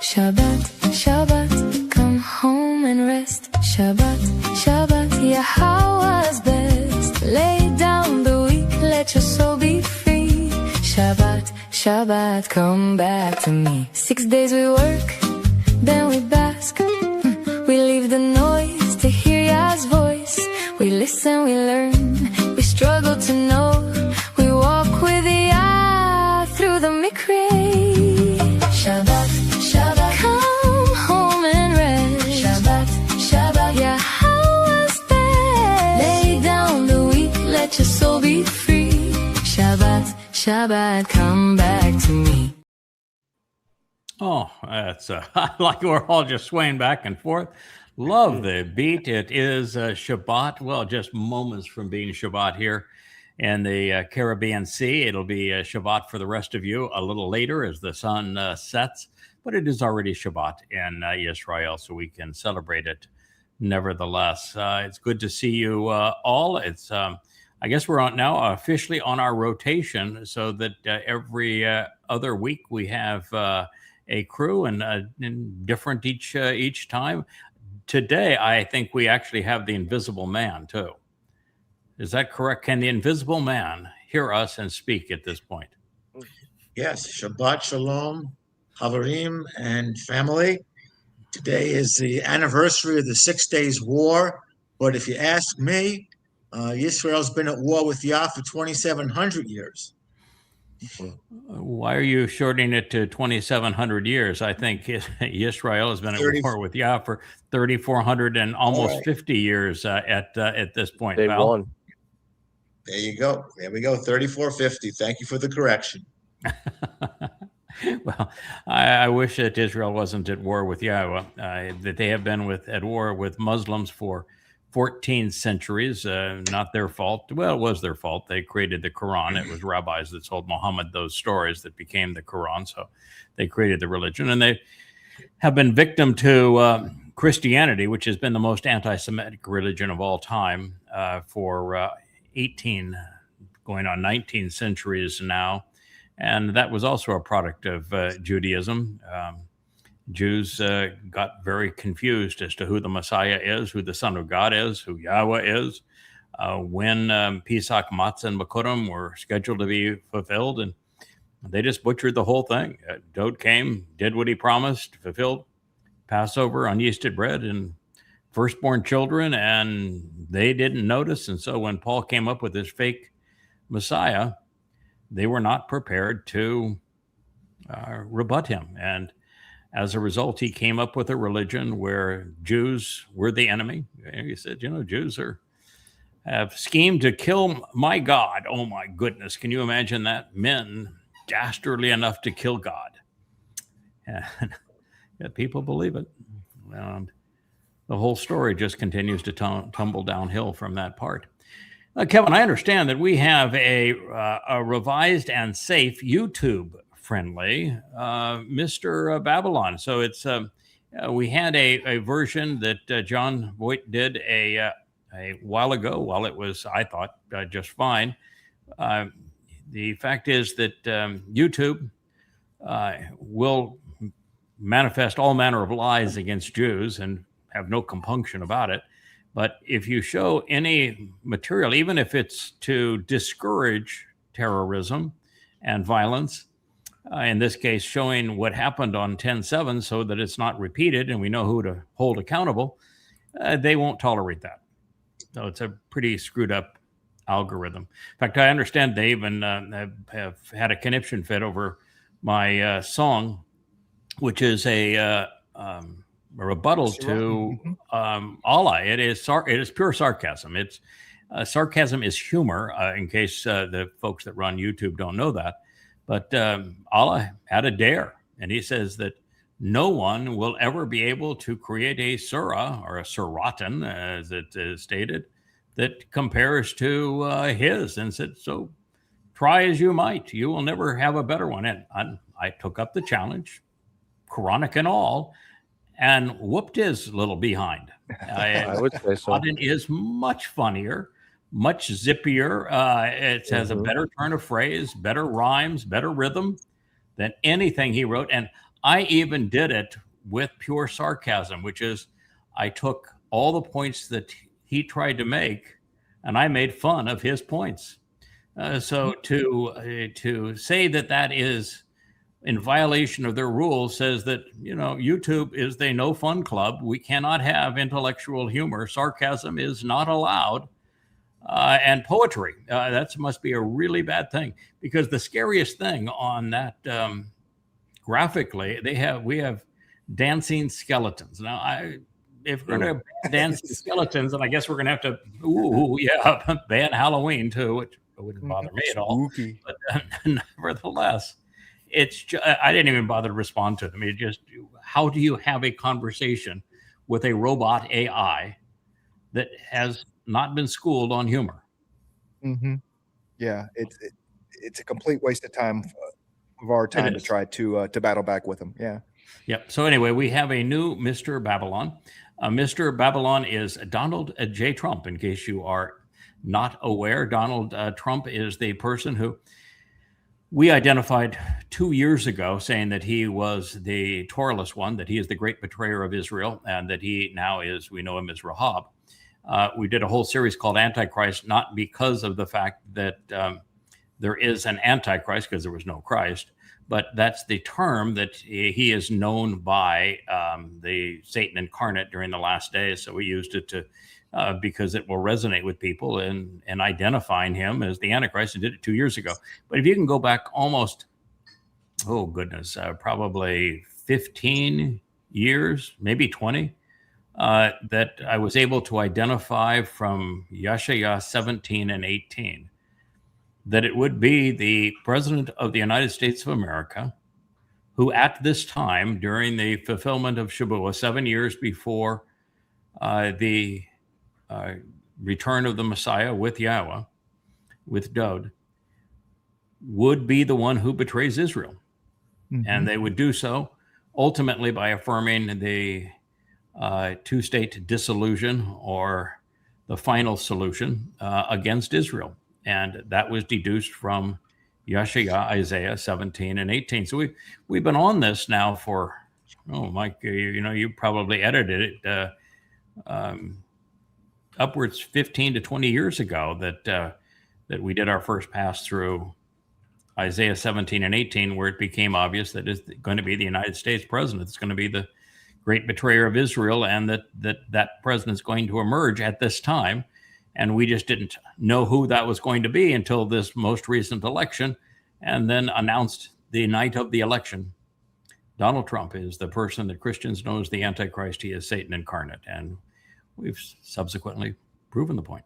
Shabbat, Shabbat, come home and rest. Shabbat, Shabbat, Yahowah's best. Lay down the weak, let your soul be free. Shabbat, Shabbat, come back to me. 6 days we work, then we bask. We leave the noise to hear Yah's voice. We listen, we learn, we struggle to know. We walk with Yah through the Nakry. Shabbat, Shabbat, come home and rest. Shabbat, Shabbat, Yahowah's best. Lay down the weak, let your soul be free. Shabbat, Shabbat, come back to me. Oh, that's like we're all just swaying back and forth. Love the beat. It is Shabbat. Well, just moments from being Shabbat here in the Caribbean Sea. It'll be Shabbat for the rest of you a little later as the sun sets, but it is already Shabbat in Israel, so we can celebrate it nevertheless. It's good to see you all. It's I guess we're on now officially on our rotation, so that every other week we have a crew and different each time. Today, I think we actually have the Invisible Man too. Is that correct? Can the Invisible Man hear us and speak at this point? Yes. Shabbat Shalom, Havarim, and family. Today is the anniversary of the 6 Days War. But if you ask me, Israel's been at war with Yah for 2,700 years. Why are you shortening it to 2,700 years? I think Israel has been at war with Yah for 3,400 and almost 50 years at this point. They won. There you go. There we go. 3,450. Thank you for the correction. Well, I wish that Israel wasn't at war with Yahweh, that they have been at war with Muslims for 14 centuries. Not their fault. Well, it was their fault. They created the Quran. It was rabbis that told Muhammad those stories that became the Quran. So they created the religion, and they have been victim to Christianity, which has been the most anti-Semitic religion of all time for 18, going on 19 centuries now. And that was also a product of Judaism. Jews got very confused as to who the Messiah is, who the Son of God is, who Yahweh is, when Pesach, Matzah, and Bikurim were scheduled to be fulfilled, and they just butchered the whole thing. Dowd came, did what he promised, fulfilled Passover, unyeasted bread, and firstborn children, and they didn't notice. And so when Paul came up with his fake Messiah, they were not prepared to rebut him. And as a result, he came up with a religion where Jews were the enemy. He said, Jews have schemed to kill my God. Oh, my goodness. Can you imagine that? Men dastardly enough to kill God. And yet people believe it. And the whole story just continues to tumble downhill from that part. Kevin, I understand that we have a revised and safe YouTube friendly Mr. Babylon. So it's we had a version that John Voight did a while ago, while it was, I thought, just fine. The fact is that YouTube will manifest all manner of lies against Jews and have no compunction about it. But if you show any material, even if it's to discourage terrorism and violence, in this case, showing what happened on 10/7 so that it's not repeated and we know who to hold accountable, they won't tolerate that. So it's a pretty screwed up algorithm. In fact, I understand they even have had a conniption fit over my song, which is a rebuttal to Allah. It is pure sarcasm. It's sarcasm is humor, in case the folks that run YouTube don't know that. But Allah had a dare, and he says that no one will ever be able to create a surah or a suratan, as it is stated, that compares to his, and said, so try as you might, you will never have a better one. And I took up the challenge, Quranic and all, and whooped his little behind. I would say so. It is much funnier, much zippier. It has a better turn of phrase, better rhymes, better rhythm than anything he wrote. And I even did it with pure sarcasm, which is I took all the points that he tried to make and I made fun of his points. So to say that is in violation of their rules says that, YouTube is the no fun club. We cannot have intellectual humor. Sarcasm is not allowed. And poetry, that must be a really bad thing, because the scariest thing on that graphically, we have dancing skeletons. Now, if we're going to dance skeletons, then I guess we're going to have to, ban Halloween too, which wouldn't bother me at all. Spooky. But nevertheless, I didn't even bother to respond to them. It just, how do you have a conversation with a robot AI that has not been schooled on humor? Mm-hmm. Yeah, it's a complete waste of time of our time to try to battle back with them. Yeah. Yep. So anyway, we have a new Mr. Babylon. Mr. Babylon is Donald J. Trump. In case you are not aware, Donald Trump is the person who we identified 2 years ago, saying that he was the Torahless one, that he is the great betrayer of Israel, and that he now we know him as Rahab. We did a whole series called Antichrist, not because of the fact that there is an Antichrist, because there was no Christ, but that's the term that he is known by, the Satan incarnate during the last days. So we used it because it will resonate with people and identifying him as the Antichrist, and did it 2 years ago. But if you can go back almost, probably 15 years, maybe 20, that I was able to identify from Yasha'yah 17 and 18, that it would be the President of the United States of America, who at this time, during the fulfillment of Shabuw'ah, 7 years before the return of the Messiah with Yahowah, with Dowd, would be the one who betrays Israel. Mm-hmm. And they would do so ultimately by affirming the two-state dissolution, or the final solution against Israel. And that was deduced from Yasha'yah, Isaiah 17 and 18. So we've been on this now for, Mike, you probably edited it upwards 15 to 20 years ago that we did our first pass through Isaiah 17 and 18, where it became obvious that it's going to be the United States president. It's going to be the great betrayer of Israel, and that president's going to emerge at this time. And we just didn't know who that was going to be until this most recent election, and then announced the night of the election, Donald Trump is the person that Christians know as the Antichrist. He is Satan incarnate. And we've subsequently proven the point.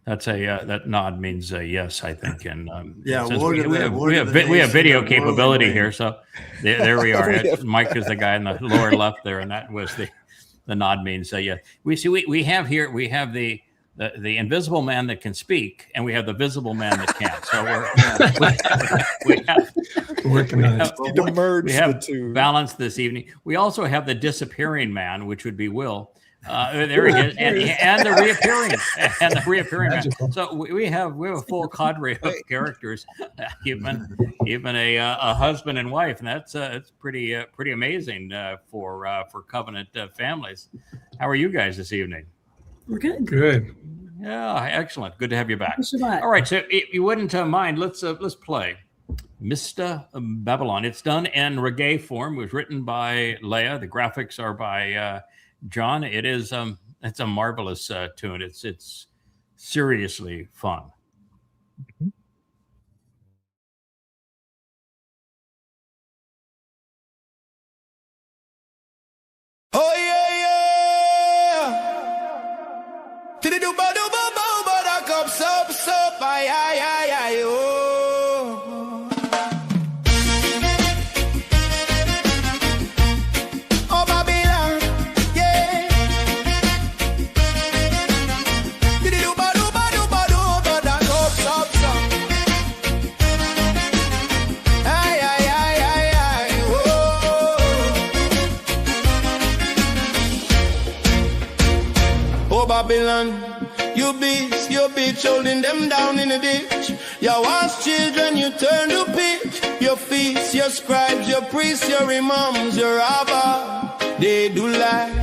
That's that nod means yes, I think. And we have video capability here, so there we are. Mike is the guy in the lower left there, and that was the nod means yeah. We have the invisible man that can speak, and we have the visible man that can't. So we have the two balance this evening. We also have the disappearing man, which would be Will. There he is, and the reappearing man. So we have a full cadre of characters, even a husband and wife, and that's pretty amazing for covenant families. How are you guys this evening? We're good. Good. Yeah, excellent. Good to have you back. All right, so if you wouldn't mind, let's play Mr. Babylon. It's done in reggae form. It was written by Leah. The graphics are by John. It is it's a marvelous tune. It's seriously fun. Mm-hmm. Oh yeah, yeah. Did it do ba do ba ba ba da cup sup ay ay ay ay oh. Oh Babylon, yeah. Did it do ba do ba do ba da cup sup. Ay ay ay ay ay oh. Oh Babylon, you beast holding them down in the ditch. Your was children, you turn to pitch. You your feast, your scribes, your priests, your imams, your rabbi, they do lie.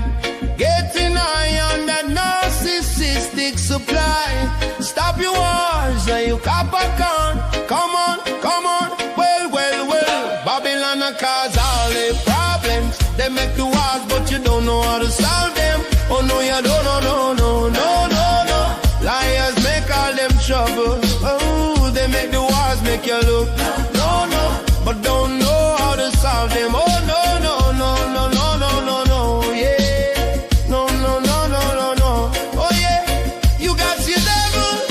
Getting high on that narcissistic supply. Stop your wars and you Capricorn. Come on, come on. Well, well, well. Babylon cause all the problems. They make the wars, but you don't know how to solve them. Oh no, you don't, no, no, no, no, no, no. Liars make all them trouble. Oh, they make the wars make you look. No, no, but don't know how to solve them. Oh no, no, no, no, no, no, no, no, yeah. No, no, no, no, no, no. Oh yeah, you got your devils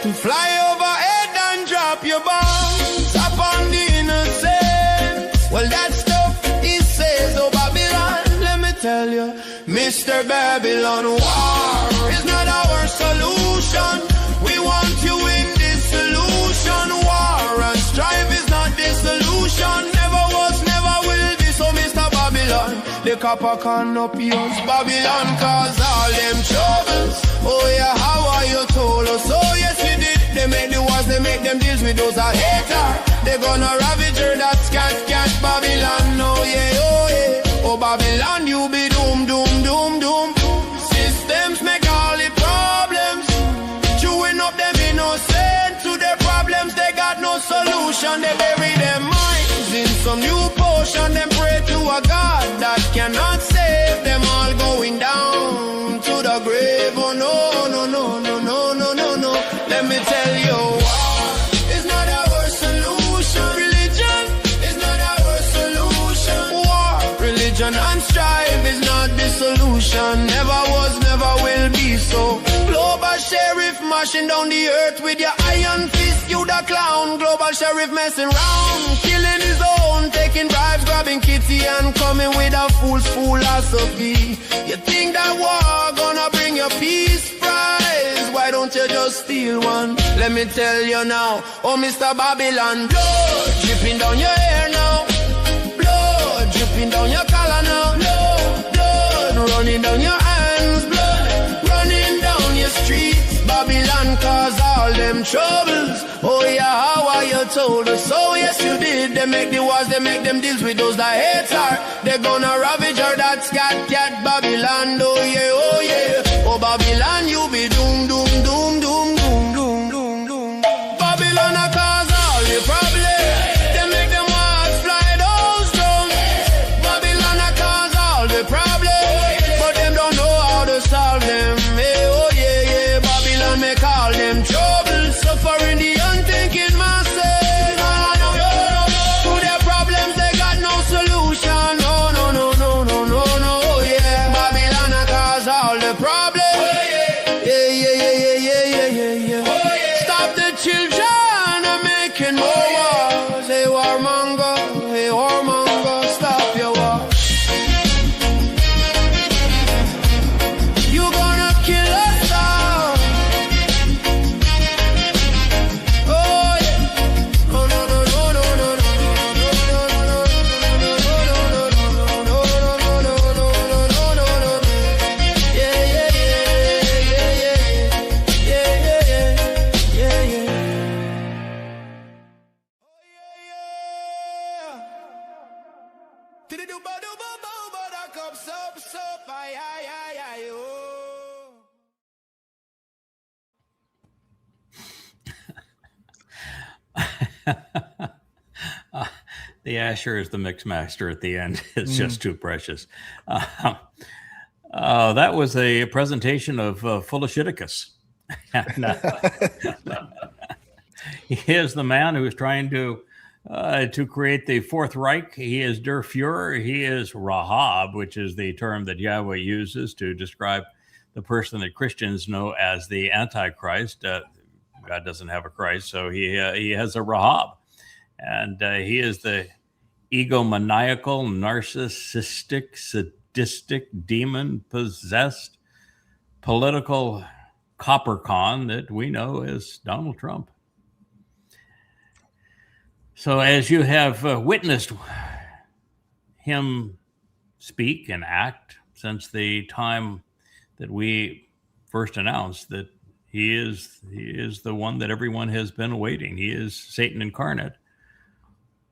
to fly overhead and drop your bombs upon the innocent. Well, that stuff he says, oh Babylon, let me tell you, Mr. Babylon, war is not our solution. We want you in this solution. War and strife is not the solution. Never was, never will be. So Mr. Babylon, the copper can up yours. Babylon cause all them troubles. Oh yeah, how are you told us? Oh yes we did. They make the wars, they make them deals with those are hater. They gonna ravage her, that's cat Babylon. Oh yeah, oh yeah. Oh Babylon, you be doom, doom, doom, doom. Systems make all the problems. Chewing up them innocent to their problems. They got no solution. They bury their minds in some new potion. Them pray to a God that cannot save them, all going down to the grave. Oh no, no, no, no, no, no, no, no. Let me tell you, war is not our solution. Religion is not our solution. War, religion and strife is not the solution. Never was, never will be. So global sheriff mashing down the earth with your iron fist, you the clown. Global sheriff messing round, killing his own, taking bribes, grabbing kitty and coming with a fool's philosophy. You think that war gonna bring you peace prize? Why don't you just steal one? Let me tell you now, oh Mr. Babylon, blood dripping down your hair now, blood dripping down your collar now, blood running down your hands, blood running down your streets. Babylon cause all them troubles. Oh yeah, how are you told us? Oh yes you did. They make the wars, they make them deals with those that hate her. They're gonna ravage her, that's cat Babylon. Oh yeah, oh yeah. Oh Babylon, you be doom, doom, doom, doom, doom, doom, doom, doom. Babylon cause all the problems. They make them wars fly those drums. Babylon cause all the problems, but them don't know how to solve them. Hey, oh yeah, yeah. Babylon make all them troubles, suffering the unthinking masses. To their problems they got no solution. No, no, no, no, no, no, no, yeah. Babylon cause all the problems. Yeah, yeah, yeah, yeah, yeah, yeah, yeah, yeah. Stop the children are making more wars. Hey warmonger, stop your war. You gonna kill us all. Oh yeah. Oh no no no no no no no no no no no no no. Yeah yeah yeah yeah yeah yeah yeah yeah yeah. Oh yeah. Did it do ba do ba ba ba da cup soap ay ay ay ay oh. The Asher is the mix master at the end. It's just too precious. That was a presentation of Fulashidicus. He is the man who is trying to create the Fourth Reich. He is Der Fuhrer. He is Rahab, which is the term that Yahweh uses to describe the person that Christians know as the Antichrist. God doesn't have a Christ, so he has a Rahab. And he is the egomaniacal, narcissistic, sadistic, demon-possessed political coppercon that we know as Donald Trump. So as you have witnessed him speak and act since the time that we first announced that he is the one that everyone has been awaiting. He is Satan incarnate.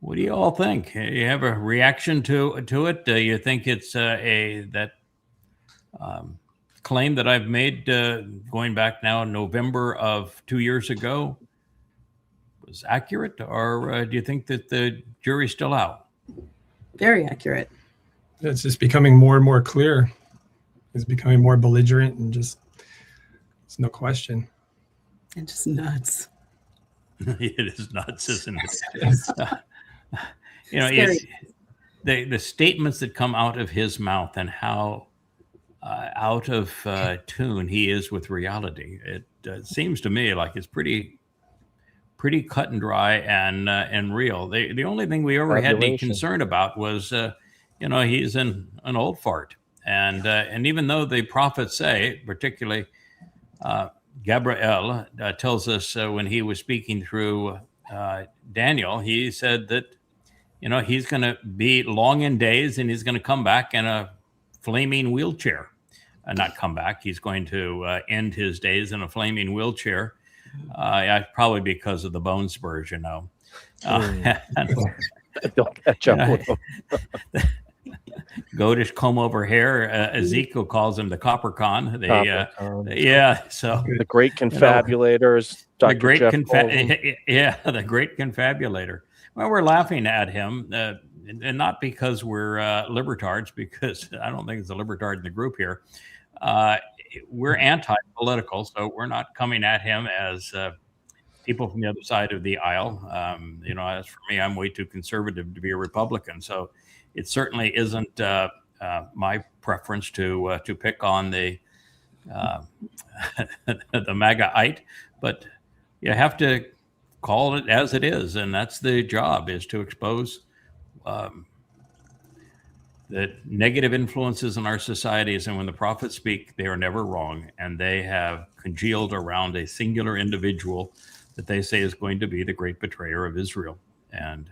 What do you all think? You have a reaction to it? Do you think it's that claim that I've made going back now November of 2 years ago was accurate, or do you think that the jury's still out? Very accurate. It's just becoming more and more clear. It's becoming more belligerent and just, it's no question. And just nuts. It is nuts, isn't it? It's, the statements that come out of his mouth and how out of tune he is with reality. It seems to me like it's pretty cut and dry and real. The only thing we ever had any concern about was, he's an old fart. And even though the prophets say, particularly Gabriel tells us when he was speaking through Daniel, he said that, he's going to be long in days and he's going to come back in a flaming wheelchair. Not come back. He's going to end his days in a flaming wheelchair. Probably because of the bone spurs, Don't catch up with them. Goatish comb over hair. Ezekiel calls him the Coppercon. So the great confabulators. The great the great confabulator. Well, we're laughing at him, and not because we're libertards, because I don't think it's a libertard in the group here. We're anti-political, so we're not coming at him as people from the other side of the aisle. As for me, I'm way too conservative to be a Republican, so it certainly isn't my preference to pick on the the MAGA-ite, but you have to call it as it is, and that's the job, is to expose the negative influences in our societies. And when the prophets speak, they are never wrong, and they have congealed around a singular individual that they say is going to be the great betrayer of Israel, and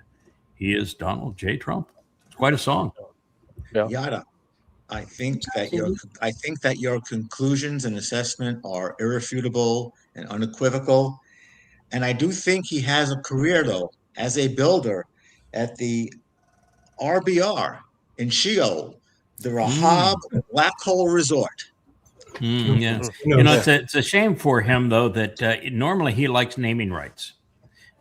he is Donald J. Trump. It's quite a song. Yeah. Yada. I think that your conclusions and assessment are irrefutable and unequivocal. And I do think he has a career, though, as a builder at the RBR in Sheol, the Rahab Black Hole Resort. Yes. It's a shame for him, though, that normally he likes naming rights.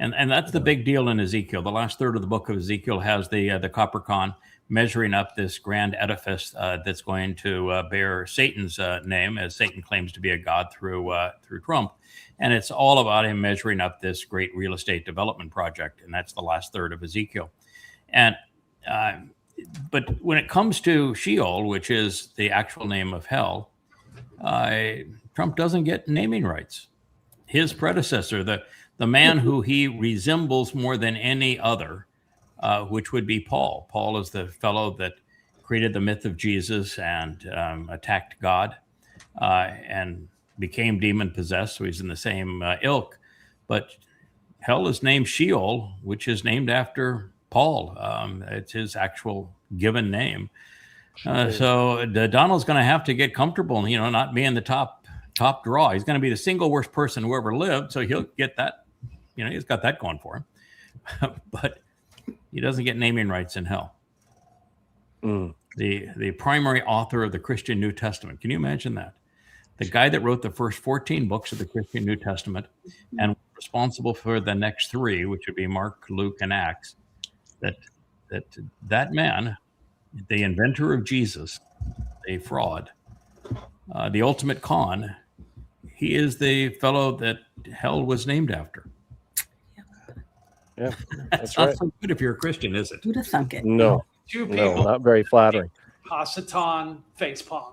And that's the big deal in Ezekiel. The last third of the book of Ezekiel has the Coppercon measuring up this grand edifice that's going to bear Satan's name, as Satan claims to be a god through Trump. And it's all about him measuring up this great real estate development project. And that's the last third of Ezekiel. And but when it comes to Sheol, which is the actual name of hell, Trump doesn't get naming rights. His predecessor, the man who he resembles more than any other, which would be Paul. Paul is the fellow that created the myth of Jesus and attacked God and became demon-possessed, so he's in the same ilk. But hell is named Sheol, which is named after Paul. It's his actual given name. So Donald's going to have to get comfortable, not being the top draw. He's going to be the single worst person who ever lived, so he'll get that. He's got that going for him. But he doesn't get naming rights in hell. The primary author of the Christian New Testament. Can you imagine that? The guy that wrote the first 14 books of the Christian New Testament and responsible for the next 3, which would be Mark, Luke, and Acts, that man, the inventor of Jesus, a fraud, the ultimate con, he is the fellow that hell was named after. Yeah, that's not so good if you're a Christian, is it? Who'd have thunk it? No. Two people. No, not very flattering. Hasatan, facepalm.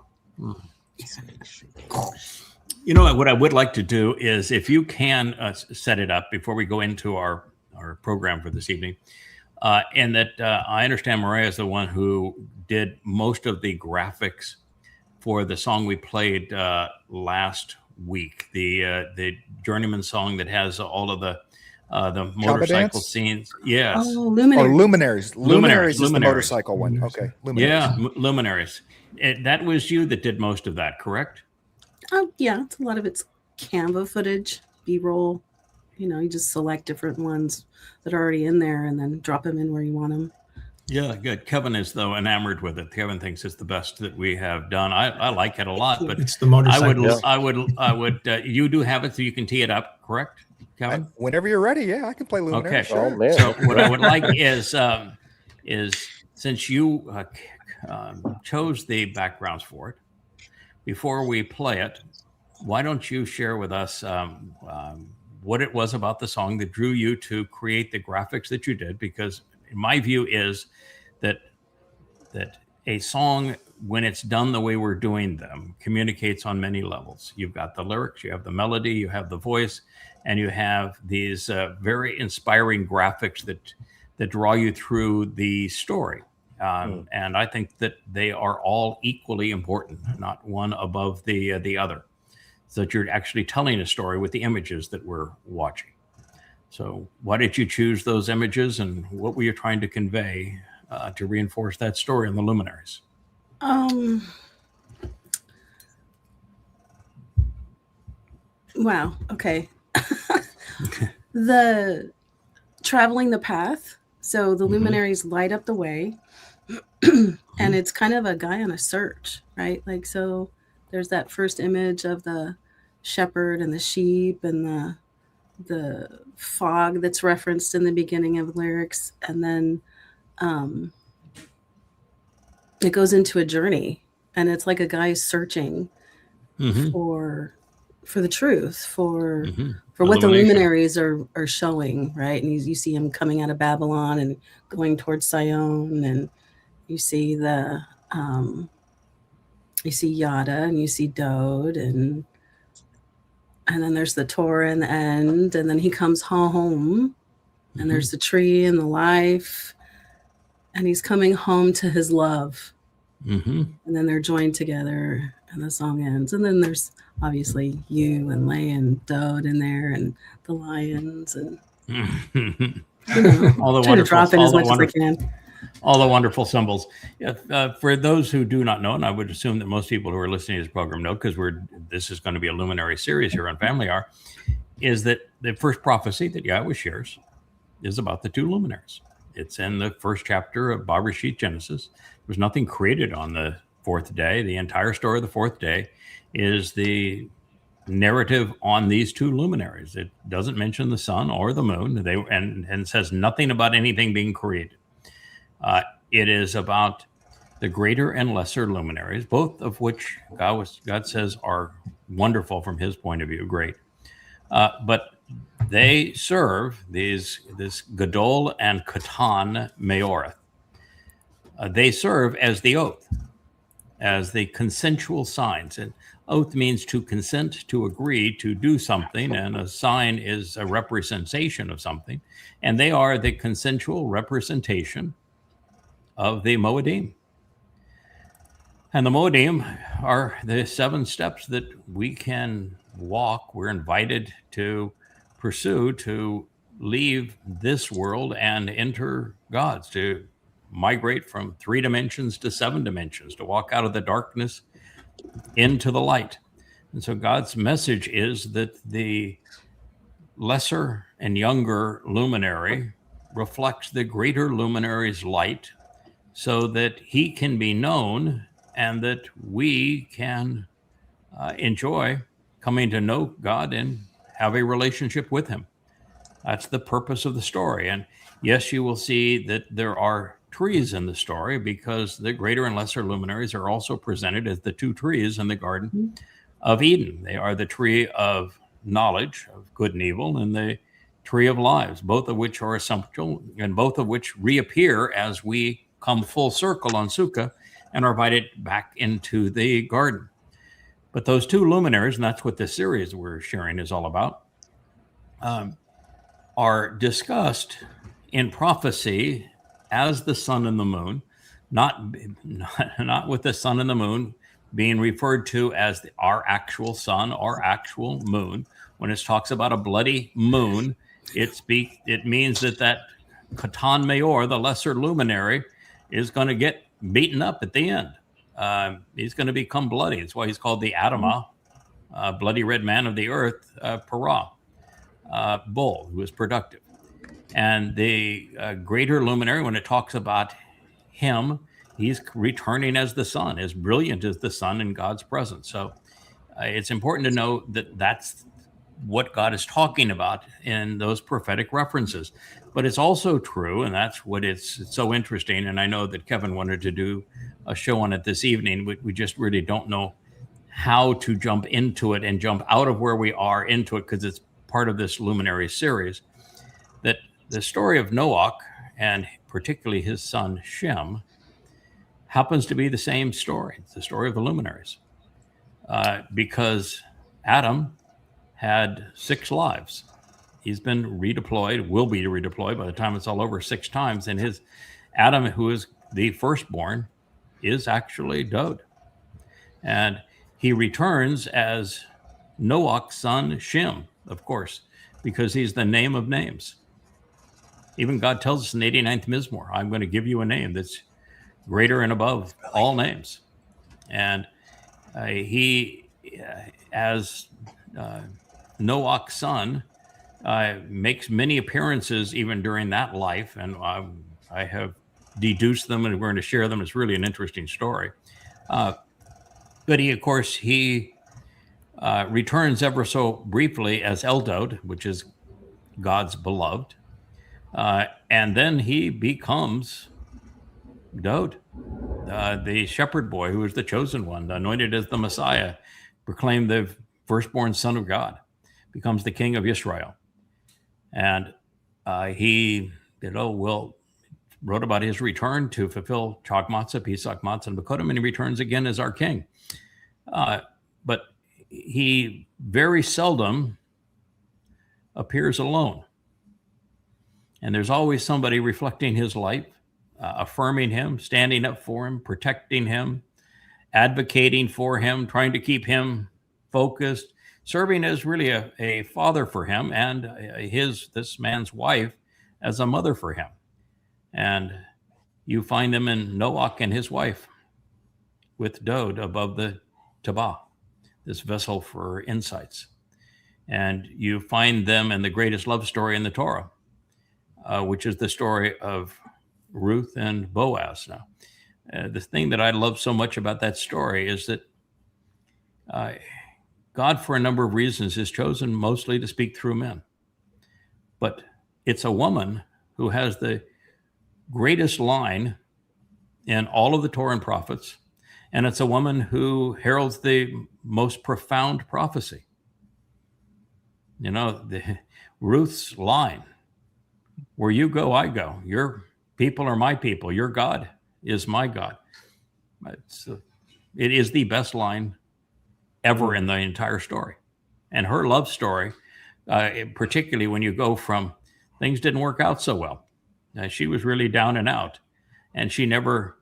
What I would like to do is, if you can set it up before we go into our program for this evening, and that I understand Mariah is the one who did most of the graphics for the song we played last week, the Journeyman song that has all of the motorcycle scenes. Yes. Oh, Luminaries. Luminaries is the motorcycle one. Okay. Luminaries. Yeah, Luminaries. That was you that did most of that, correct? Oh, yeah. It's a lot of it's Canva footage, B-roll. You just select different ones that are already in there and then drop them in where you want them. Yeah, good. Kevin is, though, enamored with it. Kevin thinks it's the best that we have done. I like it a lot, but it's the motorcycle. I would. You do have it, so you can tee it up, correct, Kevin? Whenever you're ready, yeah, I can play Luminary. Okay. Sure. Oh, man. So what I would like is since you chose the backgrounds for it, before we play it, why don't you share with us what it was about the song that drew you to create the graphics that you did? Because my view is that a song, when it's done the way we're doing them, communicates on many levels. You've got the lyrics, you have the melody, you have the voice, and you have these very inspiring graphics that draw you through the story. And I think that they are all equally important, not one above the other, so that you're actually telling a story with the images that we're watching. So why did you choose those images, and what were you trying to convey to reinforce that story in the Luminaries? Wow. Okay. The traveling the path. So the Luminaries light up the way, and it's kind of a guy on a search, right? Like, so there's that first image of the shepherd and the sheep and the fog that's referenced in the beginning of lyrics, and then it goes into a journey, and it's like a guy searching for the truth, for what the Luminaries are showing, right? And you see him coming out of Babylon and going towards Sion, and you see you see Yada, and you see Dowd, and then there's the Towrah in the end, and then he comes home, and there's the tree and the life, and he's coming home to his love. And then they're joined together, and the song ends. And then there's obviously you and Leah and Dowd in there, and the lions, and all the trying to drop in as much as I can. All the wonderful symbols. For those who do not know, and I would assume that most people who are listening to this program know, because this is going to be a Luminary series here on Family Hour, is that the first prophecy that Yahowah shares is about the two Luminaries. It's in the first chapter of Bereshit Genesis. There was nothing created on the fourth day. The entire story of the fourth day is the narrative on these two Luminaries. It doesn't mention the sun or the moon, and says nothing about anything being created. It is about the Greater and Lesser Luminaries, both of which God says are wonderful from his point of view, great. But they serve this Gadol and Katan Meoreth. They serve as the oath, as the consensual signs. And oath means to consent, to agree, to do something, and a sign is a representation of something. And they are the consensual representation of the Moedim. And the Moedim are the 7 steps that we can walk. We're invited to pursue, to leave this world and enter God's, to migrate from 3 dimensions to 7 dimensions, to walk out of the darkness into the light. And so God's message is that the lesser and younger luminary reflects the greater luminary's light, so that he can be known and that we can enjoy coming to know God and have a relationship with him. That's the purpose of the story. And yes, you will see that there are trees in the story, because the greater and lesser luminaries are also presented as the 2 trees in the Garden of Eden. They are the tree of knowledge of good and evil, and the tree of lives, both of which are essential, and both of which reappear as we come full circle on Sukah and are invited back into the garden. But those 2 luminaries, and that's what this series we're sharing is all about, are discussed in prophecy as the sun and the moon, not with the sun and the moon being referred to as our actual sun or actual moon. When it talks about a bloody moon, it means that Katan Meor, the lesser luminary, is going to get beaten up at the end. He's going to become bloody. That's why he's called the Adamah, bloody red man of the earth, Parah. bull who is productive. And the greater luminary, when it talks about him, he's returning as the sun, as brilliant as the sun in God's presence. So it's important to know that that's what God is talking about in those prophetic references. But it's also true, and that's what it's so interesting. And I know that Kevin wanted to do a show on it this evening. We just really don't know how to jump into it and jump out of where we are into it, because it's part of this luminary series. That the story of Noach, and particularly his son Shem, happens to be the same story. It's the story of the luminaries. Because Adam had 6 lives. He's been redeployed, will be redeployed by the time it's all over 6 times. And his Adam, who is the firstborn, is actually Dowd. And he returns as Noach's son Shem, of course, because he's the name of names. Even God tells us in the 89th Mizmor, I'm going to give you a name that's greater and above all names. And he, as Noach's son, makes many appearances even during that life. And I have deduced them, and we're going to share them. It's really an interesting story. But he, of course, returns ever so briefly as Dowd, which is God's beloved. And then he becomes Dowd, the shepherd boy who is the chosen one, anointed as the Messiah, proclaimed the firstborn son of God, becomes the king of Israel. And he, wrote about his return to fulfill Chag Matzah, Pesach Matzah, and Bakodim, and he returns again as our king. But he very seldom appears alone. And there's always somebody reflecting his life, affirming him, standing up for him, protecting him, advocating for him, trying to keep him focused, serving as really a father for him, and this man's wife as a mother for him. And you find them in Noach and his wife with Dowd above the Tabah, this vessel for insights. And you find them in the greatest love story in the Torah, which is the story of Ruth and Boaz. Now, the thing that I love so much about that story is that God, for a number of reasons, has chosen mostly to speak through men. But it's a woman who has the greatest line in all of the Torah and prophets, and it's a woman who heralds the most profound prophecy. Ruth's line, where you go, I go. Your people are my people. Your God is my God. It is the best line ever in the entire story. And her love story, particularly when you go from things didn't work out so well. She was really down and out, and she never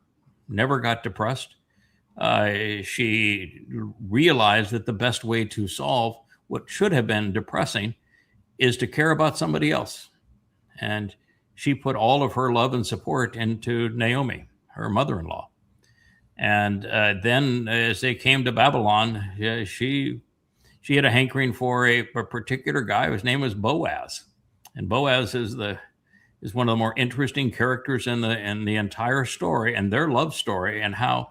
got depressed. She realized that the best way to solve what should have been depressing is to care about somebody else. And she put all of her love and support into Naomi, her mother-in-law. And then as they came to Babylon, she had a hankering for a particular guy whose name was Boaz. And Boaz is one of the more interesting characters in the entire story, and their love story, and how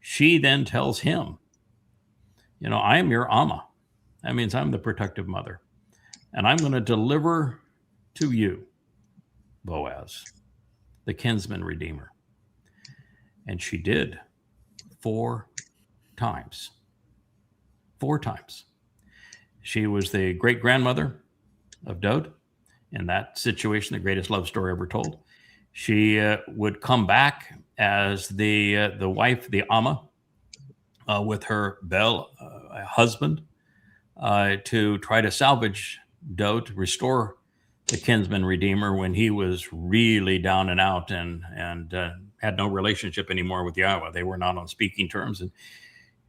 she then tells him, I am your Amah. That means I'm the protective mother. And I'm going to deliver to you, Boaz, the kinsman redeemer. And she did 4 times. 4 times. She was the great-grandmother of Dowd. In that situation, the greatest love story ever told. She would come back as the wife, the Amah, with her husband, to try to salvage Dowd, to restore the kinsman redeemer when he was really down and out and had no relationship anymore with Yahowah. They were not on speaking terms. And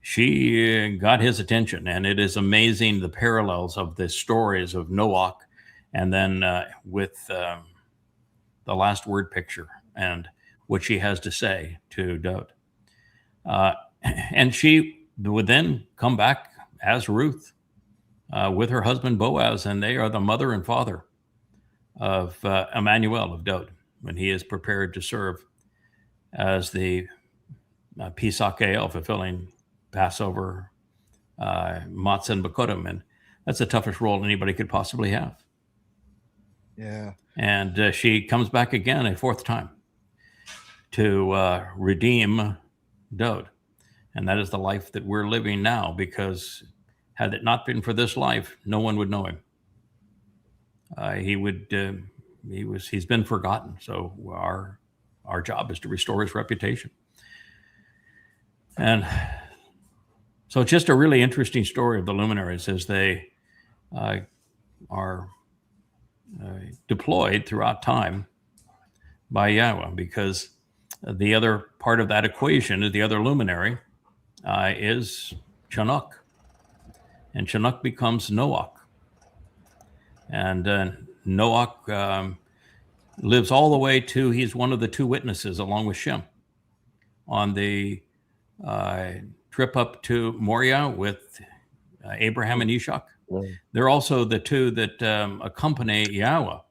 she got his attention. And it is amazing the parallels of the stories of Noach, and then with the last word picture and what she has to say to Dowd. And she would then come back as Ruth, with her husband Boaz, and they are the mother and father of Emmanuel of Dowd, when he is prepared to serve as the Pesach El, fulfilling Passover, Matzah and Bekurim, and that's the toughest role anybody could possibly have. Yeah. And she comes back again a fourth time to redeem Dowd. And that is the life that we're living now, because had it not been for this life, no one would know him. He's been forgotten. So our job is to restore his reputation. And so it's just a really interesting story of the luminaries as they are deployed throughout time by Yahowah, because the other part of that equation is the other luminary is Chanowk. And Chanowk becomes Noach. And Noach lives all the way to, he's one of the two witnesses along with Shem on the trip up to Moreh with Abraham and Ishak. They're also the two that accompany Yahowah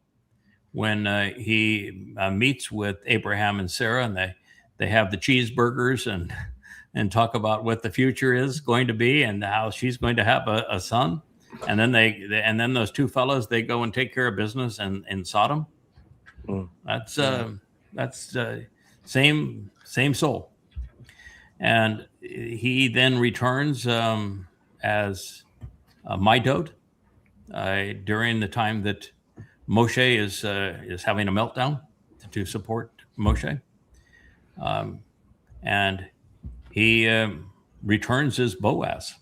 when he meets with Abraham and Sarah, and they have the cheeseburgers and talk about what the future is going to be and how she's going to have a son. And then then those two fellows, they go and take care of business in Sodom. That's same soul. And he then returns as my Dowd during the time that Moshe is having a meltdown to support Moshe. And he returns as Boaz.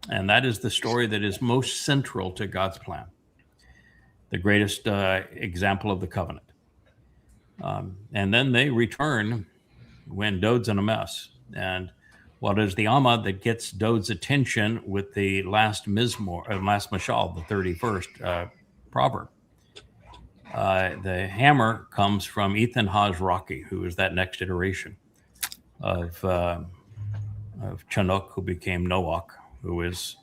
And that is the story that is most central to God's plan, the greatest example of the covenant. And then they return when Dowd's in a mess. And what is the Amah that gets Dowd's attention with the last mashal, the 31st proverb? The hammer comes from Ethan Haz-Rocky, who is that next iteration of Chanowk, who became Noach, who is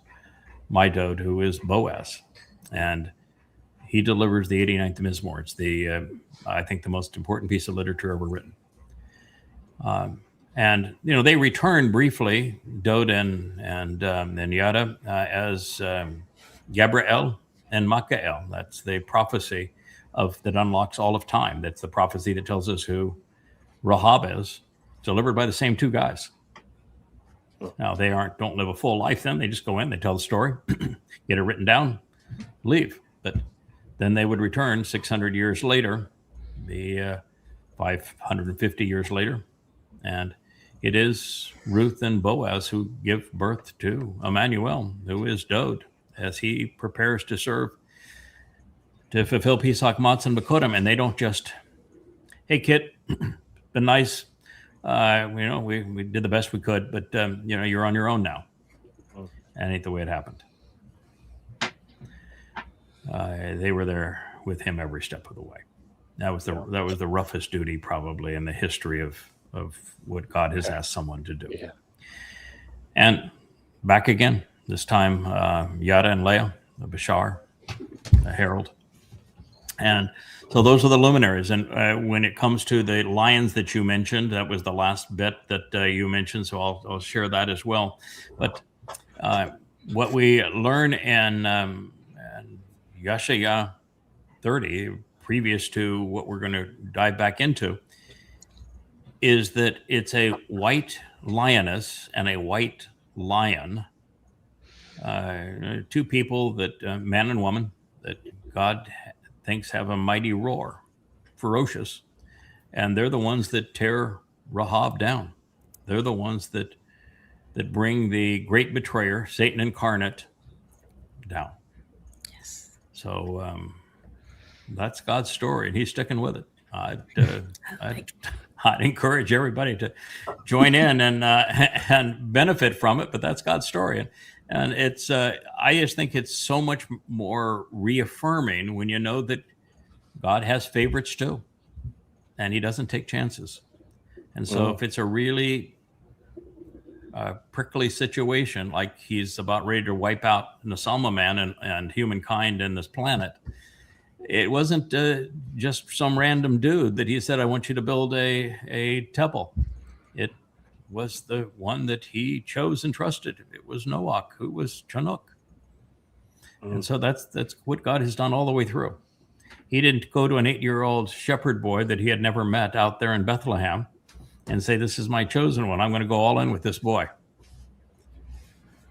my Dowd, who is Boaz. And he delivers the 89th Mizmor. It's I think the most important piece of literature ever written. And they return briefly, Dowd and Yada, as Gabriel and Michael. That's the prophecy that unlocks all of time. That's the prophecy that tells us who Rahab is, delivered by the same two guys. Now they don't live a full life. Then they just go in, they tell the story, get it written down, leave. But then they would return 600 years later, 550 years later, and it is Ruth and Boaz who give birth to Emmanuel, who is Dowd, as he prepares to serve, to fulfill Pesach, Matzah, and Bekurim. And they don't just, hey, Kit, been nice. We did the best we could, but you're on your own now. That ain't the way it happened. They were there with him every step of the way. That was the roughest duty probably in the history of what God has asked someone to do. Yeah. And back again, this time Yada and Leah, the Bashar, the herald. And so those are the luminaries. And when it comes to the lions that you mentioned, that was the last bit that you mentioned, so I'll share that as well. But what we learn in Yasha'yah 30, previous to what we're going to dive back into, is that it's a white lioness and a white lion, two people that, man and woman, that God thinks have a mighty roar, ferocious, and they're the ones that tear Rahab down. They're the ones that bring the great betrayer, Satan incarnate, down. Yes. So that's God's story, and he's sticking with it. I'd encourage everybody to join in and benefit from it, but that's God's story. And it's, I just think it's so much more reaffirming when you know that God has favorites too, and he doesn't take chances. And so if it's a really prickly situation, like he's about ready to wipe out Nasalma man and humankind and this planet, it wasn't just some random dude that he said, I want you to build a temple. It was the one that he chose and trusted. It was Noach, who was Chanowk. And so that's what God has done all the way through. He didn't go to an 8-year-old shepherd boy that he had never met out there in Bethlehem and say, this is my chosen one. I'm going to go all in with this boy.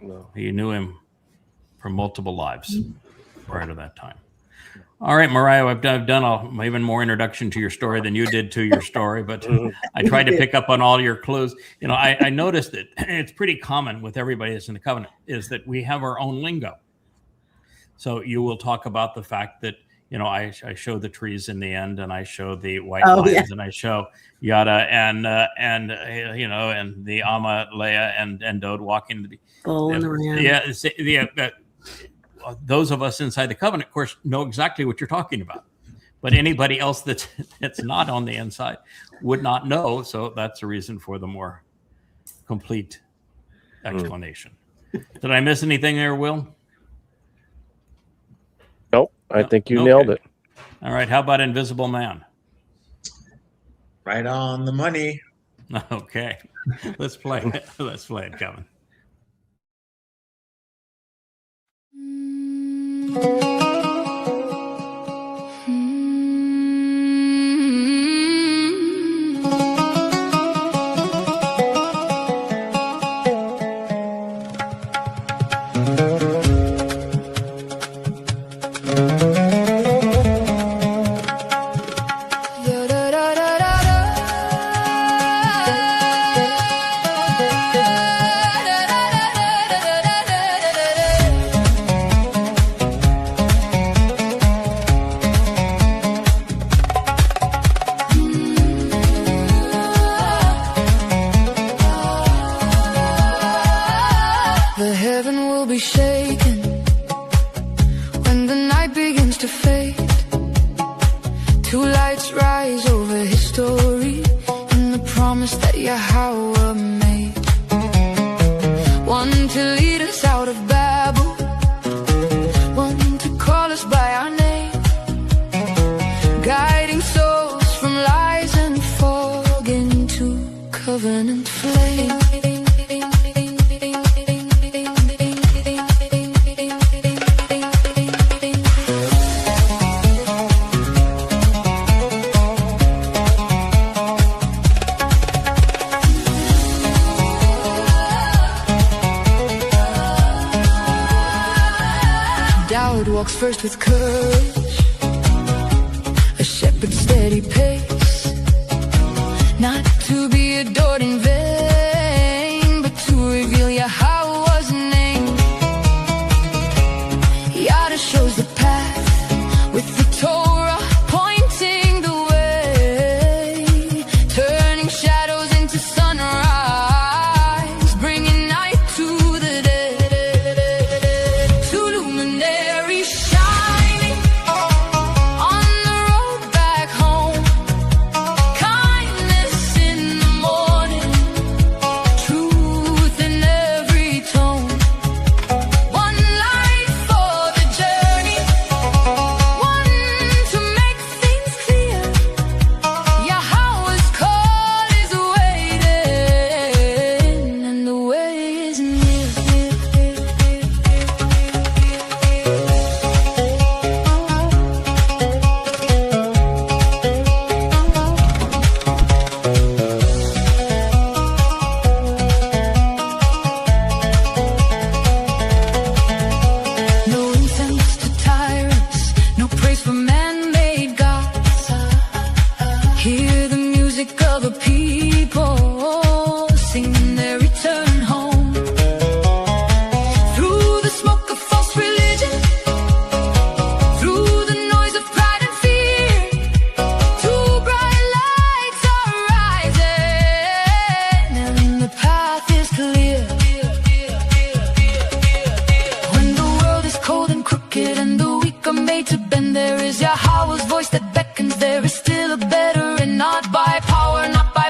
No. He knew him from multiple lives prior to that time. All right, Mariah, I've done even more introduction to your story than you did to your story, but I tried to pick up on all your clues. You know, I noticed that it's pretty common with everybody that's in the covenant is that we have our own lingo. So you will talk about the fact that, you know, I show the trees in the end, and I show the white lines, and I show Yada and you know, and the Amah, Leah, and Dowd walking the bull and the ram. Those of us inside the covenant, of course, know exactly what you're talking about. But anybody else that's not on the inside would not know. So that's a reason for the more complete explanation. Did I miss anything there, Will? Nope. I think you nailed it. All right. How about Invisible Man? Right on the money. Okay. Let's play it. Let's play it, Kevin. that Yahowah made. One to lead us out of Babel, one to call us by our name, guiding souls from lies and fog into covenant flame. Dowd walks first with courage, a shepherd's steady pace, not to be adored in vain, but to reveal Yahowah's name. Yada shows the path with the Towrah, pointing the way, turning shadows into sunrise, bringing night to the day. Two luminaries shining on the road back home, kindness in the morning, truth in every tone. One light for the journey, one to make things clear. Yahowah's call is waiting, and the way is near. No incense to tyrants, no praise for man-made gods. Hear the music of a people singing their return home. Through the smoke of false religion, through the noise of pride and fear, two bright lights are rising, and the path is clear. When the world is cold and crooked and the weak are made to bend, there is Yahowah's voice that beckons. There is still a better, and not by power, not by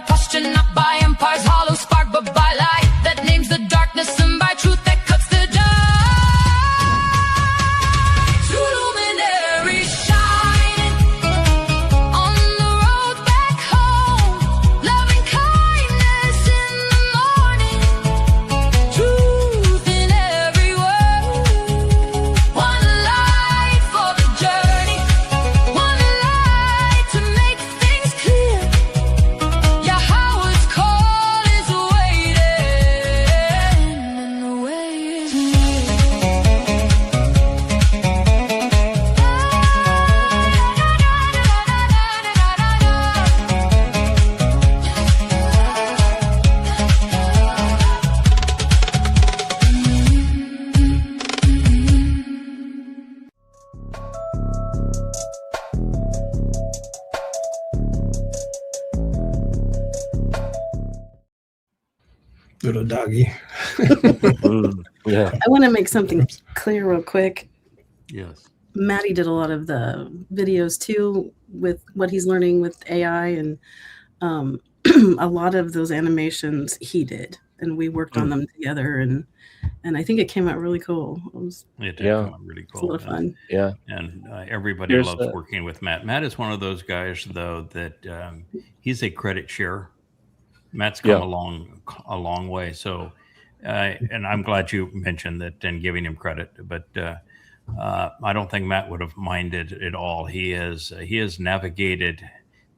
Little doggy. Yeah. I want to make something clear real quick. Yes. Maddie did a lot of the videos too with what he's learning with AI, and a lot of those animations he did, and we worked on them together, and I think it came out really cool. It did come out really cool. It's a lot of fun. Yeah. And everybody loves working with Matt. Matt is one of those guys, though, that he's a credit share. Matt's come a long way. So, and I'm glad you mentioned that and giving him credit, but I don't think Matt would have minded at all. He has navigated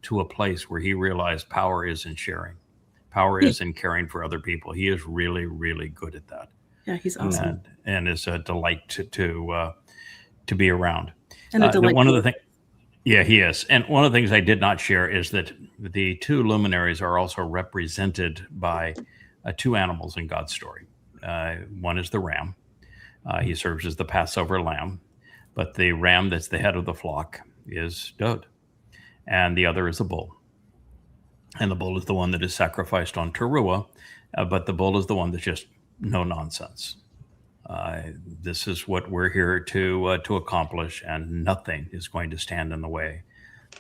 to a place where he realized power is in sharing. Power is in caring for other people. He is really, really good at that. Yeah, he's awesome. And it's a delight to be around. And a delight. One of the things, yeah, he is. And one of the things I did not share is that the two luminaries are also represented by two animals in God's story. One is the ram. He serves as the Passover lamb, but the ram that's the head of the flock is Dowd, and the other is the bull. And the bull is the one that is sacrificed on Taruw'ah, but the bull is the one that's just no nonsense. This is what we're here to accomplish, and nothing is going to stand in the way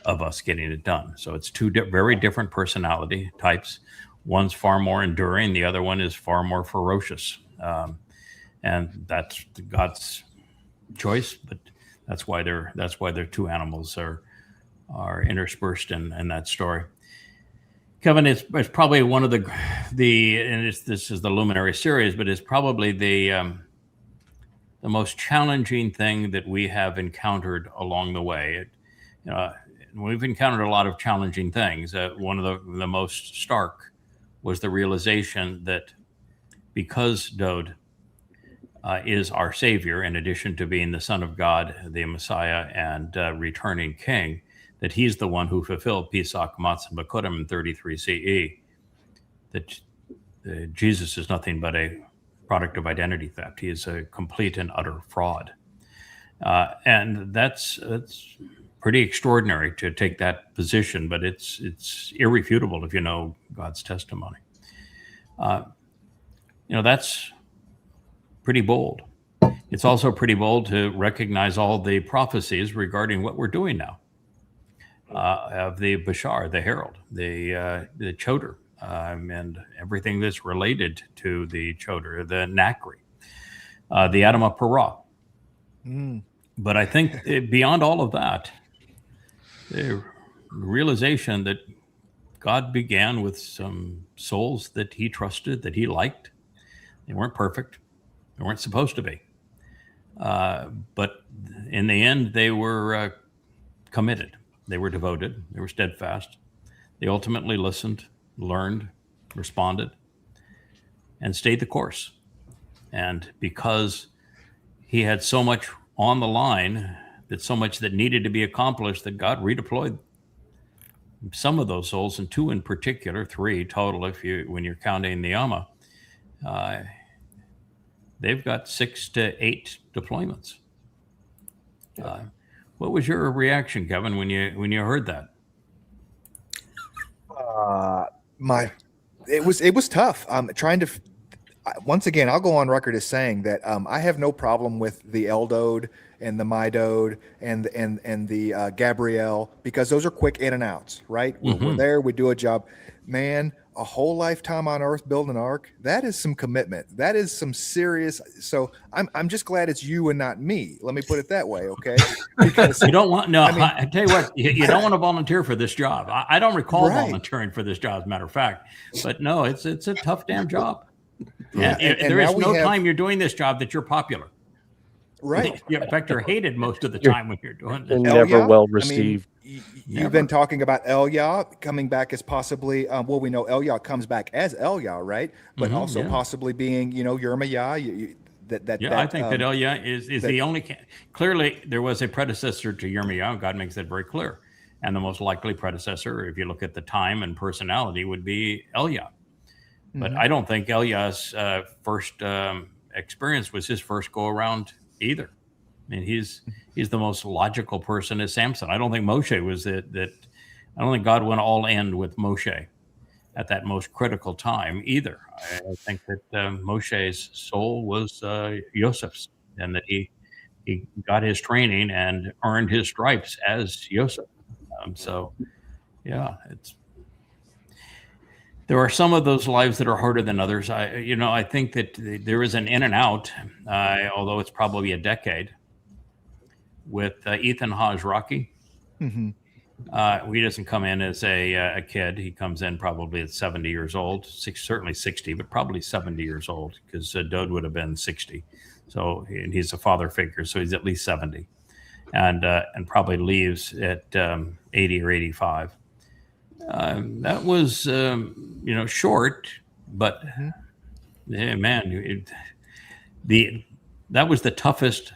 of us getting it done. So it's two very different personality types. One's far more enduring, the other one is far more ferocious. And that's God's choice, but that's why they're two animals are interspersed in that story. Kevin, it's probably one of the this is the Luminary series, but it's probably the most challenging thing that we have encountered along the way. We've encountered a lot of challenging things. One of the most stark was the realization that because Dowd is our Savior, in addition to being the Son of God, the Messiah, and returning King, that he's the one who fulfilled Pesach, Matzah, Bakurim in 33 CE, that Jesus is nothing but a product of identity theft. He is a complete and utter fraud. And that's pretty extraordinary to take that position, but it's irrefutable if you know God's testimony. That's pretty bold. It's also pretty bold to recognize all the prophecies regarding what we're doing now. Of the Bashar, the herald, the Choder, and everything that's related to the Choder, the Nakry, the Adamah Parah. But I think beyond all of that, the realization that God began with some souls that he trusted, that he liked. They weren't perfect. They weren't supposed to be. But in the end, they were committed. They were devoted. They were steadfast. They ultimately listened, learned, responded, and stayed the course. And because he had so much on the line, that so much that needed to be accomplished, that God redeployed some of those souls, and two in particular, three total, when you're counting the Amah. They've got 6 to 8 deployments. What was your reaction, Kevin, when you heard that? It was tough. Once again, I'll go on record as saying that I have no problem with the Dowd and the Dowd and the Gabrielle, because those are quick in and outs, right? We're there, we do a job. Man, a whole lifetime on Earth building an ark, that is some commitment. That is some serious. So I'm just glad it's you and not me. Let me put it that way, okay? Because you don't want I tell you what, you don't want to volunteer for this job. I don't recall volunteering for this job, as a matter of fact. But no, it's a tough damn job. Yeah. And there is no time you're doing this job that you're popular. Right. In fact, you're hated most of the time when you're doing this. Never well received. You've been talking about Yah coming back as possibly, we know Yah comes back as Yah, right? But also possibly being, Yirmiyah. I think that Yah is the only. Clearly, there was a predecessor to Yirmiyah. God makes that very clear. And the most likely predecessor, if you look at the time and personality, would be Yah. But I don't think Yah's first experience was his first go around either. I mean, he's the most logical person as Samson. I don't think Moshe was that. I don't think God went all in with Moshe. at that most critical time either. I think that Moshe's soul was Joseph's, and that he got his training and earned his stripes as Joseph. So, yeah, there are some of those lives that are harder than others. I think that there is an in and out, although it's probably a decade, with Ethan Hawes Rocky. Mm-hmm. He doesn't come in as a kid. He comes in probably at 70 years old, certainly 60, but probably 70 years old, because Dowd would have been 60. So he's a father figure, so he's at least 70, and probably leaves at 80 or 85. That was short, but yeah, man, that was the toughest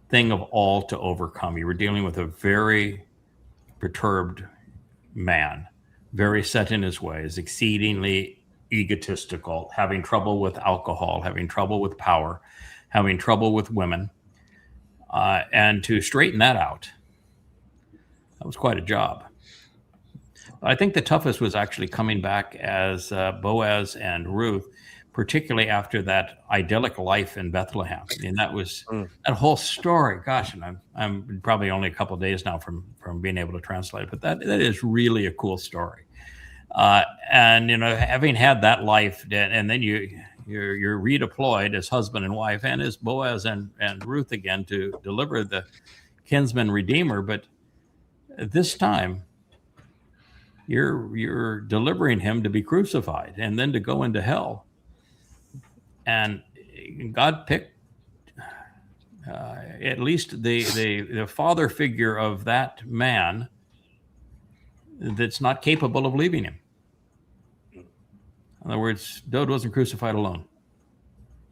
thing of all to overcome. You were dealing with a very perturbed man, very set in his ways, exceedingly egotistical, having trouble with alcohol, having trouble with power, having trouble with women, and to straighten that out, that was quite a job. I think the toughest was actually coming back as Boaz and Ruth, particularly after that idyllic life in Bethlehem. I mean, that was that whole story. Gosh, and I'm probably only a couple of days now from being able to translate, but that is really a cool story. And having had that life, and then you're redeployed as husband and wife, and as Boaz and Ruth again to deliver the kinsman redeemer, but this time you're delivering him to be crucified and then to go into hell. And God picked at least the father figure of that man that's not capable of leaving him. In other words, Dowd wasn't crucified alone.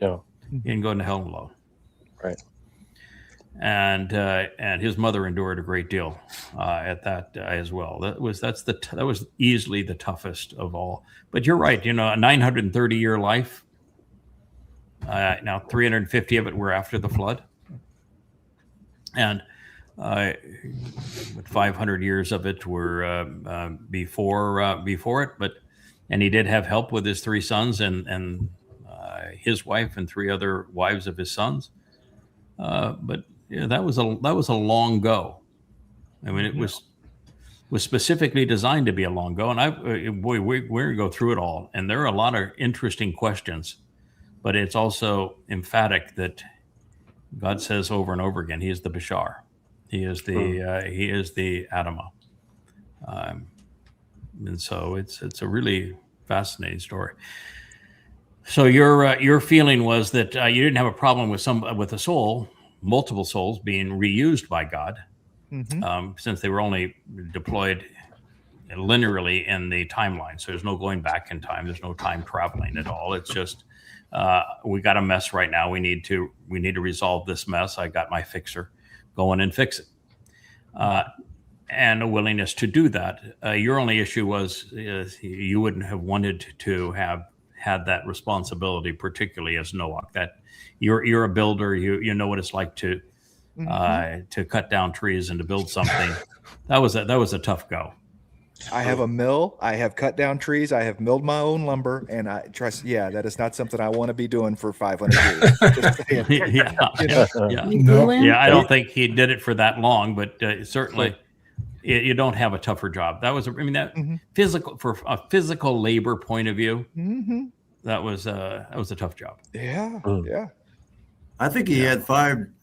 No. He didn't go into hell alone. Right. And his mother endured a great deal at that as well. That was easily the toughest of all. But you're right. A 930-year life. Now 350 of it were after the flood, and with 500 years of it were before it. And he did have help with his three sons and his wife and three other wives of his sons. But that was a long go. I mean, it was specifically designed to be a long go. And we're going to go through it all. And there are a lot of interesting questions, but it's also emphatic that God says over and over again, he is the Bashar. He is the Adamah. And so it's a really fascinating story. So your feeling was that you didn't have a problem with a soul, multiple souls being reused by God, since they were only deployed linearly in the timeline. So there's no going back in time. There's no time traveling at all. It's just we got a mess right now. We need to resolve this mess. I got my fixer. Go in and fix it. And a willingness to do that. Your only issue was you wouldn't have wanted to have had that responsibility, particularly as Noach. That you're a builder. You know what it's like to cut down trees and to build something. That was a tough go. I have a mill. I have cut down trees. I have milled my own lumber, and I trust. Yeah, that is not something I want to be doing for 500 years. Just saying. Yeah. I don't think he did it for that long, but certainly you don't have a tougher job. That was, physical, for a physical labor point of view. That was a tough job. Yeah, yeah. I think he had 500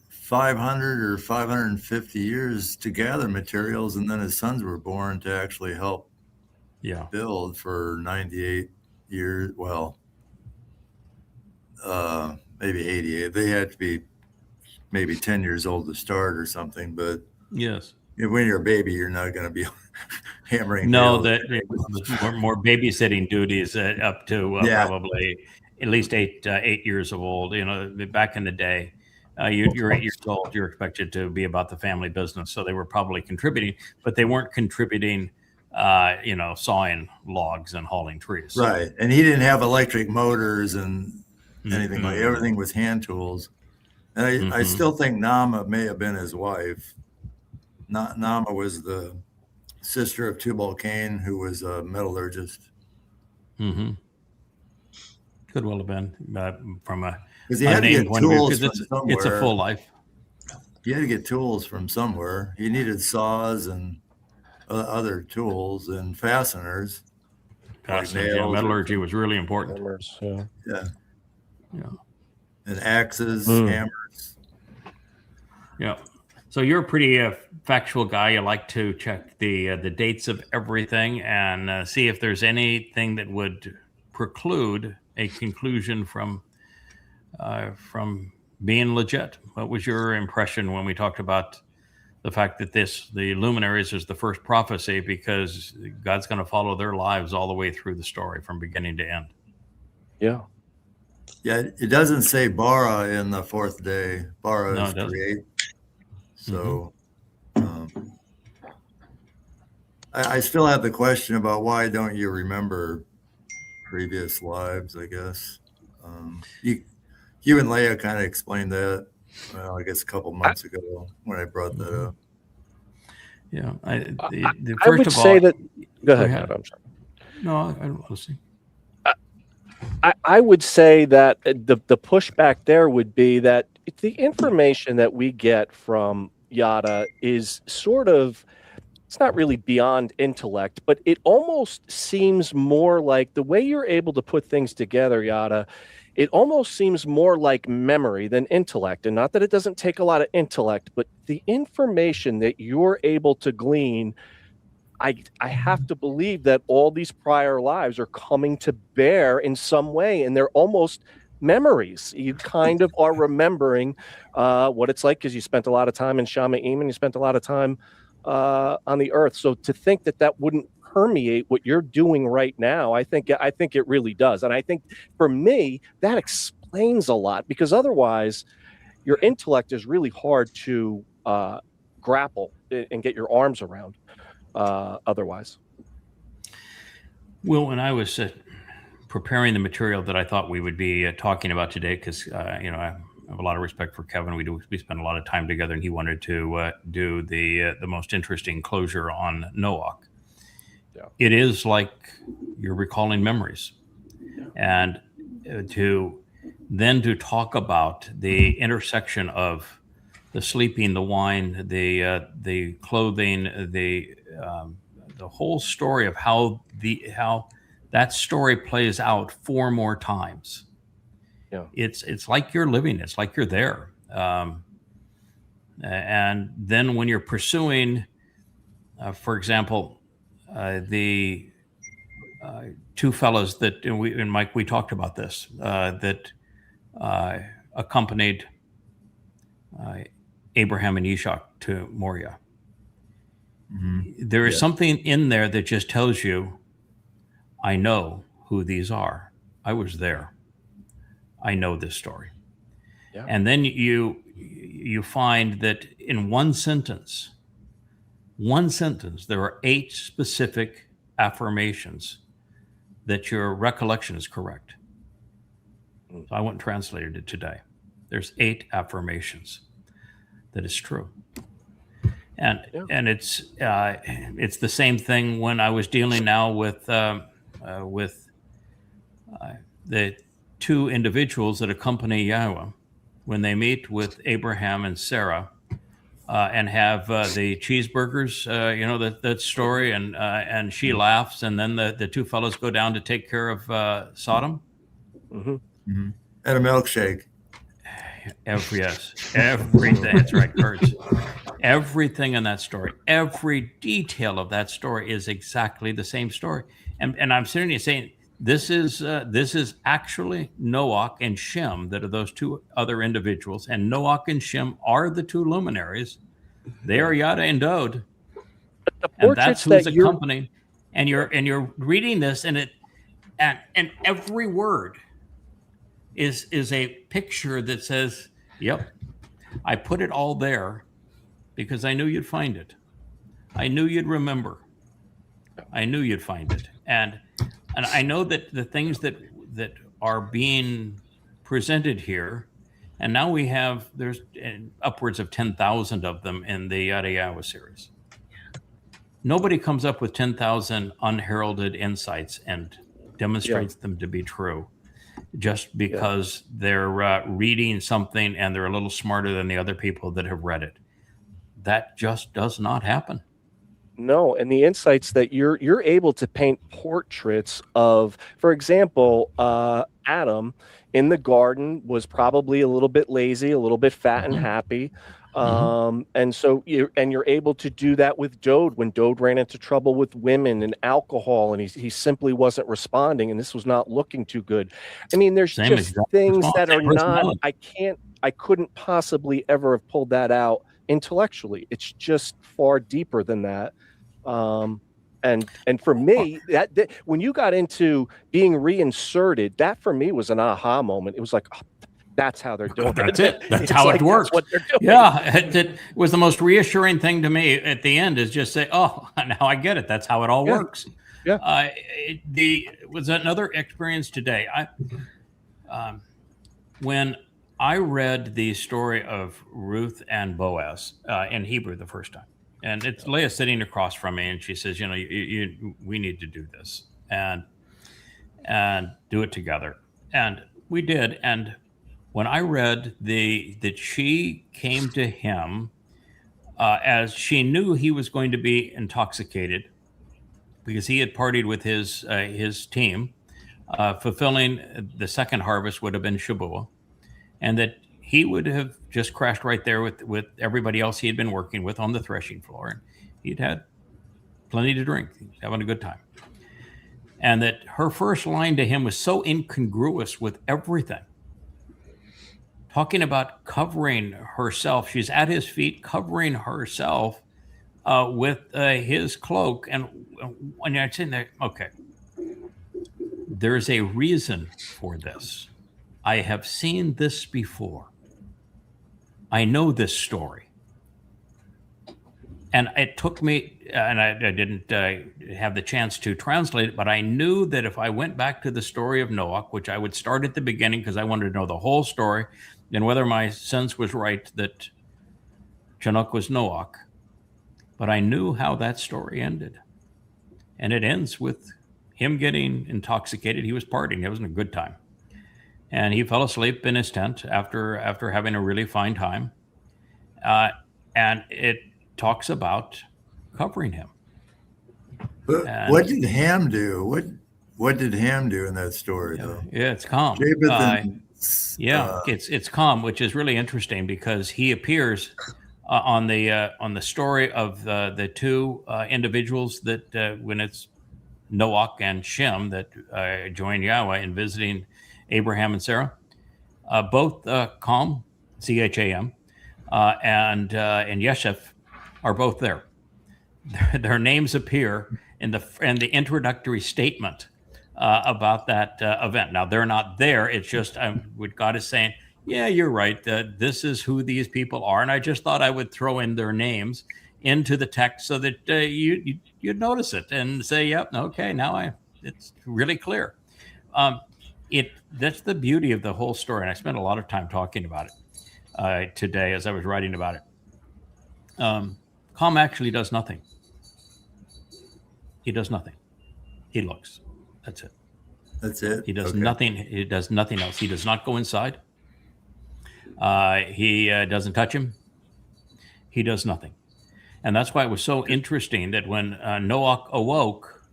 or 550 years to gather materials, and then his sons were born to actually help build for 98 years. Well, maybe 88. They had to be maybe 10 years old to start or something. But yes, when you're a baby, you're not going to be hammering. No, that more babysitting duties up to probably at least eight years of old. Back in the day. You're 8 years old, you're expected to be about the family business. So they were probably contributing, but they weren't contributing, sawing logs and hauling trees. Right. And he didn't have electric motors and anything like everything was hand tools. And I still think Nama may have been his wife. Nama was the sister of Tubal-Cain, who was a metallurgist. Mm-hmm. Could well have been from a because he had to get tools from somewhere. It's a full life. He had to get tools from somewhere. He needed saws and other tools and fasteners. Fasteners, yeah, metallurgy was really important. Hammers, yeah. Yeah. And axes, hammers. Yeah. So you're a pretty factual guy. You like to check the dates of everything and see if there's anything that would preclude a conclusion from being legit. What was your impression when we talked about the fact that the luminaries is the first prophecy, because God's going to follow their lives all the way through the story from beginning to end? Yeah. Yeah, it doesn't say bara in the fourth day. Bara is create. So I still have the question about why don't you remember previous lives, I guess. You and Leah kind of explained that, well, I guess a couple months ago when I brought that up. Yeah. I would say that. Go ahead. I'm sorry. No, I don't want to see. I would say that the pushback there would be that the information that we get from Yada is sort of, it's not really beyond intellect, but it almost seems more like the way you're able to put things together, Yada. It almost seems more like memory than intellect. And not that it doesn't take a lot of intellect, but the information that you're able to glean, I have to believe that all these prior lives are coming to bear in some way, and they're almost memories. You kind of are remembering what it's like because you spent a lot of time in Shamaim and you spent a lot of time on the earth. So to think that wouldn't permeate what you're doing right now, I think it really does. And I think for me, that explains a lot, because otherwise your intellect is really hard to grapple and get your arms around otherwise. Well, when I was preparing the material that I thought we would be talking about today, because I have a lot of respect for Kevin. We spend a lot of time together, and he wanted to do the most interesting closure on Noach. Yeah. It is like you're recalling memories, and to talk about the intersection of the sleeping, the wine, the clothing, the whole story of how that story plays out 4 more times. Yeah, it's like you're living. It's like you're there. And then when you're pursuing, for example, the 2 fellows that and Mike, we talked about this, that accompanied Abraham and Ishak to Moreh. Mm-hmm. There is something in there that just tells you, I know who these are. I was there. I know this story. Yeah. And then you find that in one sentence, there are 8 specific affirmations that your recollection is correct. So I went and translated it today. There's 8 affirmations that is true. And it's the same thing when I was dealing now with the 2 individuals that accompany Yahowah when they meet with Abraham and Sarah and have the cheeseburgers, that story, and she laughs, and then the 2 fellows go down to take care of Sodom. Mm-hmm. Mm-hmm. And a milkshake. Everything. That's right, Kurtz. Everything in that story, every detail of that story is exactly the same story. And I'm sitting here saying, this is actually Noach and Shem that are those 2 other individuals, and Noach and Shem are the 2 luminaries. They are Yada and Dowd, and that's who's accompanying. And you're reading this, and every word is a picture that says, "Yep, I put it all there because I knew you'd find it. I knew you'd remember. I knew you'd find it." And I know that the things that are being presented here, and now there's upwards of 10,000 of them in the Yahowah series. Nobody comes up with 10,000 unheralded insights and demonstrates them to be true just because they're reading something and they're a little smarter than the other people that have read it. That just does not happen. No, and the insights that you're able to paint portraits of, for example, Adam in the garden was probably a little bit lazy, a little bit fat and happy. And so you're able to do that with Dowd when Dowd ran into trouble with women and alcohol, and he simply wasn't responding, and this was not looking too good. I mean, there's just things that are not, I couldn't possibly ever have pulled that out intellectually. It's just far deeper than that. And for me, that when you got into being reinserted, that for me was an aha moment. It was like, oh, that's how they're doing it. That's it. That's how it works. What they're doing. Yeah, it was the most reassuring thing to me at the end is just say, oh, now I get it. That's how it all works. Yeah. It was another experience today. When I read the story of Ruth and Boaz in Hebrew the first time, and it's Leah sitting across from me, and she says, you know, we need to do this and do it together. And we did. And when I read that she came to him as she knew he was going to be intoxicated because he had partied with his team, fulfilling the second harvest would have been Shabuw'ah, and that he would have just crashed right there with everybody else he had been working with on the threshing floor, and he'd had plenty to drink, having a good time. And that her first line to him was so incongruous with everything. Talking about covering herself. She's at his feet, covering herself with his cloak. And when I'm sitting there, okay, there's a reason for this. I have seen this before. I know this story. And it took me, and I didn't have the chance to translate it, but I knew that if I went back to the story of Noach, which I would start at the beginning because I wanted to know the whole story, and whether my sense was right that Chanowk was Noach, but I knew how that story ended. And it ends with him getting intoxicated. He was partying. It wasn't a good time. And he fell asleep in his tent after having a really fine time. And it talks about covering him. But what did Ham do? What did Ham do in that story, though? Yeah, it's Cham. It's Cham, which is really interesting because he appears on the story of the two individuals that when it's Noach and Shem that join Yahowah in visiting Abraham and Sarah, both Cham, C-H-A-M, and Yepheth are both there. Their names appear in the introductory statement about that event. Now they're not there. It's just what God is saying. Yeah, you're right. This is who these people are, and I just thought I would throw in their names into the text so that you'd notice it and say, "Yep, okay, now it's really clear." That's the beauty of the whole story, and I spent a lot of time talking about it today as I was writing about it. Cham actually does nothing. He does nothing. He looks. That's it. That's it. He does nothing. He does nothing else. He does not go inside. He doesn't touch him. He does nothing. And that's why it was so interesting that when Noach awoke,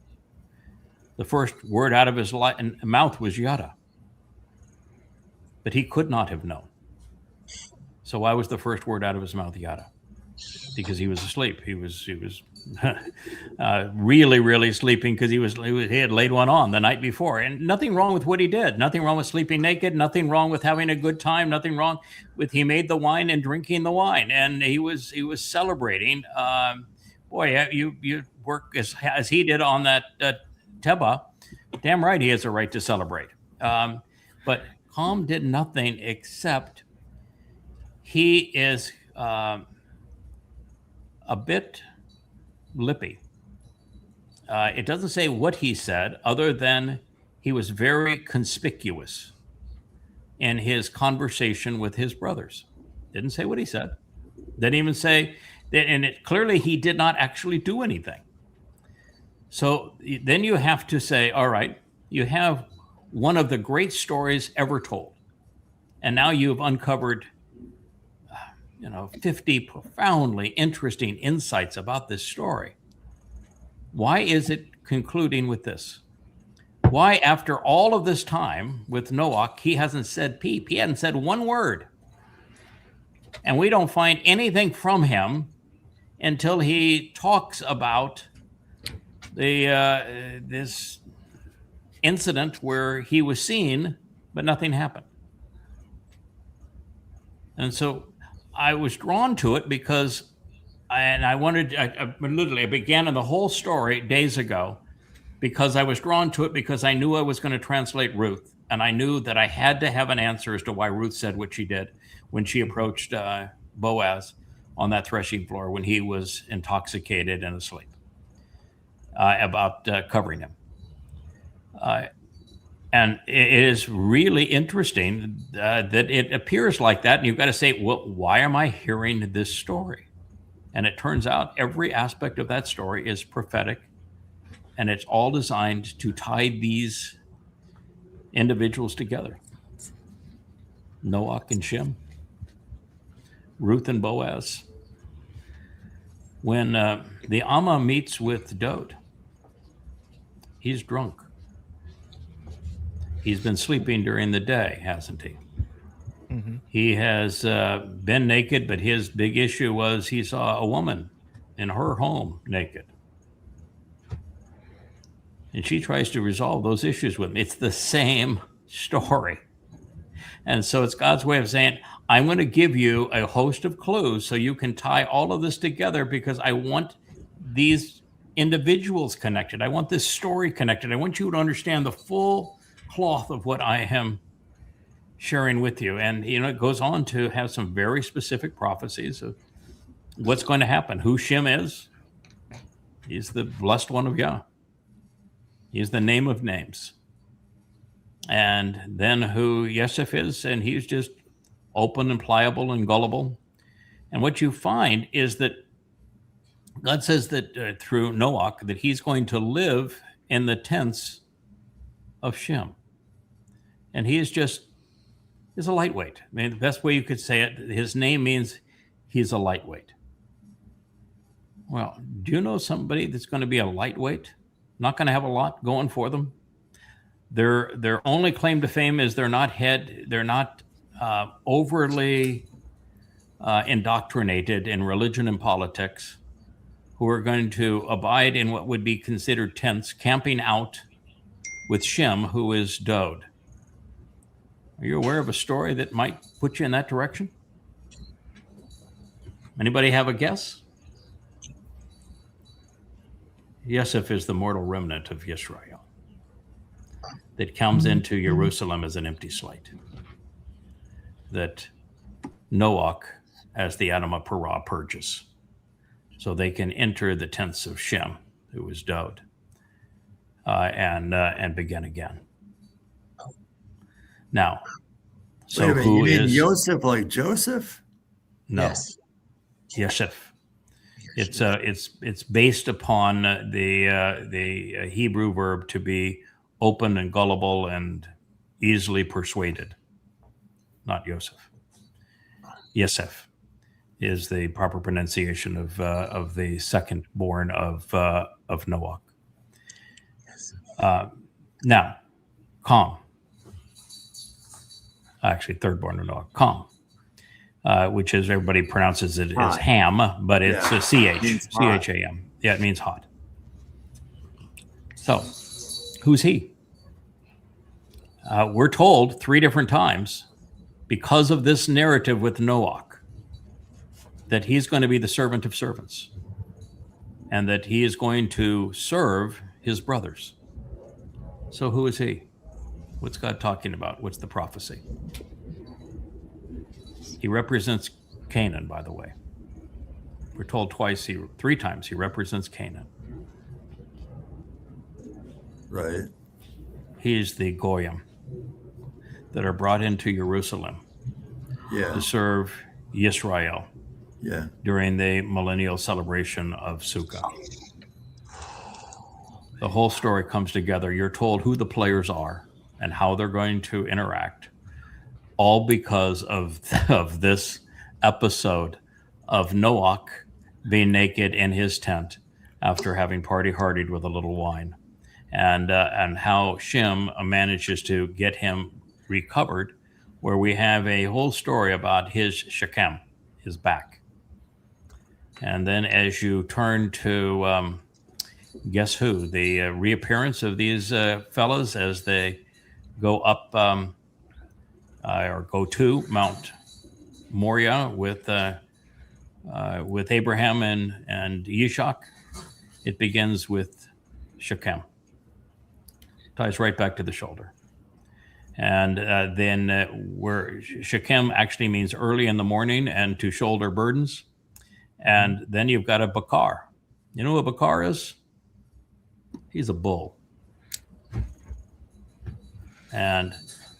the first word out of his mouth was Yada. But he could not have known. So why was the first word out of his mouth Yada? Because he was asleep. He was really, really sleeping because he had laid one on the night before. And nothing wrong with what he did. Nothing wrong with sleeping naked. Nothing wrong with having a good time. Nothing wrong with he made the wine and drinking the wine. And he was celebrating. Boy, you work as he did on that Teba. Damn right he has a right to celebrate. But Cham did nothing except he is a bit lippy. It doesn't say what he said other than he was very conspicuous in his conversation with his brothers. Didn't say what he said. Didn't even say that, and clearly he did not actually do anything. So then you have to say, all right, you have one of the great stories ever told. And now you've uncovered 50 profoundly interesting insights about this story. Why is it concluding with this? Why, after all of this time with Noach, he hasn't said peep? He hadn't said one word. And we don't find anything from him until he talks about this incident where he was seen, but nothing happened. And so I was drawn to it because I began in the whole story days ago because I was drawn to it because I knew I was going to translate Ruth. And I knew that I had to have an answer as to why Ruth said what she did when she approached Boaz on that threshing floor when he was intoxicated and asleep about covering him. And it is really interesting that it appears like that. And you've got to say, well, why am I hearing this story? And it turns out every aspect of that story is prophetic. And it's all designed to tie these individuals together. Noach and Shem, Ruth and Boaz. When the Amah meets with Dowd, he's drunk. He's been sleeping during the day, hasn't he? Mm-hmm. He has been naked, but his big issue was he saw a woman in her home naked. And she tries to resolve those issues with him. It's the same story. And so it's God's way of saying, I'm going to give you a host of clues so you can tie all of this together because I want these individuals connected. I want this story connected. I want you to understand the full cloth of what I am sharing with you. And, it goes on to have some very specific prophecies of what's going to happen. Who Shem is. He's the blessed one of Yah. He's the name of names. And then who Yepheth is, and he's just open and pliable and gullible. And what you find is that God says that through Noach, that he's going to live in the tents of Shem. And he is a lightweight. I mean, the best way you could say it, his name means he's a lightweight. Well, do you know somebody that's going to be a lightweight? Not going to have a lot going for them? Their only claim to fame is they're not overly indoctrinated in religion and politics, who are going to abide in what would be considered tents, camping out with Shem, who is Dowd. Are you aware of a story that might put you in that direction? Anybody have a guess? Yepheth is the mortal remnant of Yasha'yah that comes into Jerusalem as an empty slate. That Noach, as the Adamah Parah, purges. So they can enter the tents of Shem, who was Dowd, and begin again. Now, so who is Joseph like Joseph? No, yes. Yepheth. It's based upon the Hebrew verb to be open and gullible and easily persuaded. Not Joseph. Yepheth is the proper pronunciation of the second born of Noach. Now, Cham. Actually, third born of Noach. Cham, which is everybody pronounces it as ham, but it's a C-H-A-M. Yeah, it means hot. So, who's he? We're told 3 different times, because of this narrative with Noach, that he's going to be the servant of servants and that he is going to serve his brothers. So who is he? What's God talking about? What's the prophecy? He represents Canaan, by the way. We're told 3 times he represents Canaan. Right. He's the Goyim that are brought into Jerusalem to serve Yisrael during the millennial celebration of Sukah. the whole story comes together. You're told who the players are and how they're going to interact, all because of this episode of Noach being naked in his tent after having party-hardied with a little wine, and how Shem manages to get him recovered, where we have a whole story about his Shechem, his back. And then as you turn to guess who, the reappearance of these fellows as they go up or go to Mount Moreh with Abraham and Yishak. It begins with Shechem. Ties right back to the shoulder. And then where Shechem actually means early in the morning and to shoulder burdens. And then you've got a Bakar. You know who a Bakar is? He's a bull. And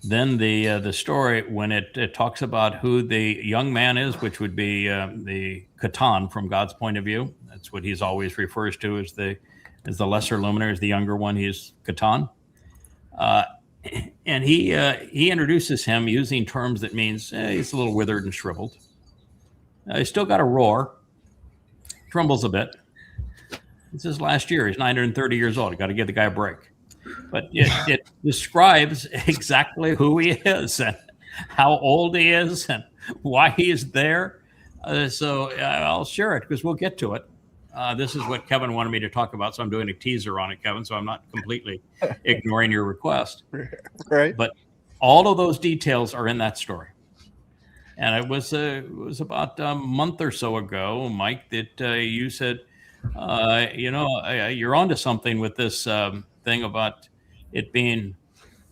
then the story, when it talks about who the young man is, which would be the Katan from God's point of view. That's what he's always refers to as the lesser luminaries, the younger one. He's Katan. And he introduces him using terms that means he's a little withered and shriveled. He's still got a roar, trembles a bit. This is last year. He's 930 years old. You got to give the guy a break. But it describes exactly who he is and how old he is and why he is there. So I'll share it because we'll get to it. This is what Kevin wanted me to talk about, so I'm doing a teaser on it, Kevin, so I'm not completely ignoring your request. Right. But all of those details are in that story. And it was about a month or so ago, Mike, that you said, you're onto something with this thing about it being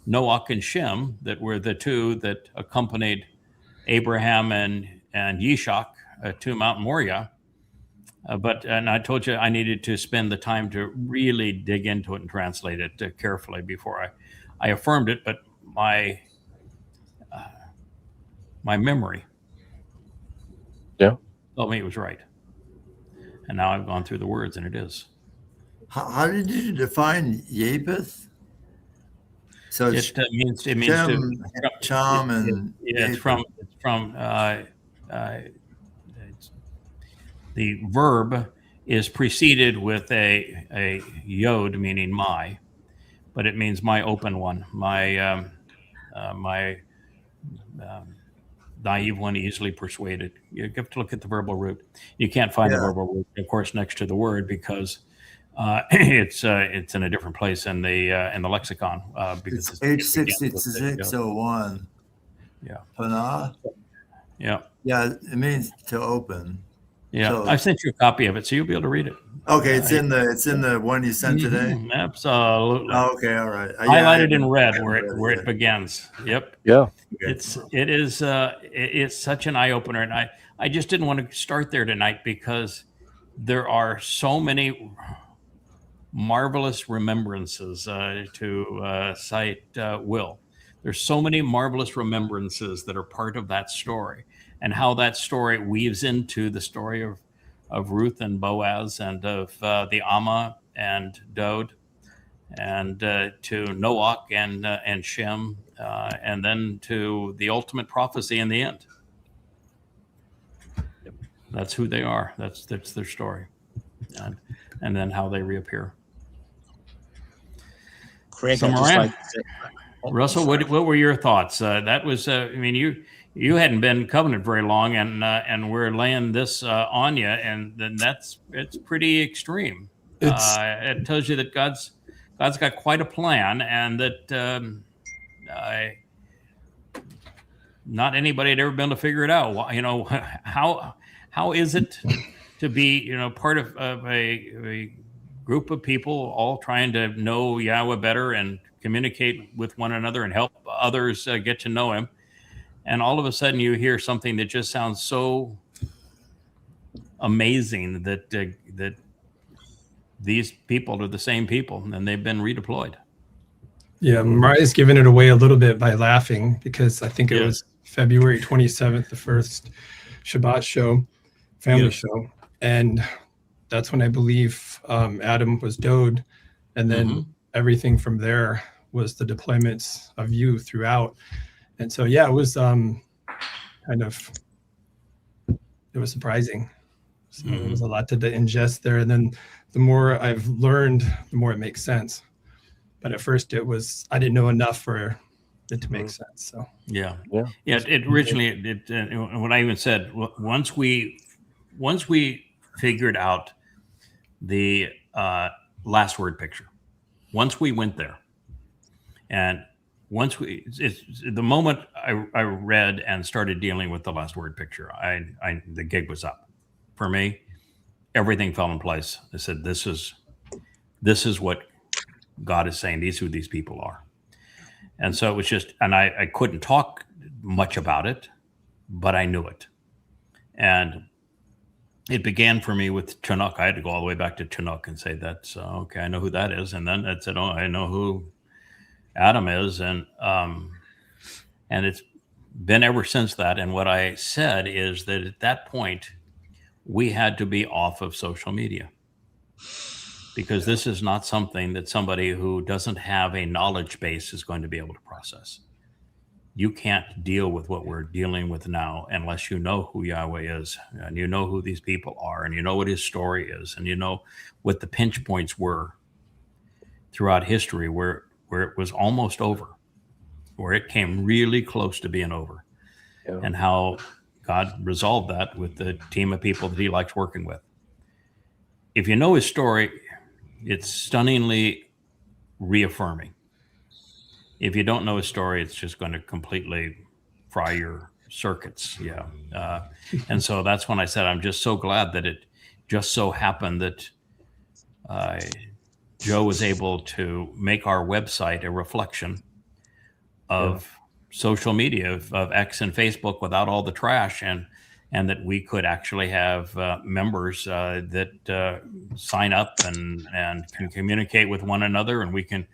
Noach and Shem that were the two that accompanied Abraham and Yishak to Mount Moreh. And I told you I needed to spend the time to really dig into it and translate it carefully before I affirmed it. But my memory told me it was right. And now I've gone through the words, and it is. How did you define Yepheth? So it means Shem, to Cham, and it's from the verb is preceded with a yod, meaning my, but it means my open one, my naive one, easily persuaded. You have to look at the verbal root. You can't find the verbal root, of course, next to the word because it's in a different place in the lexicon. Because it's page 6601. Yeah. Panah. Yeah. Yeah, it means to open. Yeah, so, I sent you a copy of it, so you'll be able to read it. Okay, it's in the one you sent today. Absolutely. Oh, okay, all right. Highlighted in red where it begins. Yep. Yeah. It's such an eye opener, and I just didn't want to start there tonight because there are so many marvelous remembrances to cite Will. There's so many marvelous remembrances that are part of that story, and how that story weaves into the story of Ruth and Boaz and of the Amah and Dowd and to Noach and Shem and then to the ultimate prophecy in the end. That's who they are. That's their story, and then how they reappear. Craig, So, I'd just Mariah, like to say, Russell, what were your thoughts? That was, you hadn't been covenant very long, and we're laying this on you, and then it's pretty extreme. It tells you that God's got quite a plan, and that not anybody had ever been able to figure it out. How is it to be part of a group of people all trying to know Yahweh better and communicate with one another and help others get to know him, and all of a sudden you hear something that just sounds so amazing that these people are the same people and they've been redeployed. Yeah, Mariah's giving it away a little bit by laughing because I think it was February 27th, the first Shabbat show, family show, and that's when I believe Adam was Dowd And then everything from there was the deployments of you throughout. And so, yeah, it was it was surprising. So there was a lot to ingest there. And then the more I've learned, the more it makes sense. But at first I didn't know enough for it to make sense. So it originally, what I even said, once we figured out the last word picture, once we went there, and the moment I read and started dealing with the last word picture, the gig was up for me. Everything fell in place. I said, this is what God is saying. These are who these people are. And so it was just, and I couldn't talk much about it, but I knew it. And it began for me with Chanowk. I had to go all the way back to Chanowk and say, that's okay, I know who that is. And then I said, oh, I know who Adam is. And it's been ever since that. And what I said is that at that point, we had to be off of social media, because this is not something that somebody who doesn't have a knowledge base is going to be able to process. You can't deal with what we're dealing with now unless you know who Yahweh is, and you know who these people are, and you know what his story is, and you know what the pinch points were throughout history where it was almost over, where it came really close to being over, and how God resolved that with the team of people that he likes working with. If you know his story, it's stunningly reaffirming. If you don't know his story, it's just going to completely fry your circuits. And so that's when I said, I'm just so glad that it just so happened that Joe was able to make our website a reflection of social media, of X and Facebook without all the trash, and that we could actually have members that sign up and can communicate with one another, and we can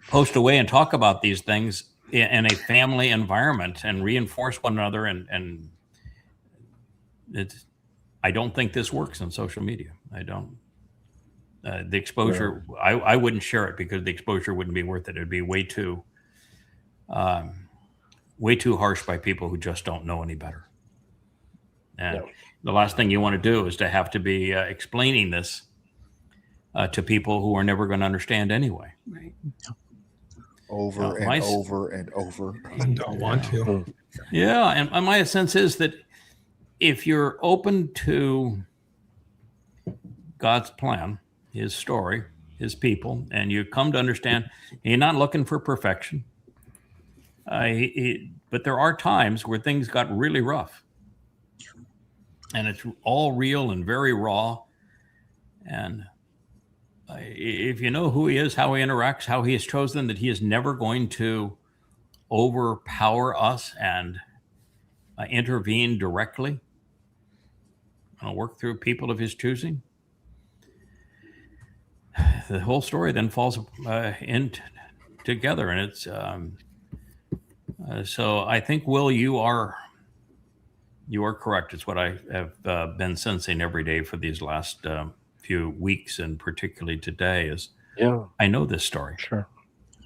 post away and talk about these things in a family environment and reinforce one another. And I don't think this works on social media. I don't. The exposure, I wouldn't share it, because the exposure wouldn't be worth it. It'd be way too harsh by people who just don't know any better. And the last thing you want to do is to have to be explaining this to people who are never going to understand anyway. Right. Over and over and over. I don't want to. Yeah, and my sense is that if you're open to God's plan, his story, his people, and you come to understand you're not looking for perfection, but there are times where things got really rough, and it's all real and very raw. And if you know who he is, how he interacts, how he has chosen, that he is never going to overpower us and intervene directly, work through people of his choosing, the whole story then falls in together. And it's so I think, Will, you are correct. It's what I have been sensing every day for these last few weeks, and particularly today, is I know this story. Sure.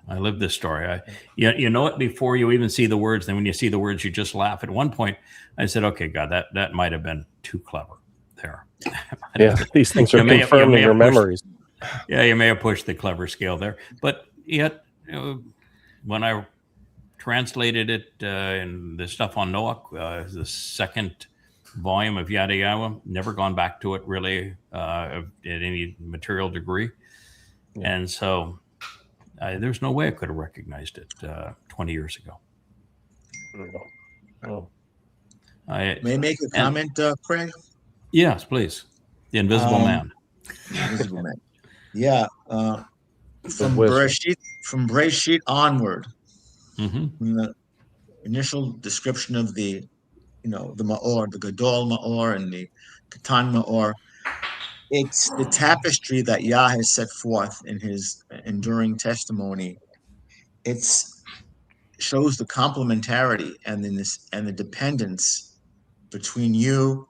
I live this story. You know it before you even see the words. Then when you see the words, you just laugh. At one point, I said, okay, God, that might have been too clever there. These things are confirmed in your memories. Yeah, you may have pushed the clever scale there. But yet, when I translated it in the stuff on Noach, the second volume of Yahowah, never gone back to it really at any material degree. And so there's no way I could have recognized it 20 years ago. May I make a comment, Craig? Yes, please. The Invisible Man. Invisible Man. Yeah. From Bereshit onward, from the initial description of the Ma'or, the Gadol Ma'or and the Katan Ma'or, it's the tapestry that Yah has set forth in his enduring testimony. It shows the complementarity and the dependence between you,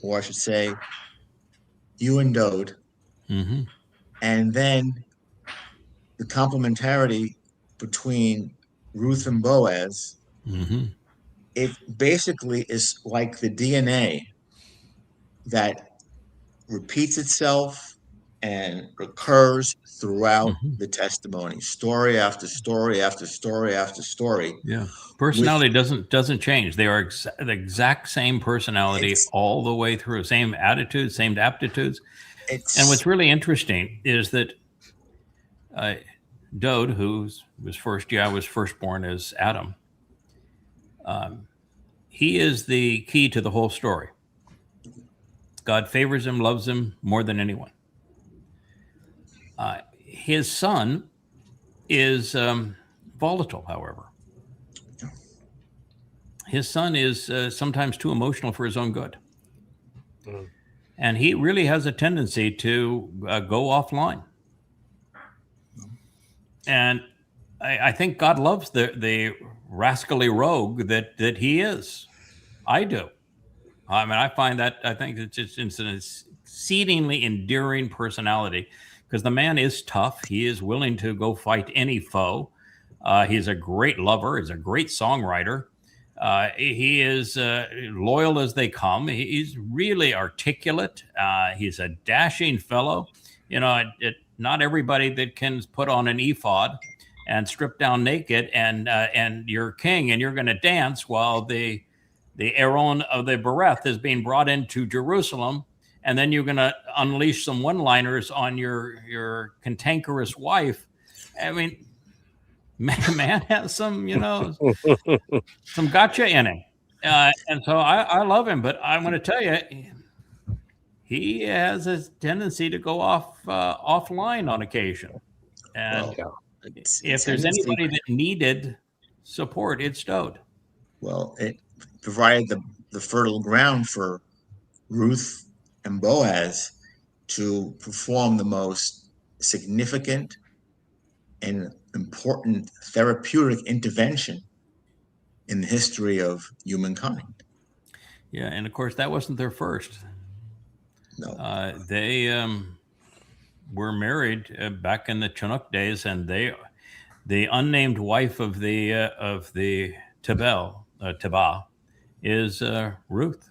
or I should say, you and Dowd, and then the complementarity between Ruth and Boaz, it basically is like the DNA that repeats itself and recurs throughout the testimony, story after story after story after story. Yeah, personality doesn't change. They are the exact same personality all the way through. Same attitudes, same aptitudes. And what's really interesting is that Dowd, who was firstborn as Adam, he is the key to the whole story. God favors him, loves him more than anyone. His son is volatile, however. His son is sometimes too emotional for his own good. And he really has a tendency to go offline. And I think God loves the rascally rogue that he is. I do. I mean, I think it's just an exceedingly endearing personality, because the man is tough. He is willing to go fight any foe. He's a great lover. He's a great songwriter. He is loyal as they come. He's really articulate. He's a dashing fellow. You know, not everybody that can put on an ephod and strip down naked and you're king and you're going to dance while the Aaron of the Bereth is being brought into Jerusalem, and then you're going to unleash some one-liners on your cantankerous wife. I mean, man has some, some gotcha in him. And so I love him, but I'm going to tell you, he has a tendency to go offline on occasion. And if there's anybody that needed support, it's Dowd. Well, it provided the fertile ground for Ruth and Boaz to perform the most significant and important therapeutic intervention in the history of humankind. Yeah, and of course that wasn't their first. No, they were married back in the Chanowk days, and the unnamed wife of the Tabah is Ruth.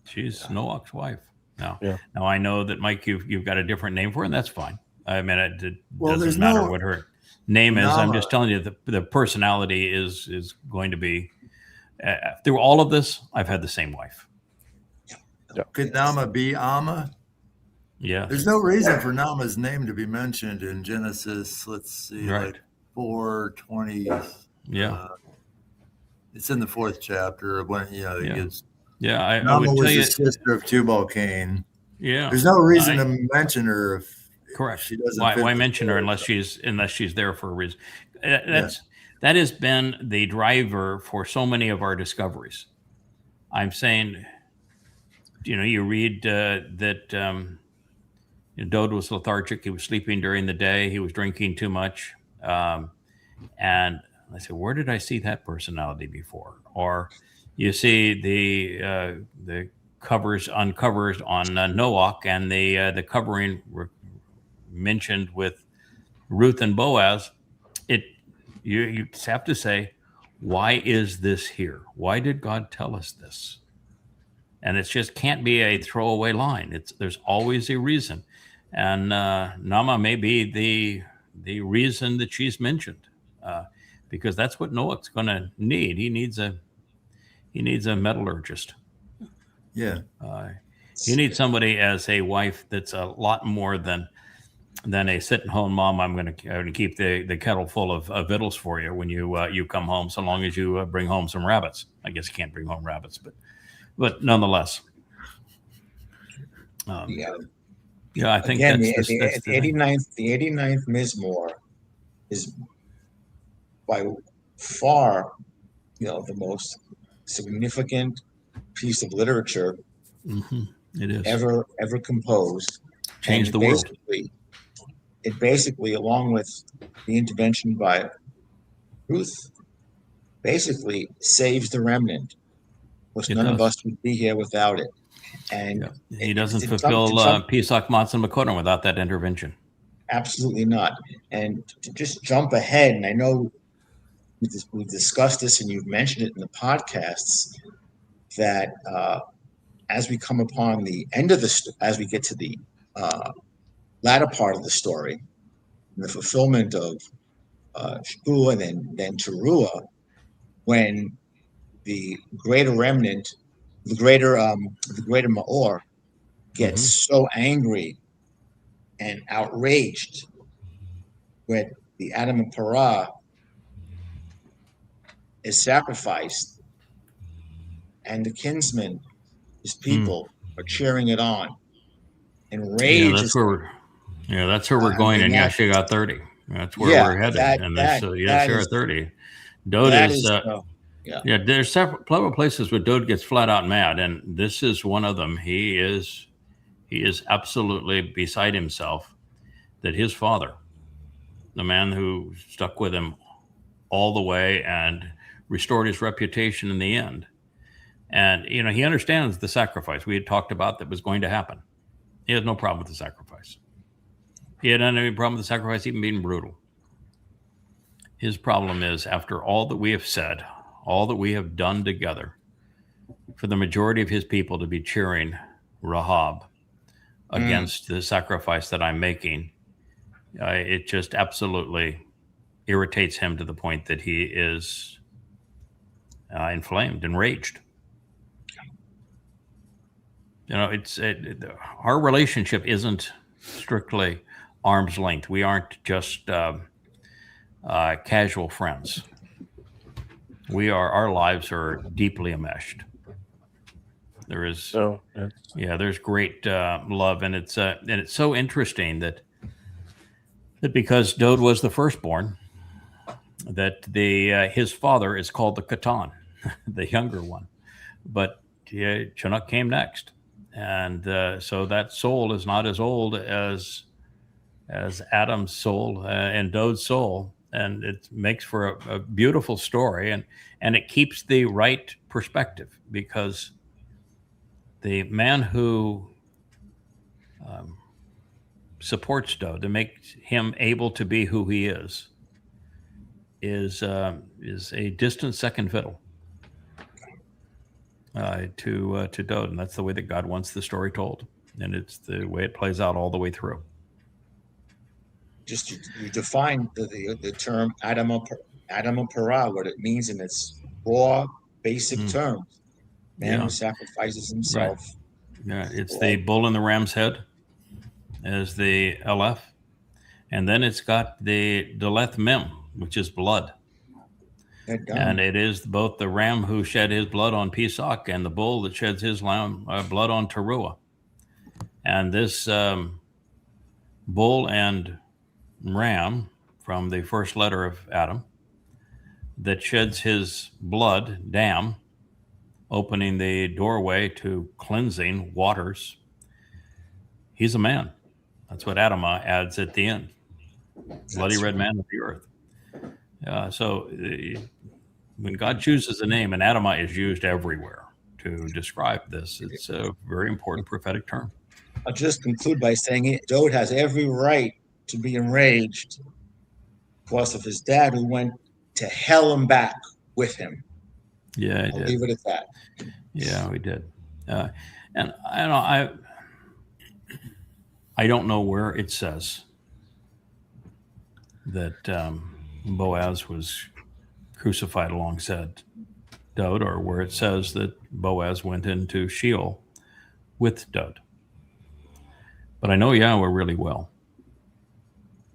She's Noach's wife. Now I know that, Mike, you've got a different name for her, and that's fine. I mean, it doesn't matter what her name is. I'm just telling you the personality is going to be through all of this. I've had the same wife. Could Naamah be Amah? Yeah. There's no reason for Naamah's name to be mentioned in Genesis. Let's see, like 4:20. Yeah. It's in the 4th chapter when it gives. Yeah, I Naamah would was tell you, the sister of Tubal-Cain. Yeah. There's no reason to mention her if correct. She doesn't. Why mention her unless she's there for a reason? That has been the driver for so many of our discoveries. I'm saying, you read that Dowd was lethargic. He was sleeping during the day. He was drinking too much. And I said, where did I see that personality before? Or you see the covers uncovered on Noach, and the covering mentioned with Ruth and Boaz. You have to say, why is this here? Why did God tell us this? And it just can't be a throwaway line. There's always a reason. And Naamah may be the reason that she's mentioned, because that's what Noach's going to need. He needs a metallurgist. Yeah. He needs somebody as a wife that's a lot more than a sit-at-home mom. I'm going to keep the kettle full of victuals for you when you come home, so long as you bring home some rabbits. I guess you can't bring home rabbits, but nonetheless. I think again, that's the 89th Mizmor is by far, the most significant piece of literature it is ever composed. Changed the world. It basically, along with the intervention by Ruth, basically saves the remnant, which none of us would be here without it. And he doesn't fulfill Pesach, Matzah, and Makodim without that intervention. Absolutely not. And to just jump ahead, and I know we've discussed this and you've mentioned it in the podcasts, that as we come upon the end of as we get to the latter part of the story, the fulfillment of Shabuw'ah and then Taruw'ah, when the greater remnant, the greater Ma'or gets so angry and outraged when the Adamah Parah is sacrificed, and the kinsmen, his people, are cheering it on. And rage that's where we're going in Yasha'yah 30. That's where we're headed. Yasha'yah 30. Dowd is there's several places where Dowd gets flat out mad, and this is one of them. He is absolutely beside himself that his father, the man who stuck with him all the way and restored his reputation in the end. And, he understands the sacrifice we had talked about that was going to happen. He has no problem with the sacrifice. He had any problem with the sacrifice even being brutal. His problem is, after all that we have said, all that we have done together, for the majority of his people to be cheering Rahab against the sacrifice that I'm making, it just absolutely irritates him to the point that he is inflamed, enraged. Our relationship isn't strictly arm's length. We aren't just casual friends. Our lives are deeply enmeshed. There is, there's great love, and it's so interesting that because Dowd was the firstborn, that his father is called the Katan, the younger one, but Chanowk came next, and so that soul is not as old as Adam's soul and Dowd's soul, and it makes for a beautiful story, and it keeps the right perspective, because the man who supports Dowd to make him able to be who he is a distant second fiddle to Dowd, and that's the way that God wants the story told, and it's the way it plays out all the way through. Just you define the term Adamah Parah, what it means in its raw, basic terms. Man who sacrifices himself. Right. Yeah, it's the bull in the ram's head as the Aleph, and then it's got the Daleth Mem, which is blood. And it is both the ram who shed his blood on Pesach and the bull that sheds his blood on Taruw'ah. And this bull and ram from the first letter of Adam that sheds his blood, dam, opening the doorway to cleansing waters. He's a man. That's what Adamah adds at the end. Bloody red man of the earth. So when God chooses a name, and Adamah is used everywhere to describe this, it's a very important prophetic term. I'll just conclude by saying Dowd has every right to be enraged because of his dad, who went to hell and back with him. Yeah, I'll leave it at that. Yeah, we did. And I don't know where it says that Boaz was crucified alongside Dowd, or where it says that Boaz went into Sheol with Dowd. But I know Yahowah really well.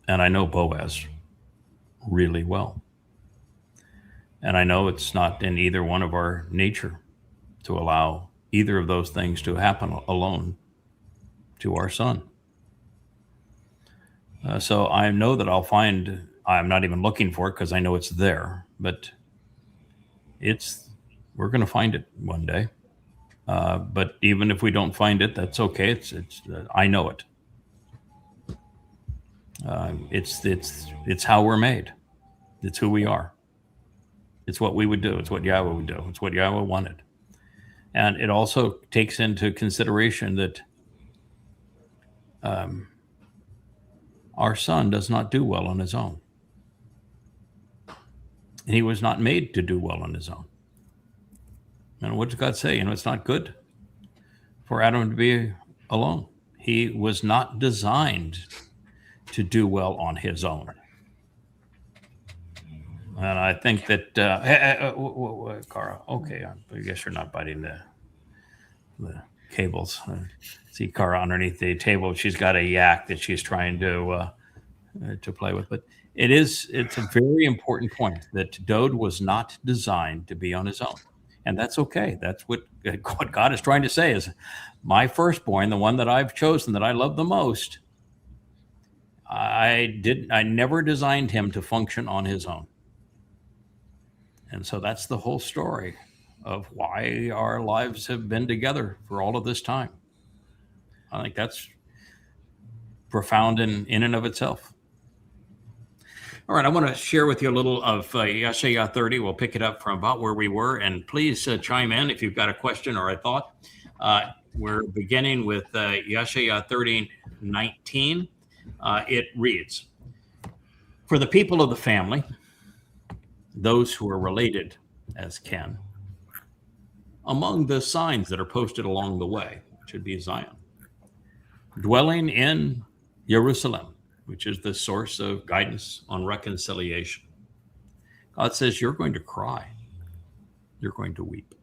And I know Boaz really well. And I know it's not in either one of our nature to allow either of those things to happen alone to our son. So I know that I'm not even looking for it because I know it's there, but we're going to find it one day. But even if we don't find it, that's okay. I know it. It's how we're made. It's who we are. It's what we would do. It's what Yahowah would do. It's what Yahowah wanted. And it also takes into consideration that our son does not do well on his own. And he was not made to do well on his own. And what does God say? It's not good for Adam to be alone. He was not designed to do well on his own. And I think that, Cara, okay, I guess you're not biting the cables. See Cara underneath the table. She's got a yak that she's trying to play with. But it's a very important point that Dowd was not designed to be on his own. And that's okay. That's what God is trying to say is my firstborn, the one that I've chosen, that I love the most, I never designed him to function on his own. And so that's the whole story of why our lives have been together for all of this time. I think that's profound in and of itself. All right, I want to share with you a little of Yasha'yah 30. We'll pick it up from about where we were, and please chime in if you've got a question or a thought. We're beginning with Yasha'yah 30:19. It reads, "For the people of the family, those who are related as kin, among the signs that are posted along the way, should be Zion, dwelling in Jerusalem, which is the source of guidance on reconciliation. God says, you're going to cry. You're going to weep.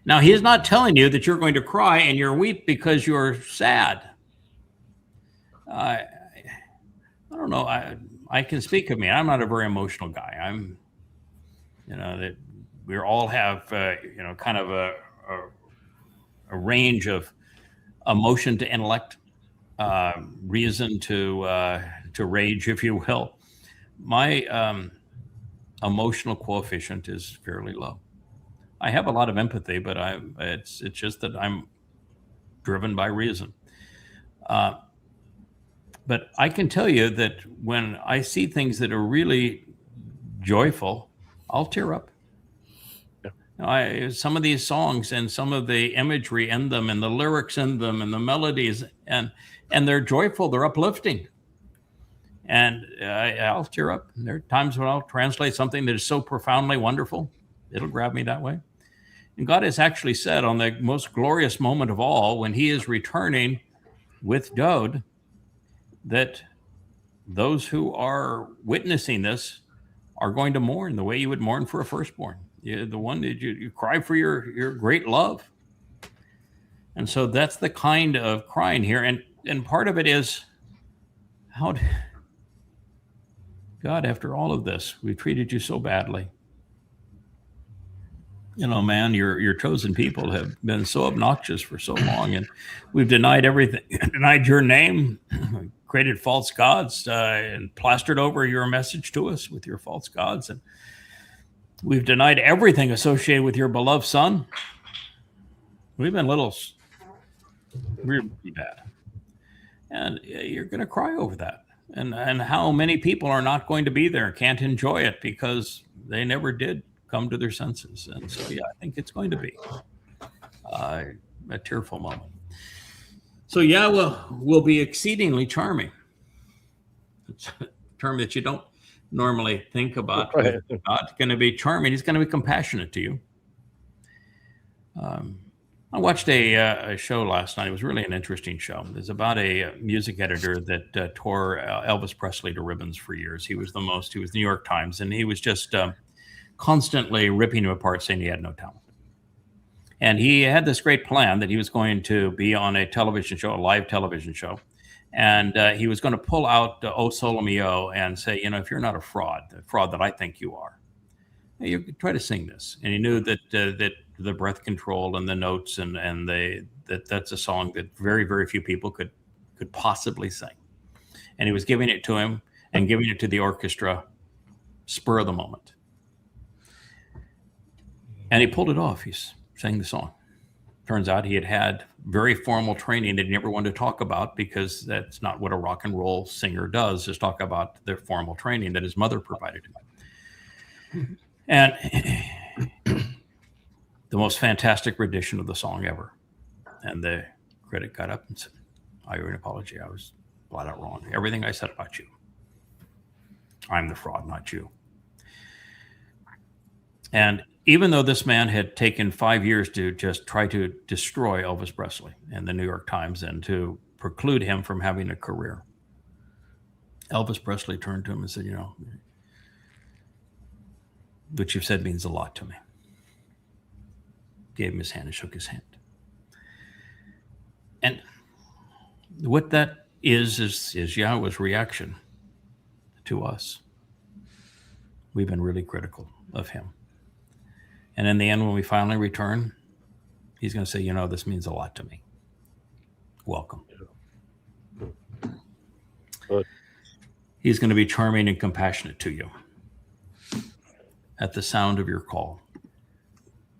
Now, he is not telling you that you're going to cry and you're weep because you're sad. I don't know. I can speak of me. I'm not a very emotional guy. I'm, that we all have, kind of a range of emotion to intellect, reason to rage, if you will. My emotional coefficient is fairly low. I have a lot of empathy, but it's just that I'm driven by reason. But I can tell you that when I see things that are really joyful, I'll tear up. Some of these songs and some of the imagery in them and the lyrics in them and the melodies, and they're joyful, they're uplifting. And I'll tear up. There are times when I'll translate something that is so profoundly wonderful, it'll grab me that way. And God has actually said on the most glorious moment of all, when he is returning with Dowd, that those who are witnessing this are going to mourn the way you would mourn for a firstborn. The one that you cry for your great love. And so that's the kind of crying here. And part of it is, God, after all of this, we treated you so badly. Man, your chosen people have been so obnoxious for so long, and we've denied everything, denied your name, created false gods, and plastered over your message to us with your false gods. And we've denied everything associated with your beloved son. We've been really bad. And you're going to cry over that. And how many people are not going to be there, can't enjoy it because they never did come to their senses. And so, I think it's going to be a tearful moment. So Yahweh will be exceedingly charming. It's a term that you don't normally think about. Right. God's going to be charming. He's going to be compassionate to you. I watched a show last night. It was really an interesting show. It was about a music editor that tore Elvis Presley to ribbons for years. He was New York Times, and he was just constantly ripping him apart, saying he had no talent. And he had this great plan that he was going to be on a television show, a live television show. And he was going to pull out O Sole Mio and say, if you're not a fraud, the fraud that I think you are, you try to sing this. And he knew that the breath control and the notes and that's a song that very, very few people could possibly sing. And he was giving it to him and giving it to the orchestra, spur of the moment. And he pulled it off. He sang the song. Turns out he had very formal training that he never wanted to talk about, because that's not what a rock and roll singer does, is talk about their formal training that his mother provided him. And the most fantastic rendition of the song ever. And the critic got up and said, I owe you an apology. I was flat out wrong. Everything I said about you. I'm the fraud, not you. And even though this man had taken 5 years to just try to destroy Elvis Presley in the New York Times and to preclude him from having a career, Elvis Presley turned to him and said, you know, what you've said means a lot to me. Gave him his hand and shook his hand. And what that is Yahowah's reaction to us. We've been really critical of him. And in the end, when we finally return, he's going to say, you know, this means a lot to me. Welcome. Good. He's going to be charming and compassionate to you. At the sound of your call,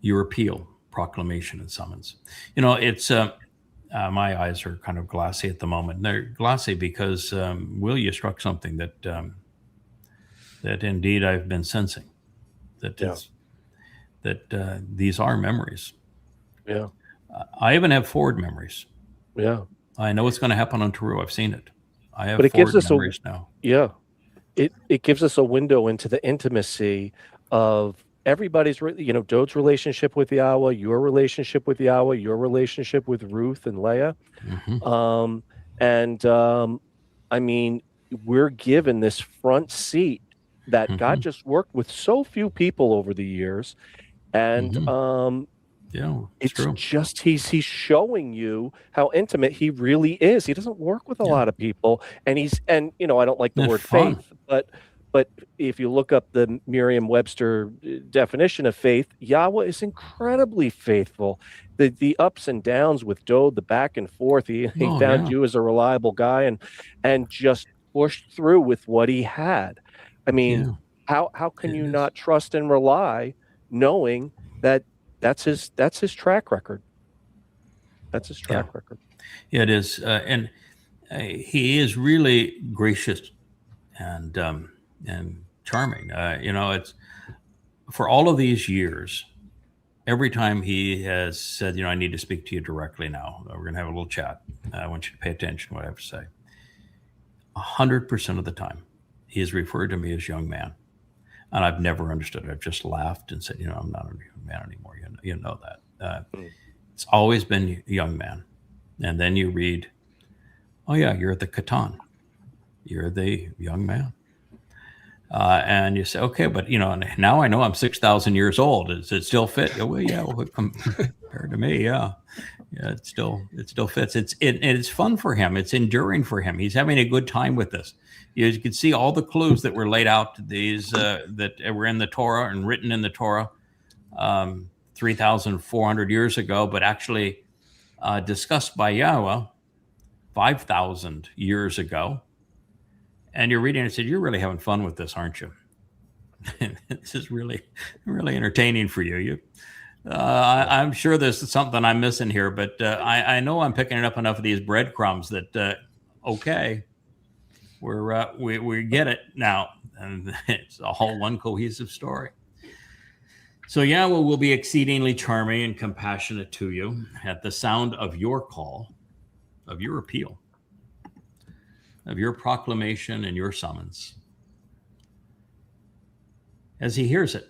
your appeal, proclamation, and summons. You know, it's my eyes are kind of glassy at the moment. And they're glassy because Will, you struck something that that indeed I've been sensing. That these are memories. Yeah. I even have forward memories. Yeah. I know what's going to happen on Towrah. I've seen it. I have but it gives forward us memories now. Yeah. It gives us a window into the intimacy of everybody's, you know, Dowd's relationship with Yahowah, your relationship with Yahowah, your relationship with Ruth and Leah. Mm-hmm. I mean, we're given this front seat that God just worked with so few people over the years. And yeah, it's true. just he's showing you how intimate he really is. He doesn't work with a lot of people, and you know, I don't like the word faith, but if you look up the Merriam-Webster definition of faith, Yahowah is incredibly faithful. The ups and downs with Dowd, the back and forth, he found you as a reliable guy and just pushed through with what he had. I mean, how can you not trust and rely, knowing that that's his track record? That's his track record. Yeah, it is, and he is really gracious and charming. You know, it's for all of these years. Every time he has said, you know, I need to speak to you directly now. We're going to have a little chat. I want you to pay attention to what I have to say. 100% of the time, he has referred to me as young man. And I've never understood it. I've just laughed and said, you know, I'm not a young man anymore. You know that. It's always been young man. And then you read, oh, yeah, you're the Katan. You're the young man. And you say, okay, but, you know, now I know I'm 6,000 years old. Does it still fit? Oh, well, yeah, well, compared to me, yeah. Yeah, it still fits. It's fun for him. It's enduring for him. He's having a good time with this. You can see all the clues that were laid out, these that were in the Towrah and written in the Towrah 3,400 years ago, but actually discussed by Yahowah 5,000 years ago. And you're reading it and said, you're really having fun with this, aren't you? This is really, really entertaining for you. I'm sure there's something I'm missing here, but I know I'm picking up enough of these breadcrumbs that, okay, we get it now. And it's a whole one cohesive story. So Yahowah will be exceedingly charming and compassionate to you at the sound of your call, of your appeal, of your proclamation and your summons. As he hears it,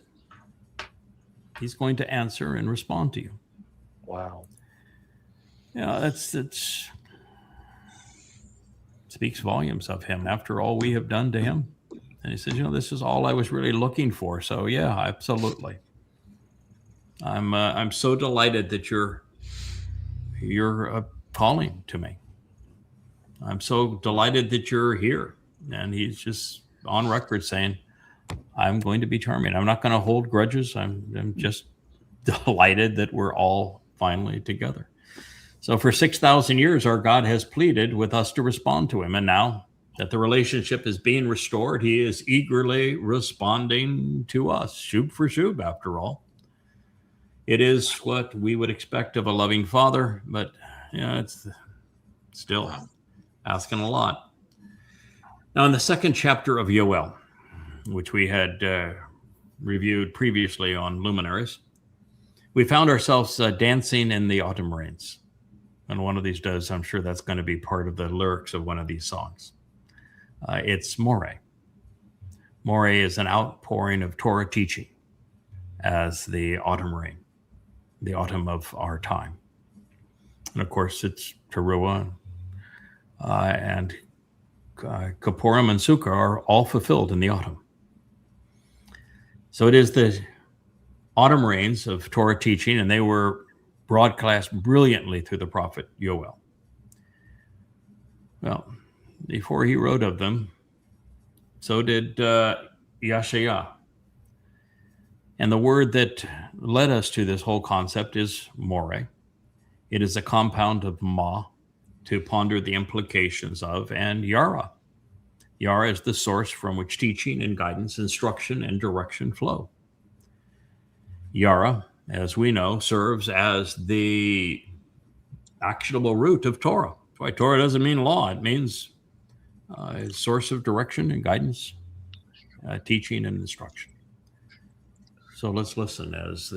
he's going to answer and respond to you. Wow. Yeah, that's speaks volumes of him after all we have done to him. And he says, you know, this is all I was really looking for. So yeah, absolutely. I'm so delighted that you're calling to me. I'm so delighted that you're here. And he's just on record saying, I'm going to be charming. I'm not going to hold grudges. I'm just delighted that we're all finally together. So for 6,000 years, our God has pleaded with us to respond to him. And now that the relationship is being restored, he is eagerly responding to us. Shub for shub, after all. It is what we would expect of a loving father, but it's still asking a lot. Now, in the second chapter of Yoel, which we had reviewed previously on Luminaries, we found ourselves dancing in the autumn rains. And one of these days, I'm sure that's going to be part of the lyrics of one of these songs. It's Moreh. Moreh is an outpouring of Torah teaching as the autumn rain, the autumn of our time. And of course, it's Taruw'ah and Kippurim and Sukah are all fulfilled in the autumn. So it is the autumn rains of Torah teaching, and they were broadcast brilliantly through the prophet Yoel. Well, before he wrote of them, so did Yasha'yah. And the word that led us to this whole concept is Moreh. It is a compound of Ma, to ponder the implications of, and Yara. Yara is the source from which teaching and guidance, instruction, and direction flow. Yara, as we know, serves as the actionable root of Torah. That's why Torah doesn't mean law. It means a source of direction and guidance, teaching and instruction. So let's listen as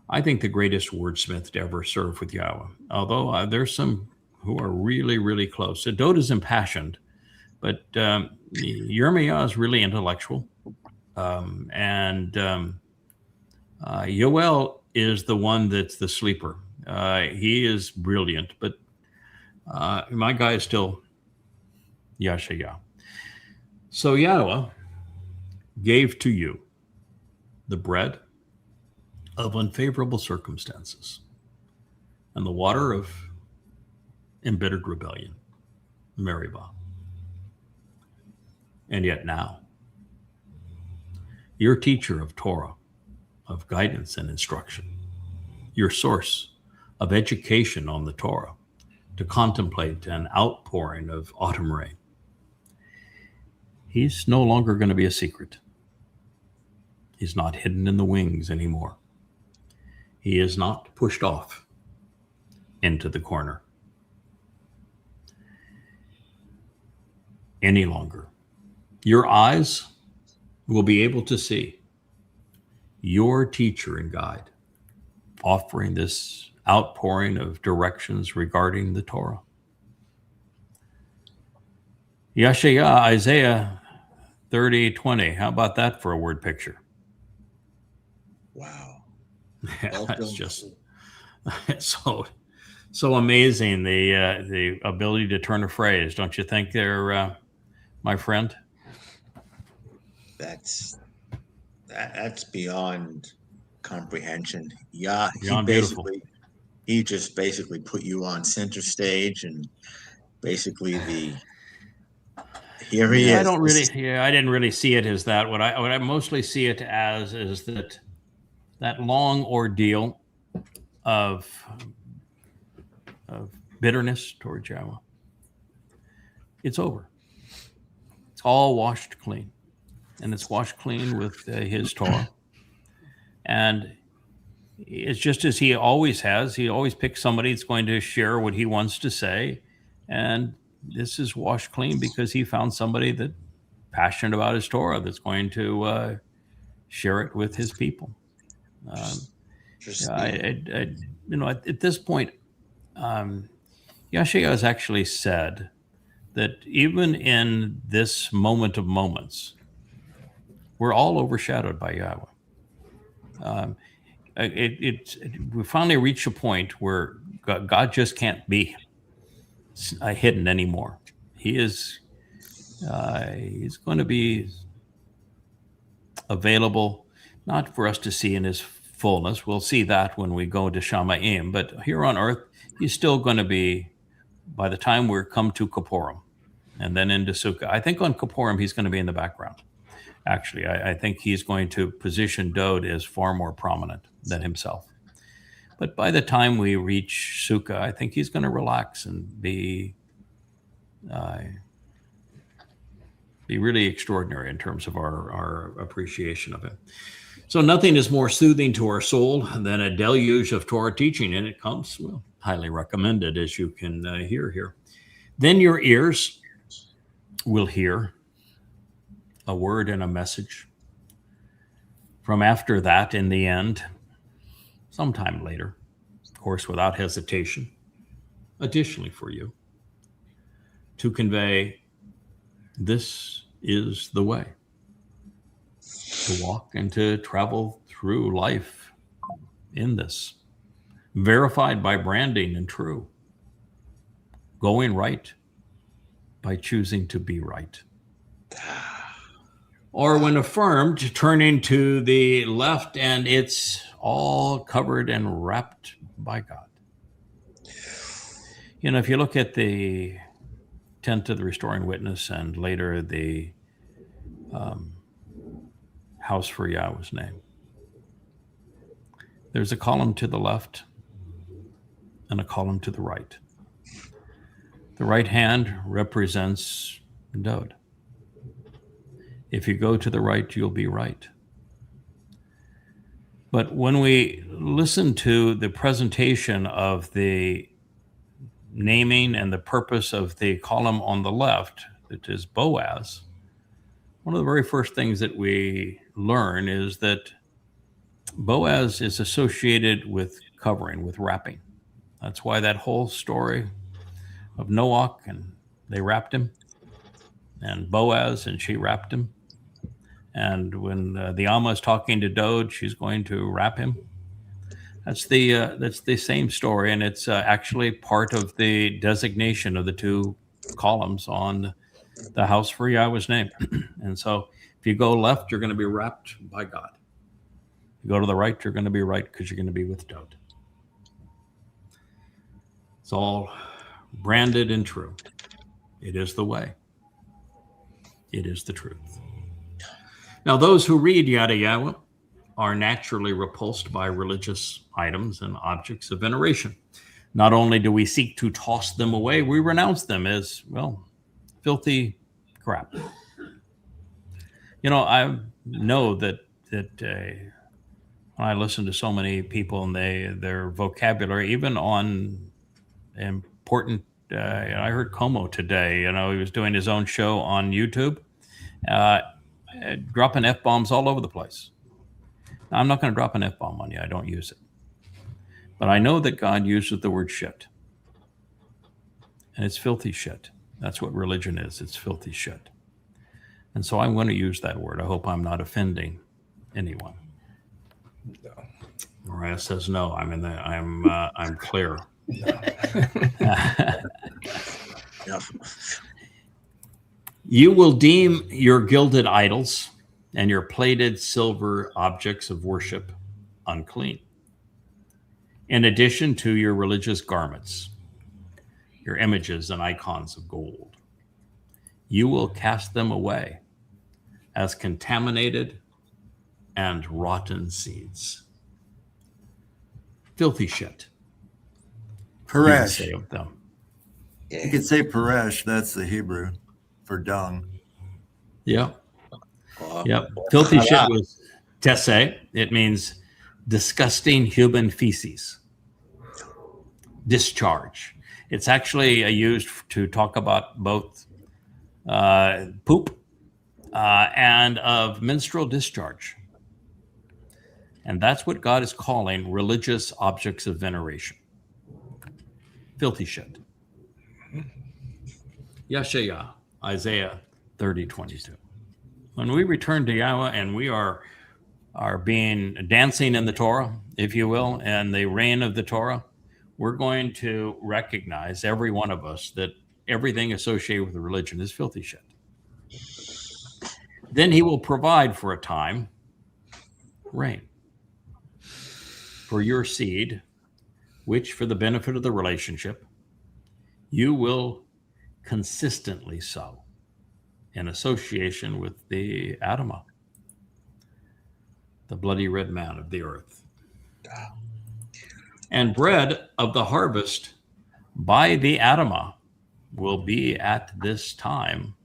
I think the greatest wordsmith to ever serve with Yahowah. Although there's some who are really, really close. So Dowd is impassioned, but Yirmiyah is really intellectual. Yoel is the one that's the sleeper. He is brilliant, but my guy is still Yasha'yah. So Yahowah gave to you the bread of unfavorable circumstances and the water of embittered rebellion, Meribah. And yet now, your teacher of Torah, of guidance and instruction, your source of education on the Torah, to contemplate an outpouring of autumn rain. He's no longer going to be a secret. He's not hidden in the wings anymore. He is not pushed off into the corner any longer. Your eyes will be able to see your teacher and guide offering this outpouring of directions regarding the Torah. Yasha'yah, Isaiah 30:20. How about that for a word picture? Wow. Yeah, it's just so amazing, the ability to turn a phrase, don't you think there, my friend? That's beyond comprehension. He just basically put you on center stage, and basically here he is. I didn't really see it as that. What I mostly see it as is that long ordeal of bitterness toward Yahowah. It's over. It's all washed clean. And it's washed clean with his Torah. And it's just as he always has. He always picks somebody that's going to share what he wants to say. And this is washed clean because he found somebody that's passionate about his Torah that's going to share it with his people. At this point, Yasha'yah has actually said that even in this moment of moments, we're all overshadowed by Yahowah. We finally reach a point where God just can't be hidden anymore. He's going to be available, not for us to see in his fullness. We'll see that when we go to Shamayim. But here on earth, he's still going to be, by the time we come to Kippurim and then into Sukah. I think on Kippurim, he's going to be in the background. Actually, I think he's going to position Dowd as far more prominent than himself. But by the time we reach Sukah, I think he's going to relax and be really extraordinary in terms of our appreciation of him. So nothing is more soothing to our soul than a deluge of Torah teaching, and it comes, well, highly recommended, as you can hear here. Then your ears will hear a word and a message. From after that, in the end, sometime later, of course, without hesitation, additionally for you, to convey this is the way to walk and to travel through life in this, verified by branding and true, going right by choosing to be right. Or when affirmed, turning to the left and it's all covered and wrapped by God. You know, if you look at the tent of the restoring witness and later the house for Yahweh's name, there's a column to the left and a column to the right. The right hand represents Dowd. If you go to the right, you'll be right. But when we listen to the presentation of the naming and the purpose of the column on the left, that is Boaz, one of the very first things that we learn is that Boaz is associated with covering, with wrapping. That's why that whole story of Noach, and they wrapped him, and Boaz, and she wrapped him. And when the Amah is talking to Dowd, she's going to wrap him. That's the same story, and it's actually part of the designation of the two columns on the house for Yahweh's name. And so if you go left, you're going to be wrapped by God. You go to the right, you're going to be right because you're going to be with Dowd. It's all branded and true. It is the way. It is the truth. Now, those who read Yahowah are naturally repulsed by religious items and objects of veneration. Not only do we seek to toss them away, we renounce them as, well, filthy crap. You know, I know that when I listen to so many people and their vocabulary, even on important, I heard Como today, you know, he was doing his own show on YouTube, dropping F-bombs all over the place. Now, I'm not going to drop an F-bomb on you. I don't use it. But I know that God uses the word shit. And it's filthy shit. That's what religion is. It's filthy shit. And so I'm going to use that word. I hope I'm not offending anyone. No. Mariah says no. I'm clear. Yeah. You will deem your gilded idols and your plated silver objects of worship unclean, in addition to your religious garments, your images and icons of gold. You will cast them away as contaminated and rotten seeds. Filthy shit. Paresh. You can say of them. You could say Paresh, that's the Hebrew for dung. Yeah. Yep. Filthy shit was tesse. It means disgusting human feces. Discharge. It's actually used to talk about both poop and of menstrual discharge. And that's what God is calling religious objects of veneration. Filthy shit. Yasha'yah, Isaiah 30:22. When we return to Yahweh and we are being dancing in the Towrah, if you will, and the reign of the Towrah, we're going to recognize, every one of us, that everything associated with the religion is filthy shit. Then he will provide for a time rain for your seed, which for the benefit of the relationship, you will consistently sow in association with the Adamah, the bloody red man of the earth. And bread of the harvest by the Adamah will be at this time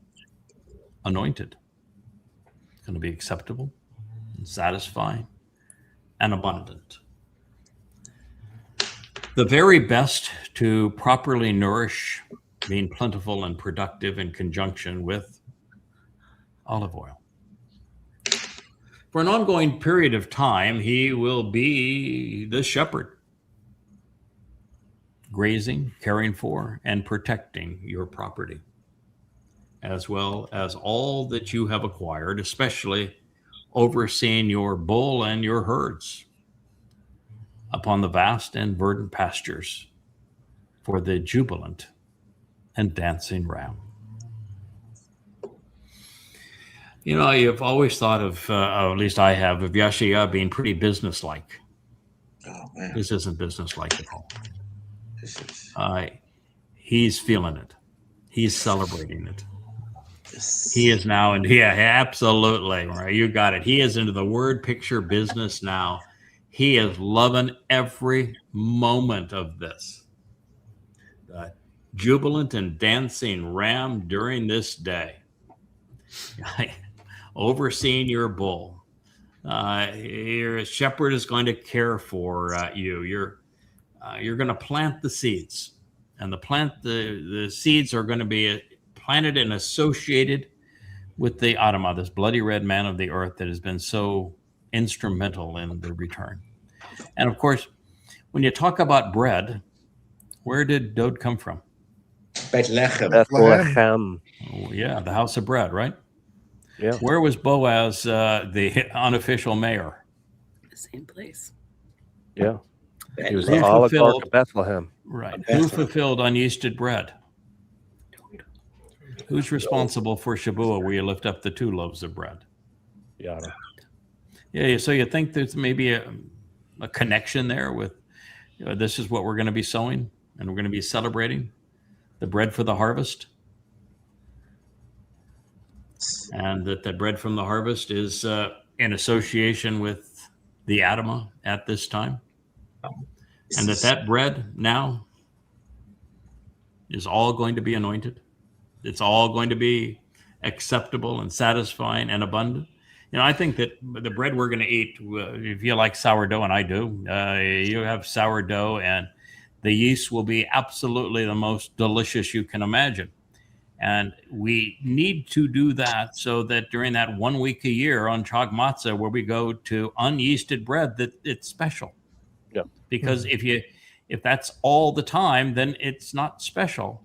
anointed. It's going to be acceptable and satisfying and abundant. The very best to properly nourish, being plentiful and productive in conjunction with olive oil. For an ongoing period of time, he will be the shepherd. grazing, caring for, and protecting your property, as well as all that you have acquired, especially overseeing your bull and your herds upon the vast and verdant pastures for the jubilant and dancing ram. You know, you've always thought of, at least I have, of Yasha'yah being pretty businesslike. Oh, man. This isn't businesslike at all. This is, He's feeling it. He's celebrating it. this, He is now, and yeah, absolutely, right? You got it. He is into the word picture business now. He is loving every moment of this. Jubilant and dancing ram during this day. Overseeing your bull. Your shepherd is going to care for you. You're going to plant the seeds, and the seeds are going to be planted and associated with the Adamah, this bloody red man of the earth that has been so instrumental in the return. And of course, when you talk about bread, where did Dowd come from? Bethlehem. Oh, yeah, the house of bread, right? Yeah. Where was Boaz, the unofficial mayor? The same place. Yeah. He was Who the oligarch fulfilled- of Bethlehem. Right. Who fulfilled unyeasted bread? Who's responsible for Shabuw'ah, where you lift up the 2 loaves of bread? Yada. Yeah, so you think there's maybe a connection there with, this is what we're going to be sowing, and we're going to be celebrating the bread for the harvest? And that the bread from the harvest is in association with the Adamah at this time? And that bread now is all going to be anointed? It's all going to be acceptable and satisfying and abundant? You know, I think that the bread we're going to eat, if you like sourdough, and I do, you have sourdough, and the yeast will be absolutely the most delicious you can imagine. And we need to do that so that during that 1 week a year on Chag Matzah, where we go to unyeasted bread, that it's special. Yeah. Because if that's all the time, then it's not special.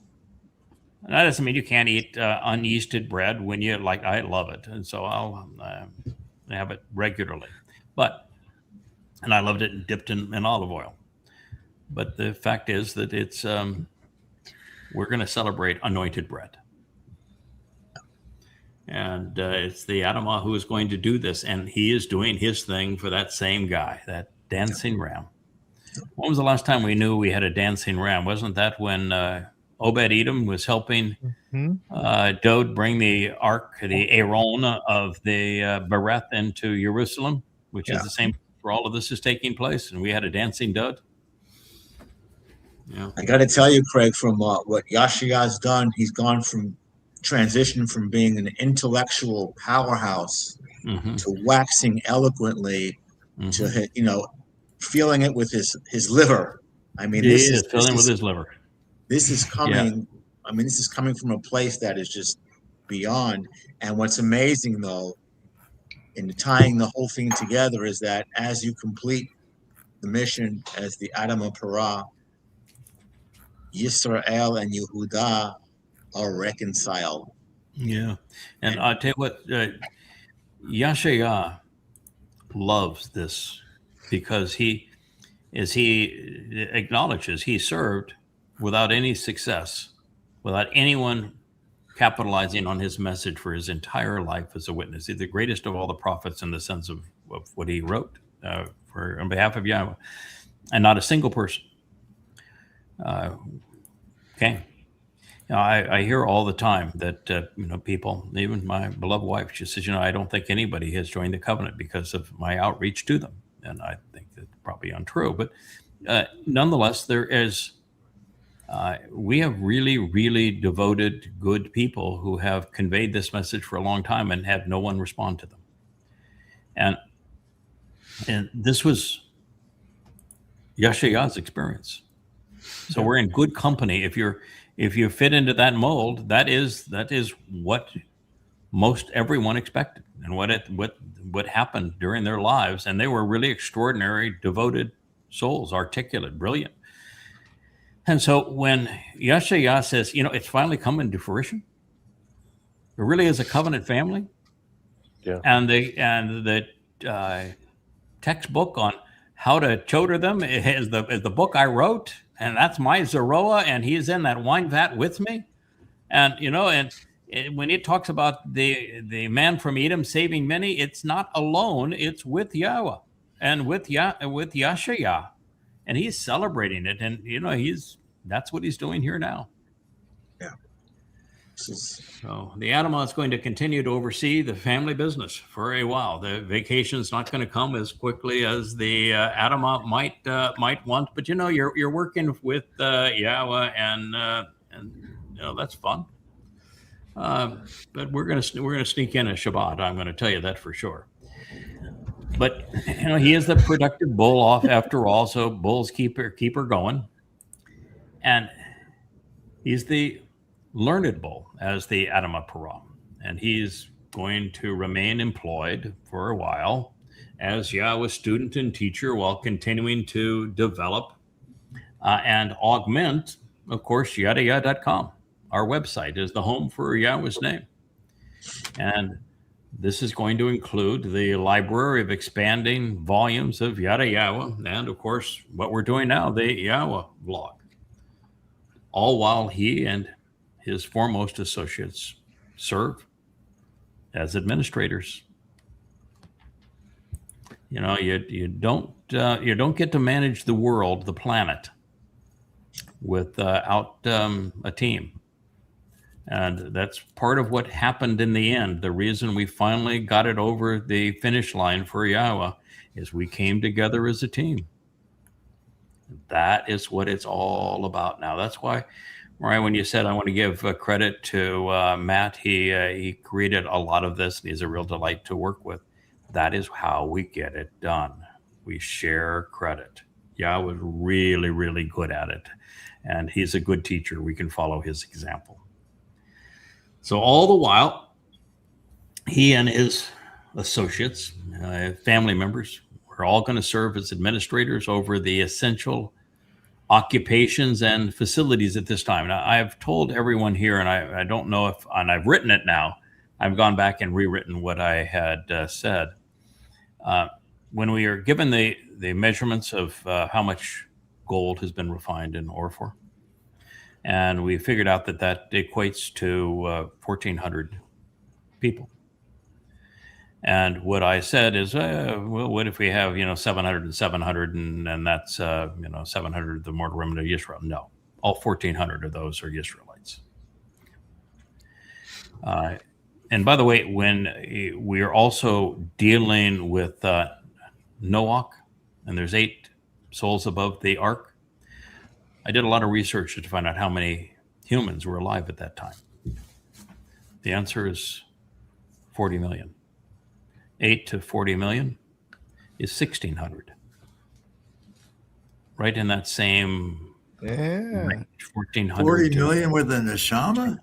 And that doesn't mean you can't eat unyeasted bread when you like. I love it, and so I'll have it regularly. And I loved it dipped in olive oil. But the fact is that it's we're going to celebrate anointed bread, and it's the Adamah who is going to do this, and he is doing his thing for that same guy, that dancing ram. When was the last time we knew we had a dancing ram? Wasn't that when Obed-Edom was helping Dowd bring the ark, the Aaron of the Bereth into Jerusalem, which is the same where all of this is taking place, and we had a dancing Dowd? Yeah. I got to tell you, Craig, from what Yasha'yah's done, he's gone from transition from being an intellectual powerhouse to waxing eloquently to, feeling it with his liver. I mean, this is filling with his liver. This is coming. I mean, this is coming from a place that is just beyond. And what's amazing, though, in tying the whole thing together, is that as you complete the mission as the Adamah Parah, Yisrael and Yehudah are reconciled. Yeah. And I'll tell you what, Yasha'yah loves this because he acknowledges he served without any success, without anyone capitalizing on his message for his entire life as a witness. He's the greatest of all the prophets in the sense of what he wrote on behalf of Yahweh, and not a single person. Okay. I hear all the time that, people, even my beloved wife, she says, I don't think anybody has joined the covenant because of my outreach to them. And I think that's probably untrue. But nonetheless, there is, we have really, really devoted, good people who have conveyed this message for a long time and have no one respond to them. And this was Yasha'yah's experience. So we're in good company. If you fit into that mold, that is what most everyone expected, and what happened during their lives. And they were really extraordinary, devoted souls, articulate, brilliant. And so when Yasha'yah says, it's finally coming to fruition, there really is a covenant family. Yeah. And the textbook on how to choder them is the book I wrote, and that's my Zeroah, and he's in that wine vat with me. And when it talks about the man from Edom saving many, it's not alone; it's with Yahweh and with Yasha'yah, and he's celebrating it, and that's what he's doing here now. Yeah. So the Adamah is going to continue to oversee the family business for a while. The vacation's not going to come as quickly as the Adamah might want, but you're working with Yahweh, and that's fun. But we're gonna sneak in a Shabbat. I'm going to tell you that for sure. But he is the productive bull off after all, so bulls keep her going, and he's the learned bull as the Adamah Parah, and he's going to remain employed for a while as Yahweh's student and teacher while continuing to develop and augment, of course, Yahowah.com. Our website is the home for Yahweh's name. And this is going to include the library of expanding volumes of Yahowah and, of course, what we're doing now, the Yahowah blog, all while he and his foremost associates serve as administrators. You don't get to manage the world, the planet, without a team, and that's part of what happened in the end. The reason we finally got it over the finish line for Yahowah is we came together as a team. That is what it's all about now. That's why, Mariah, when you said I want to give credit to Matt, he created a lot of this, and he's a real delight to work with. That is how we get it done. We share credit. Yahweh was really, really good at it, and he's a good teacher. We can follow his example. So all the while, he and his associates, family members, are all going to serve as administrators over the essential occupations and facilities at this time. Now, I've told everyone here, and I don't know if, and I've written it now, I've gone back and rewritten what I had said. When we are given the measurements of how much gold has been refined in ore for, and we figured out that equates to 1,400 people. And what I said is, well, what if we have 700 and 700, and that's 700 the mortal remnant of Israel? No, all 1,400 of those are Israelites. And by the way, when we are also dealing with Noach, and there's 8 souls above the ark, I did a lot of research to find out how many humans were alive at that time. The answer is 40 million. 8 to 40 million is 1,600. Right in that same range, 1,400. 40 million with the Neshama?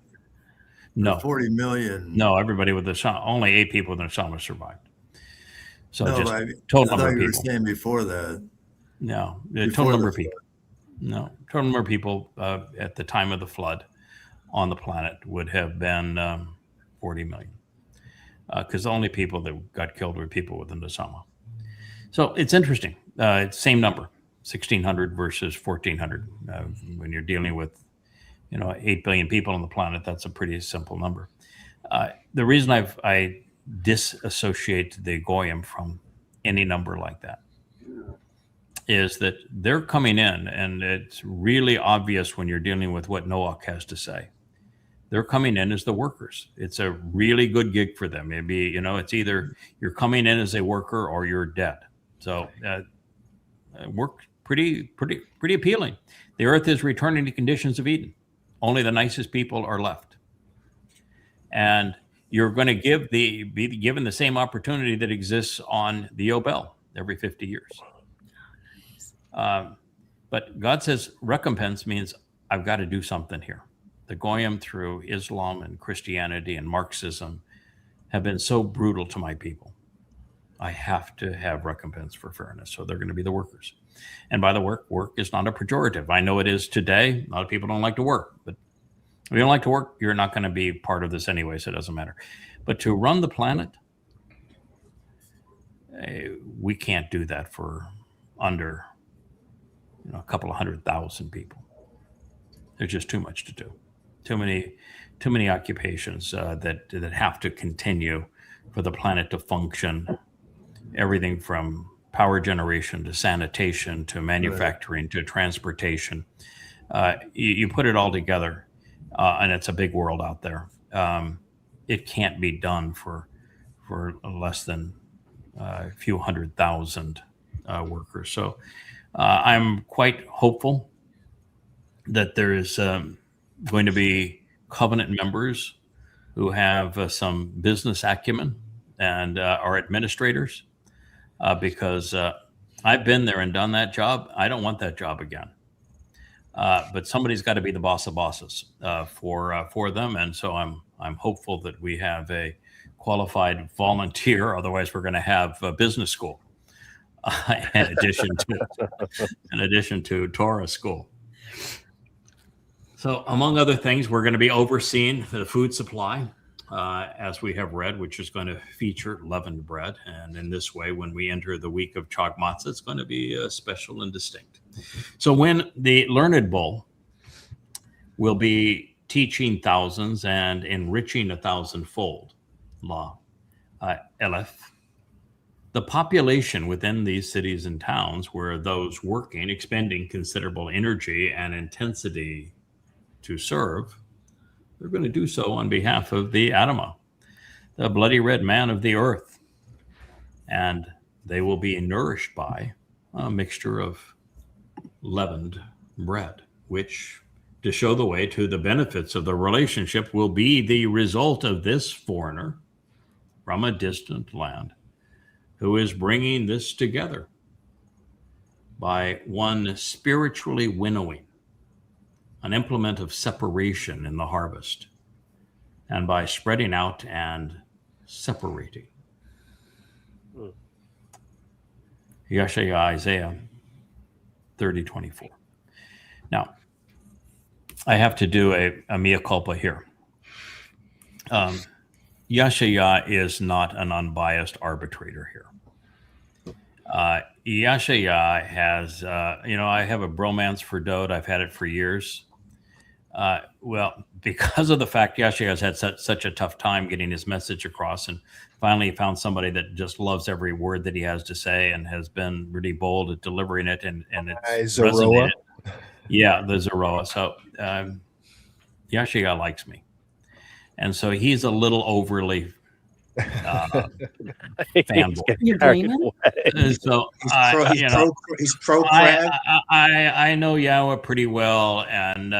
No. 40 million. No, everybody with the Neshama. Only 8 people with the Neshama survived. So no, just total number of people. You were saying before that. No, the total number of people. No, total number of people at the time of the flood on the planet would have been 40 million. Because the only people that got killed were people within the Neshama. So it's interesting. It's same number, 1,600 versus 1,400. When you're dealing with, 8 billion people on the planet, that's a pretty simple number. The reason I disassociate the Goyim from any number like that is that they're coming in, and it's really obvious when you're dealing with what Noach has to say. They're coming in as the workers. It's a really good gig for them. Maybe, it's either you're coming in as a worker or you're dead. So work pretty appealing. The earth is returning to conditions of Eden. Only the nicest people are left. And you're going to be given the same opportunity that exists on the Yobel every 50 years. But God says recompense means I've got to do something here. The Goyim, through Islam and Christianity and Marxism, have been so brutal to my people. I have to have recompense for fairness. So they're going to be the workers. And by the work is not a pejorative. I know it is today. A lot of people don't like to work, but if you don't like to work, you're not going to be part of this anyway, so it doesn't matter. But to run the planet, we can't do that for under a couple of 100,000 people. There's just too much to do. Too many occupations that have to continue for the planet to function. Everything from power generation to sanitation to manufacturing to transportation. You put it all together, and it's a big world out there. It can't be done for less than a few 100,000 workers. So I'm quite hopeful that there is going to be covenant members who have some business acumen and are administrators, because I've been there and done that job. I don't want that job again. But somebody's got to be the boss of bosses for them, and so I'm hopeful that we have a qualified volunteer. Otherwise, we're going to have a business school in addition to Towrah school. So, among other things, we're going to be overseeing the food supply, as we have read, which is going to feature leavened bread. And in this way, when we enter the week of Chag Matzah, it's going to be special and distinct. So when the learned bull will be teaching thousands and enriching 1,000-fold, La Elef, the population within these cities and towns where those working, expending considerable energy and intensity to serve, they're going to do so on behalf of the Adamah, the bloody red man of the earth. And they will be nourished by a mixture of leavened bread, which, to show the way to the benefits of the relationship, will be the result of this foreigner from a distant land who is bringing this together by one spiritually winnowing an implement of separation in the harvest, and by spreading out and separating. Yasha'yah, Isaiah 30:24. Now, I have to do a mea culpa here. Yasha'yah is not an unbiased arbitrator here. Yasha'yah has, I have a bromance for Dowd. I've had it for years. Well, because of the fact Yasha'yah has had such a tough time getting his message across, and finally found somebody that just loves every word that he has to say and has been really bold at delivering it, and it's resonated. Yeah, the Zeroah. So Yasha'yah likes me. And so he's a little overly fanboy. So he's pro crab. I know Yahowah pretty well, and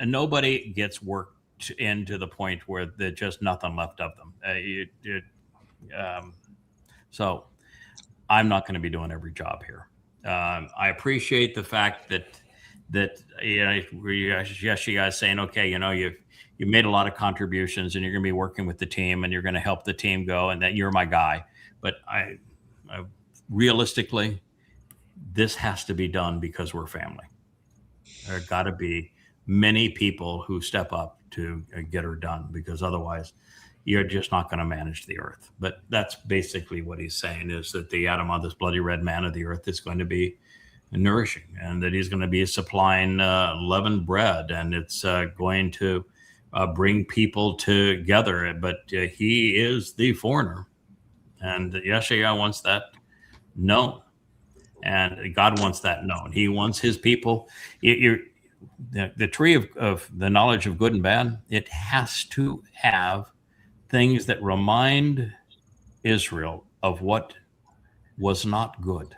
nobody gets worked into the point where there's just nothing left of them. So I'm not going to be doing every job here. I appreciate the fact that Yasha'yah is saying, okay, you made a lot of contributions, and you're going to be working with the team, and you're going to help the team go, and that you're my guy. But I realistically, this has to be done because we're family. There got to be many people who step up to get her done, because otherwise you're just not going to manage the earth. But that's basically what he's saying, is that the Adamah, this bloody red man of the earth, is going to be nourishing, and that he's going to be supplying leavened bread, and it's going to bring people together. But he is the foreigner, and Yasha'yah wants that known, and God wants that known. He wants his people. The tree of the knowledge of good and bad, it has to have things that remind Israel of what was not good,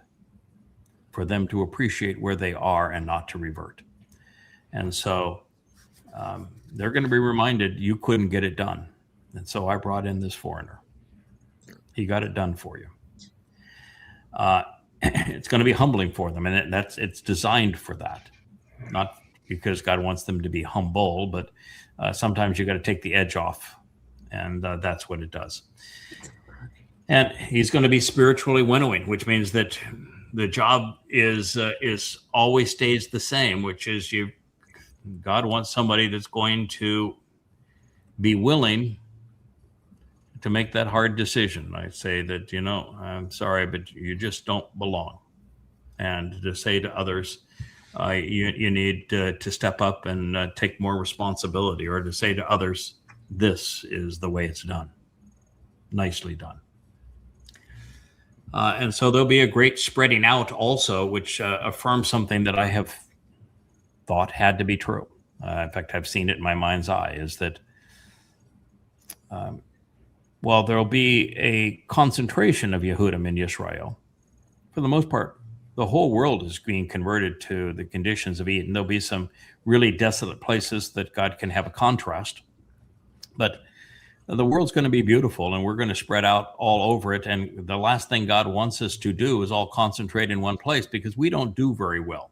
for them to appreciate where they are and not to revert. And so they're going to be reminded, you couldn't get it done. And so I brought in this foreigner. He got it done for you. It's going to be humbling for them, and it's designed for that. Not because God wants them to be humble, but sometimes you got to take the edge off, and that's what it does. And he's going to be spiritually winnowing, which means that the job is always stays the same, which is God wants somebody that's going to be willing to make that hard decision. I say that, I'm sorry, but you just don't belong. And to say to others, you need to step up and take more responsibility, or to say to others, this is the way it's done. Nicely done. And so there'll be a great spreading out also, which affirms something that I have thought had to be true. In fact, I've seen it in my mind's eye, is that while there'll be a concentration of Yehudim in Israel, for the most part, the whole world is being converted to the conditions of Eden. There'll be some really desolate places that God can have a contrast, but the world's going to be beautiful, and we're going to spread out all over it. And the last thing God wants us to do is all concentrate in one place, because we don't do very well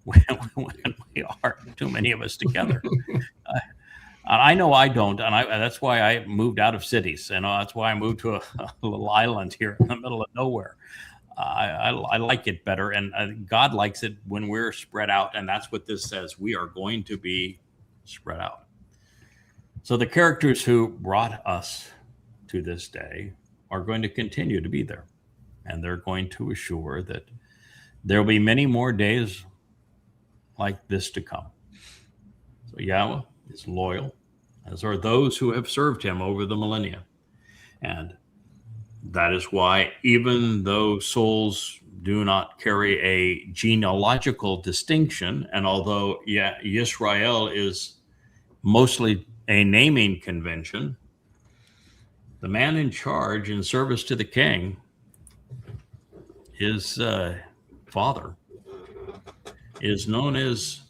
when we are too many of us together. I know I don't, and that's why I moved out of cities. That's why I moved to a little island here in the middle of nowhere. I like it better, and God likes it when we're spread out, and that's what this says. We are going to be spread out. So the characters who brought us to this day are going to continue to be there, and they're going to assure that there will be many more days like this to come. So Yahweh is loyal, as are those who have served him over the millennia. And that is why, even though souls do not carry a genealogical distinction, and although Yisrael is mostly a naming convention, the man in charge in service to the king, his father, is known as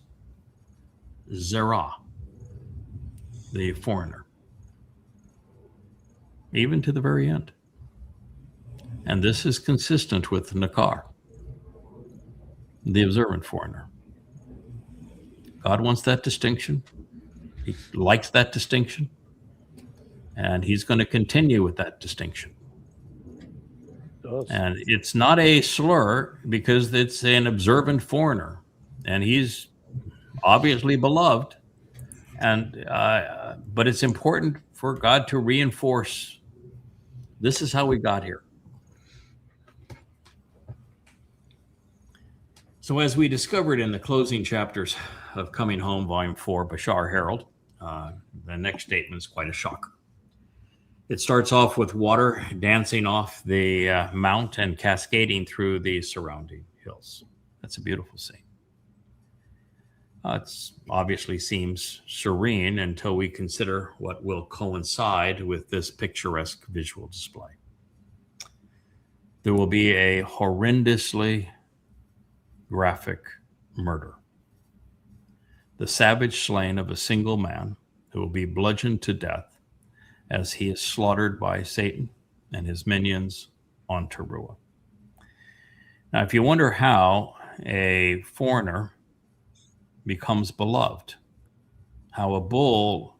Zerah, the foreigner, even to the very end. And this is consistent with Nakry, the observant foreigner. God wants that distinction. He likes that distinction. And he's going to continue with that distinction. And it's not a slur, because it's an observant foreigner. And he's obviously beloved. And but it's important for God to reinforce, this is how we got here. So as we discovered in the closing chapters of Coming Home, Volume 4, Bashar Herald, the next statement is quite a shocker. It starts off with water dancing off the mount and cascading through the surrounding hills. That's a beautiful scene. It obviously seems serene until we consider what will coincide with this picturesque visual display. There will be a horrendously graphic murder. The savage slaying of a single man who will be bludgeoned to death as he is slaughtered by Satan and his minions on Taruw'ah. Now, if you wonder how a foreigner becomes beloved, how a bull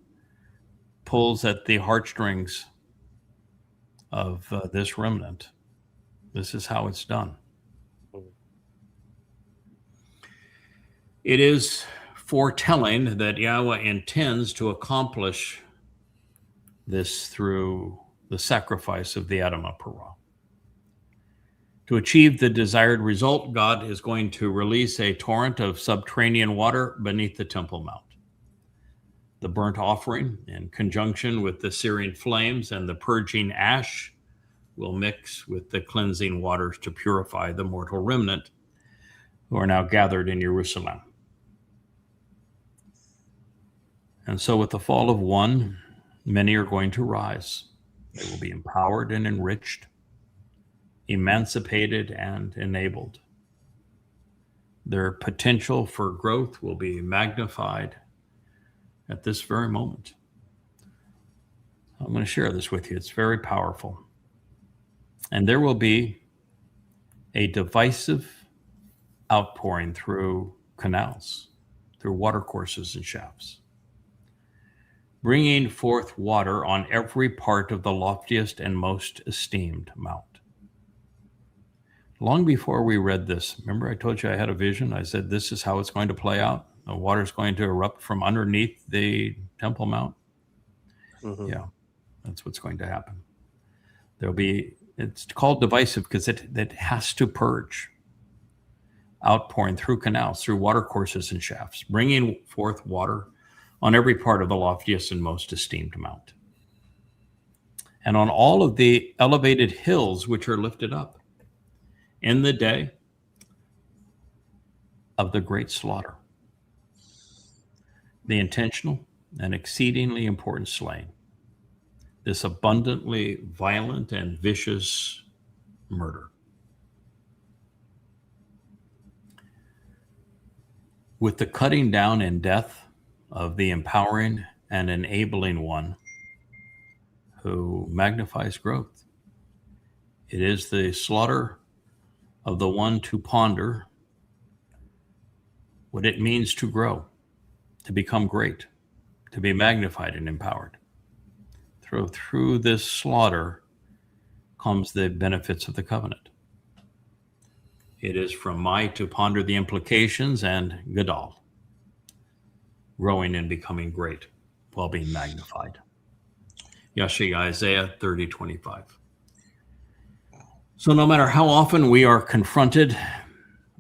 pulls at the heartstrings of this remnant, this is how it's done. It is foretelling that Yahweh intends to accomplish this through the sacrifice of the Adamah Parah. To achieve the desired result, God is going to release a torrent of subterranean water beneath the Temple Mount. The burnt offering, in conjunction with the searing flames and the purging ash, will mix with the cleansing waters to purify the mortal remnant who are now gathered in Jerusalem. And so with the fall of one, many are going to rise. They will be empowered and enriched, emancipated and enabled. Their potential for growth will be magnified at this very moment. I'm going to share this with you. It's very powerful. And there will be a divisive outpouring through canals, through watercourses and shafts. bringing forth water on every part of the loftiest and most esteemed mount. Long before we read this, remember I told you I had a vision? I said, this is how it's going to play out. The water's going to erupt from underneath the Temple Mount. Mm-hmm. Yeah, that's what's going to happen. It's called divisive because it has to purge, outpouring through canals, through water courses and shafts, bringing forth water on every part of the loftiest and most esteemed mount, and on all of the elevated hills which are lifted up in the day of the great slaughter, the intentional and exceedingly important slaying, this abundantly violent and vicious murder. With the cutting down and death of the empowering and enabling one who magnifies growth. It is the slaughter of the one to ponder what it means to grow, to become great, to be magnified and empowered. Through this slaughter comes the benefits of the covenant. It is from my to ponder the implications and Gadal, growing and becoming great while being magnified. Yasha'yah, Isaiah 30:25. So no matter how often we are confronted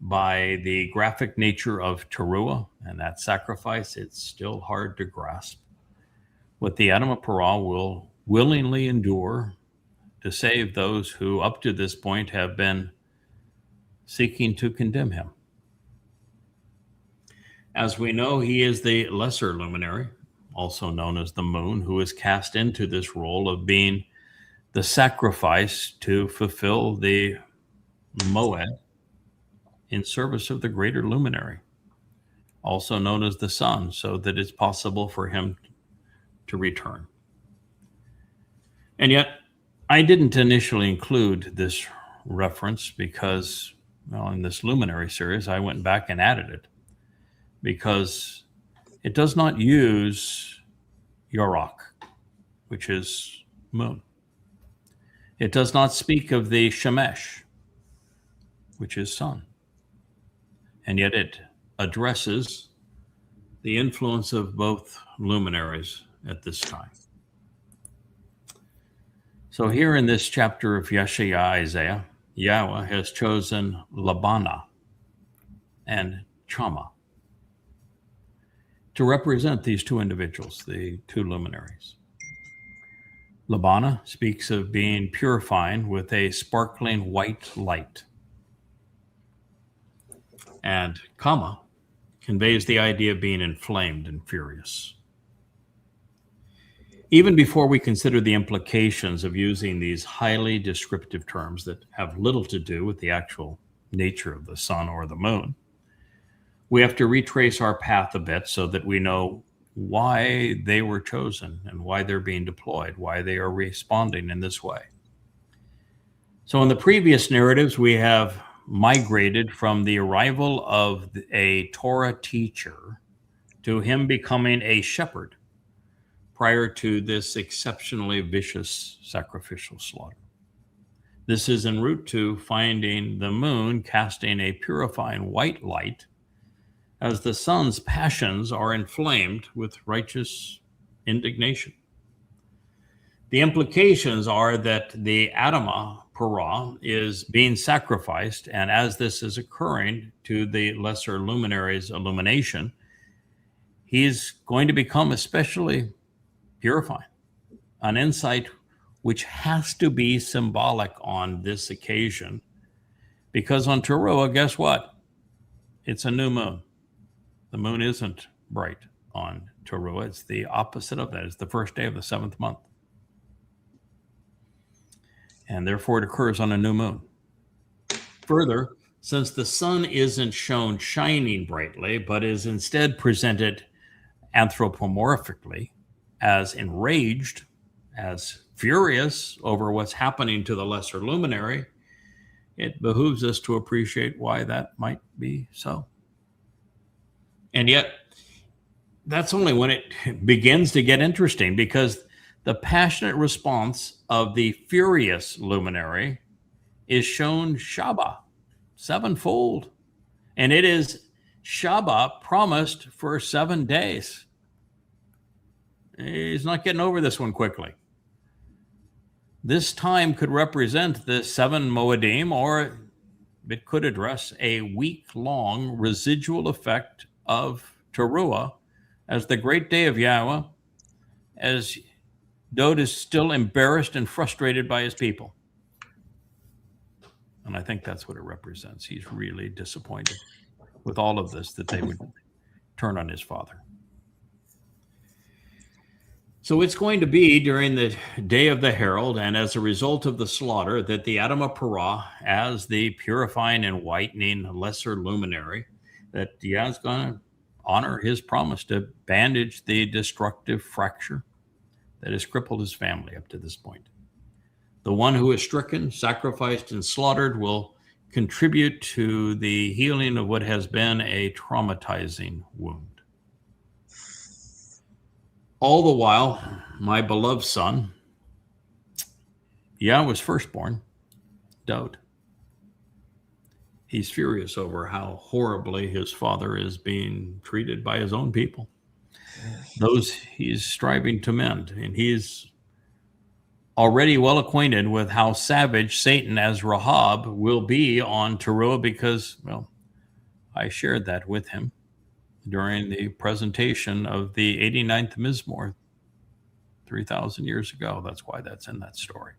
by the graphic nature of Taruw'ah and that sacrifice, it's still hard to grasp what the Adamah Parah will willingly endure to save those who up to this point have been seeking to condemn him. As we know, he is the lesser luminary, also known as the moon, who is cast into this role of being the sacrifice to fulfill the moed in service of the greater luminary, also known as the sun, so that it's possible for him to return. And yet, I didn't initially include this reference because, well, in this luminary series, I went back and added it because it does not use Yarok, which is moon. It does not speak of the Shemesh, which is sun. And yet it addresses the influence of both luminaries at this time. So here in this chapter of Yasha'yah, Isaiah, Yahowah has chosen Labana and Chama to represent these two individuals, the two luminaries. Labana speaks of being purifying with a sparkling white light. And Chama conveys the idea of being inflamed and furious. Even before we consider the implications of using these highly descriptive terms that have little to do with the actual nature of the sun or the moon, we have to retrace our path a bit so that we know why they were chosen and why they're being deployed, why they are responding in this way. So in the previous narratives, we have migrated from the arrival of a Torah teacher to him becoming a shepherd prior to this exceptionally vicious sacrificial slaughter. This is en route to finding the moon casting a purifying white light as the sun's passions are inflamed with righteous indignation. The implications are that the Adamah Parah is being sacrificed, and as this is occurring to the lesser luminary's illumination, he's going to become especially purifying, an insight which has to be symbolic on this occasion, because on Towrah, guess what? It's a new moon. The moon isn't bright on Towrah. It's the opposite of that. It's the first day of the 7th month. And therefore it occurs on a new moon. Further, since the sun isn't shown shining brightly, but is instead presented anthropomorphically as enraged, as furious over what's happening to the lesser luminary, it behooves us to appreciate why that might be so. And yet, that's only when it begins to get interesting, because the passionate response of the furious luminary is shown Shabbat, sevenfold. And it is Shabbat promised for 7 days. He's not getting over this one quickly. This time could represent the 7 Moedim, or it could address a week-long residual effect of Taruw'ah as the great day of Yahowah, as Dowd is still embarrassed and frustrated by his people. And I think that's what it represents. He's really disappointed with all of this, that they would turn on his father. So it's going to be during the day of the herald, and as a result of the slaughter, that the Adamah Parah, as the purifying and whitening lesser luminary, that Yah's going to honor his promise to bandage the destructive fracture that has crippled his family up to this point. The one who is stricken, sacrificed, and slaughtered will contribute to the healing of what has been a traumatizing wound. All the while, my beloved son, Yahweh's firstborn, Dowd, he's furious over how horribly his father is being treated by his own people, those he's striving to mend. And he's already well acquainted with how savage Satan as Rahab will be on Towrah, because, well, I shared that with him during the presentation of the 89th Mizmor 3,000 years ago. That's why that's in that story.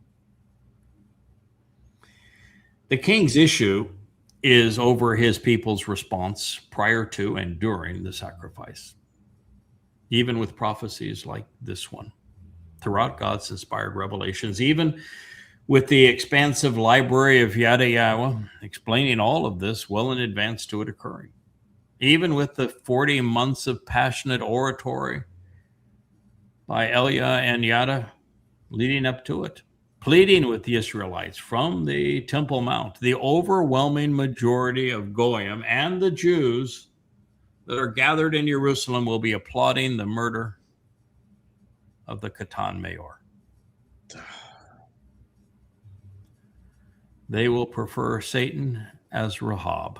The king's issue is over his people's response prior to and during the sacrifice, even with prophecies like this one, throughout God's inspired revelations, even with the expansive library of Yahowah explaining all of this well in advance to it occurring, even with the 40 months of passionate oratory by Leah and Yada leading up to it, pleading with the Israelites from the Temple Mount. The overwhelming majority of Goyim and the Jews that are gathered in Jerusalem will be applauding the murder of the Katan Mayor. They will prefer Satan as Rahab,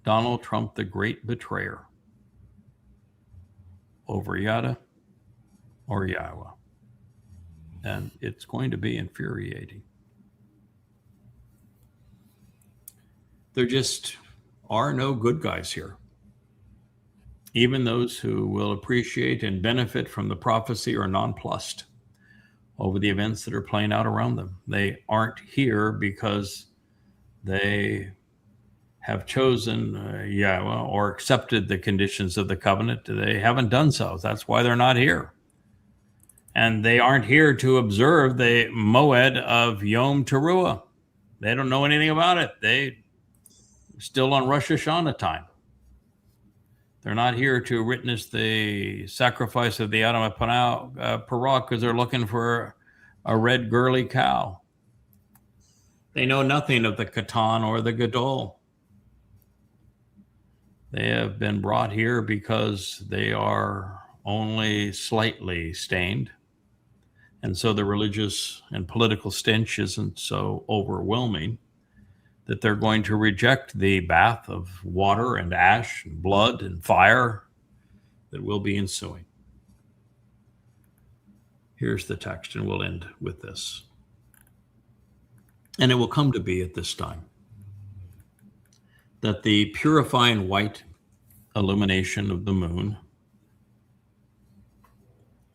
Donald Trump, the great betrayer, over Yada or Yahowah. And it's going to be infuriating. There just are no good guys here. Even those who will appreciate and benefit from the prophecy are nonplussed over the events that are playing out around them. They aren't here because they have chosen Yahowah or accepted the conditions of the covenant. They haven't done so. That's why they're not here. And they aren't here to observe the Moed of Yom Teruah. They don't know anything about it. They're still on Rosh Hashanah time. They're not here to witness the sacrifice of the Adamah Parah because they're looking for a red girly cow. They know nothing of the Katan or the Gadol. They have been brought here because they are only slightly stained. And so the religious and political stench isn't so overwhelming that they're going to reject the bath of water and ash and blood and fire that will be ensuing. Here's the text, and we'll end with this. And it will come to be at this time that the purifying white illumination of the moon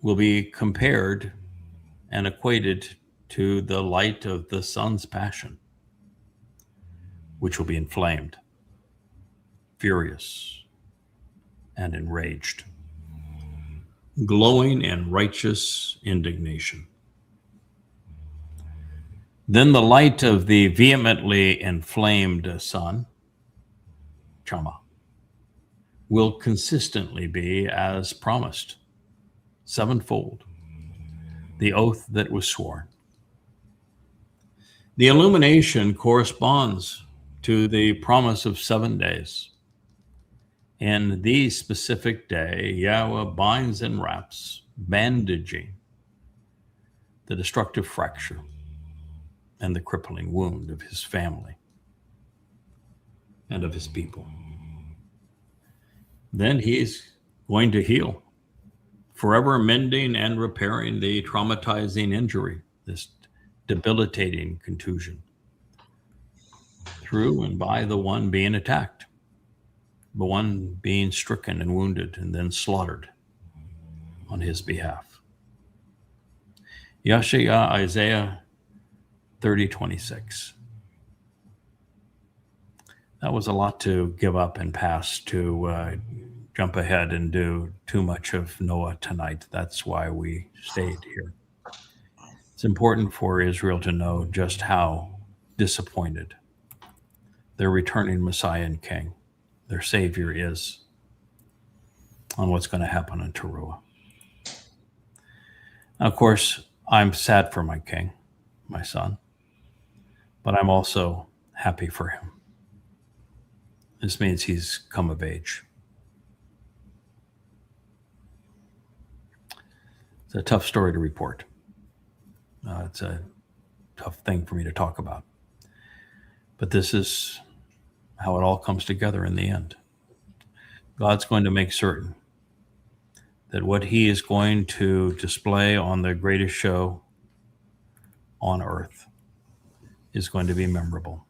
will be compared and equated to the light of the sun's passion, which will be inflamed, furious, and enraged, glowing in righteous indignation. Then the light of the vehemently inflamed sun, Cham, will consistently be as promised, sevenfold, the oath that was sworn. The illumination corresponds to the promise of 7 days. In the specific day, Yahowah binds and wraps, bandaging the destructive fracture and the crippling wound of his family and of his people. Then he is going to heal, forever mending and repairing the traumatizing injury, this debilitating contusion, through and by the one being attacked, the one being stricken and wounded and then slaughtered on his behalf. Yasha'yah, Isaiah 30:26. That was a lot to give up and pass to jump ahead and do too much of Noah tonight. That's why we stayed here. It's important for Israel to know just how disappointed their returning Messiah and King, their Savior, is on what's going to happen in Taruw'ah. Of course, I'm sad for my King, my son, but I'm also happy for him. This means he's come of age. It's a tough story to report. It's a tough thing for me to talk about. But this is how it all comes together in the end. God's going to make certain that what he is going to display on the greatest show on earth is going to be memorable.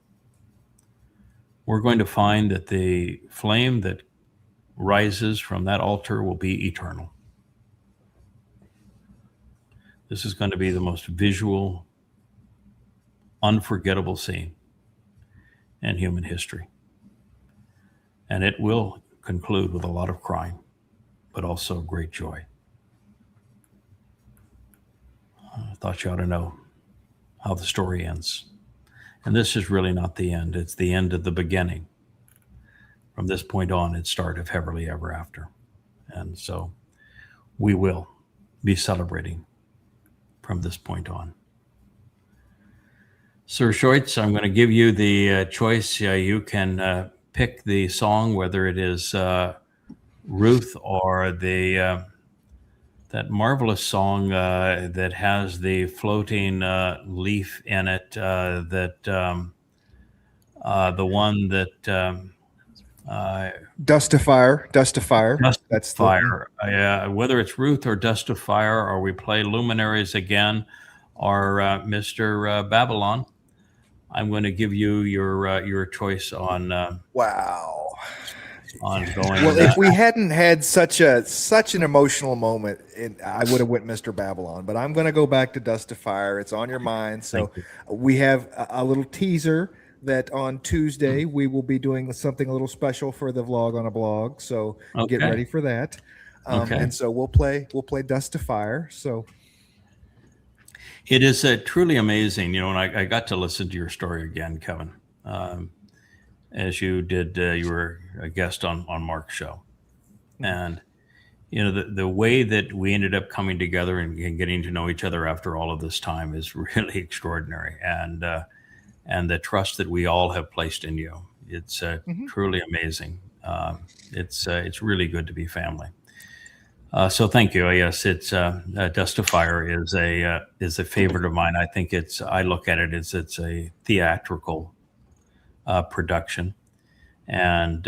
We're going to find that the flame that rises from that altar will be eternal. This is going to be the most visual, unforgettable scene in human history. And it will conclude with a lot of crying, but also great joy. I thought you ought to know how the story ends. And this is really not the end. It's the end of the beginning. From this point on, it's start of happily ever after. And so we will be celebrating from this point on. Sir Scheutz, I'm going to give you the choice. You can pick the song, whether it is Ruth or the that marvelous song that has the floating leaf in it, the one that Dust to Fire. That's Fire. Whether it's Ruth or Dust of Fire, or we play Luminaries again, or Mr. Babylon, I'm going to give you your choice on. Wow. On going. Well, if we hadn't had such an emotional moment, I would have went Mr. Babylon. But I'm going to go back to Dust to Fire. It's on your mind. So we have a little teaser that on Tuesday we will be doing something a little special for the vlog on a blog. So get ready for that. And so we'll play Dust to Fire. So it is truly amazing, and I got to listen to your story again, Kevin. As you did, you were a guest on Mark's show, and the way that we ended up coming together and getting to know each other after all of this time is really extraordinary, and the trust that we all have placed in you, it's truly amazing. It's really good to be family. So thank you. Yes, it's Dust to Fire is a favorite of mine. I think I look at it as it's a theatrical production, and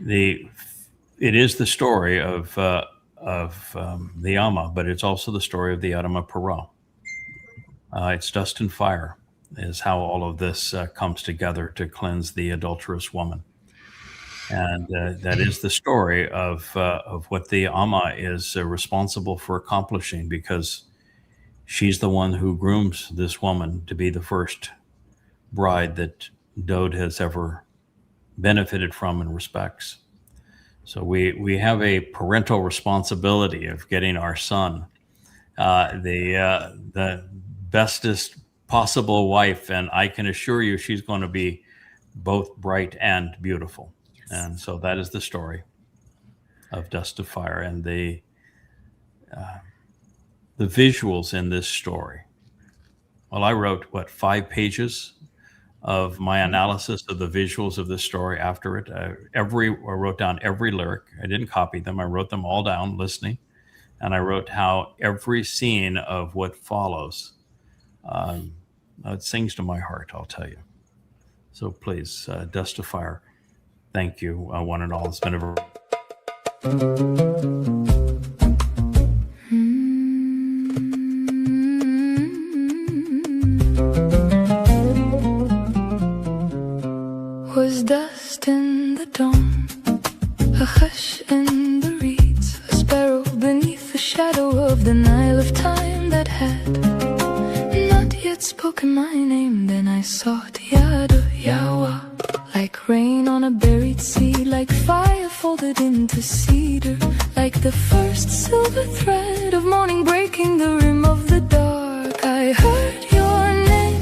it is the story of the Amah, but it's also the story of the Adamah Parah. It's Dust and Fire is how all of this comes together to cleanse the adulterous woman, and that is the story of what the Amah is responsible for accomplishing, because she's the one who grooms this woman to be the first bride that Dowd has ever benefited from and respects. So we have a parental responsibility of getting our son the bestest possible wife, and I can assure you she's going to be both bright and beautiful. And so that is the story of Dust of Fire, and the visuals in this story. Well, I wrote 5 pages of my analysis of the visuals of this story after it. I wrote down every lyric. I didn't copy them. I wrote them all down, listening. And I wrote how every scene of what follows, it sings to my heart, I'll tell you. So please, Dust of Fire, thank you, one and all. It's been a... Was dust in the dawn, a hush in the reeds, a sparrow beneath the shadow of the Nile of time that had not yet spoken my name. Then I sought Yahowah, like rain on a buried sea, like fire folded into cedar, like the first silver thread of morning breaking the rim of the dark. I heard your name,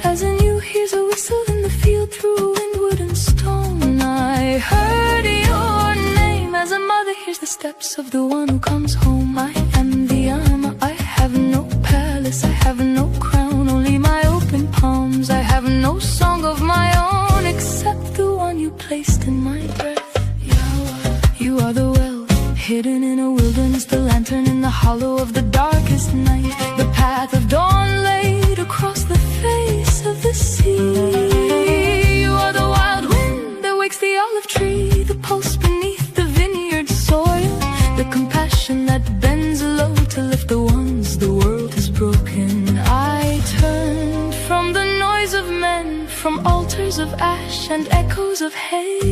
as a new hears a whistle in the field through windwood and stone. I heard your name, as a mother hears the steps of the one who comes home. I am the Amah. I have no palace, I have no crown, only my open palms. I have no song of my own except the one you placed in my breath. Yahowah, you are the well hidden in a wilderness, the lantern in the hollow of the darkest night, the path of dawn laid across the face of the sea. You are the wild wind that wakes the olive tree, the pulse beneath the vineyard soil, the compassion that bends low to lift the ones the world has broken. I turned from the noise of men, from altars of ash and echoes of hay.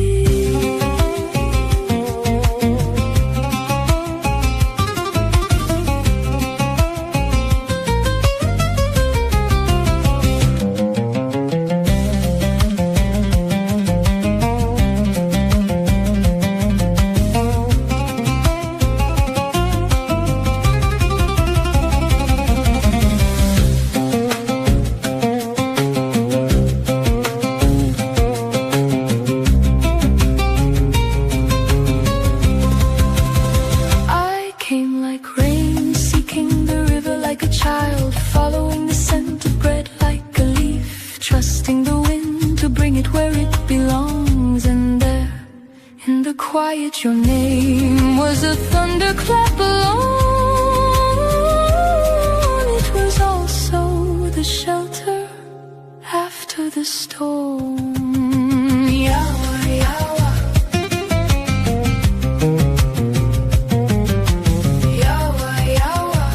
Quiet, your name was a thunderclap alone. It was also the shelter after the storm. Yahowah, Yahowah. Yahowah, Yahowah.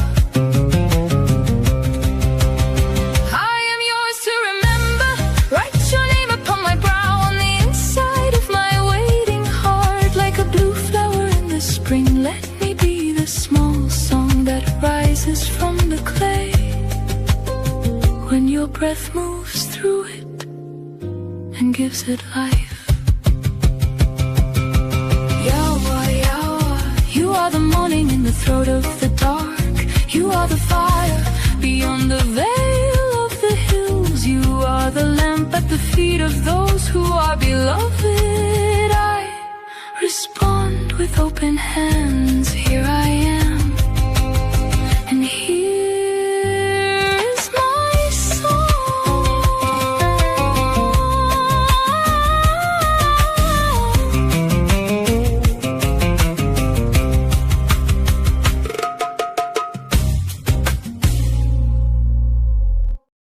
I am yours to remember. Write your name upon my brow, on the inside of my waiting heart, like a blue flower in the spring. Let me be the small song that rises from the clay when your breath moves through it and gives it life. Yahowah, Yahowah, you are the morning in the throat of the dark. You are the fire beyond the veil of the hills. You are the lamp at the feet of those who are beloved. I respond with open hands. Here I am.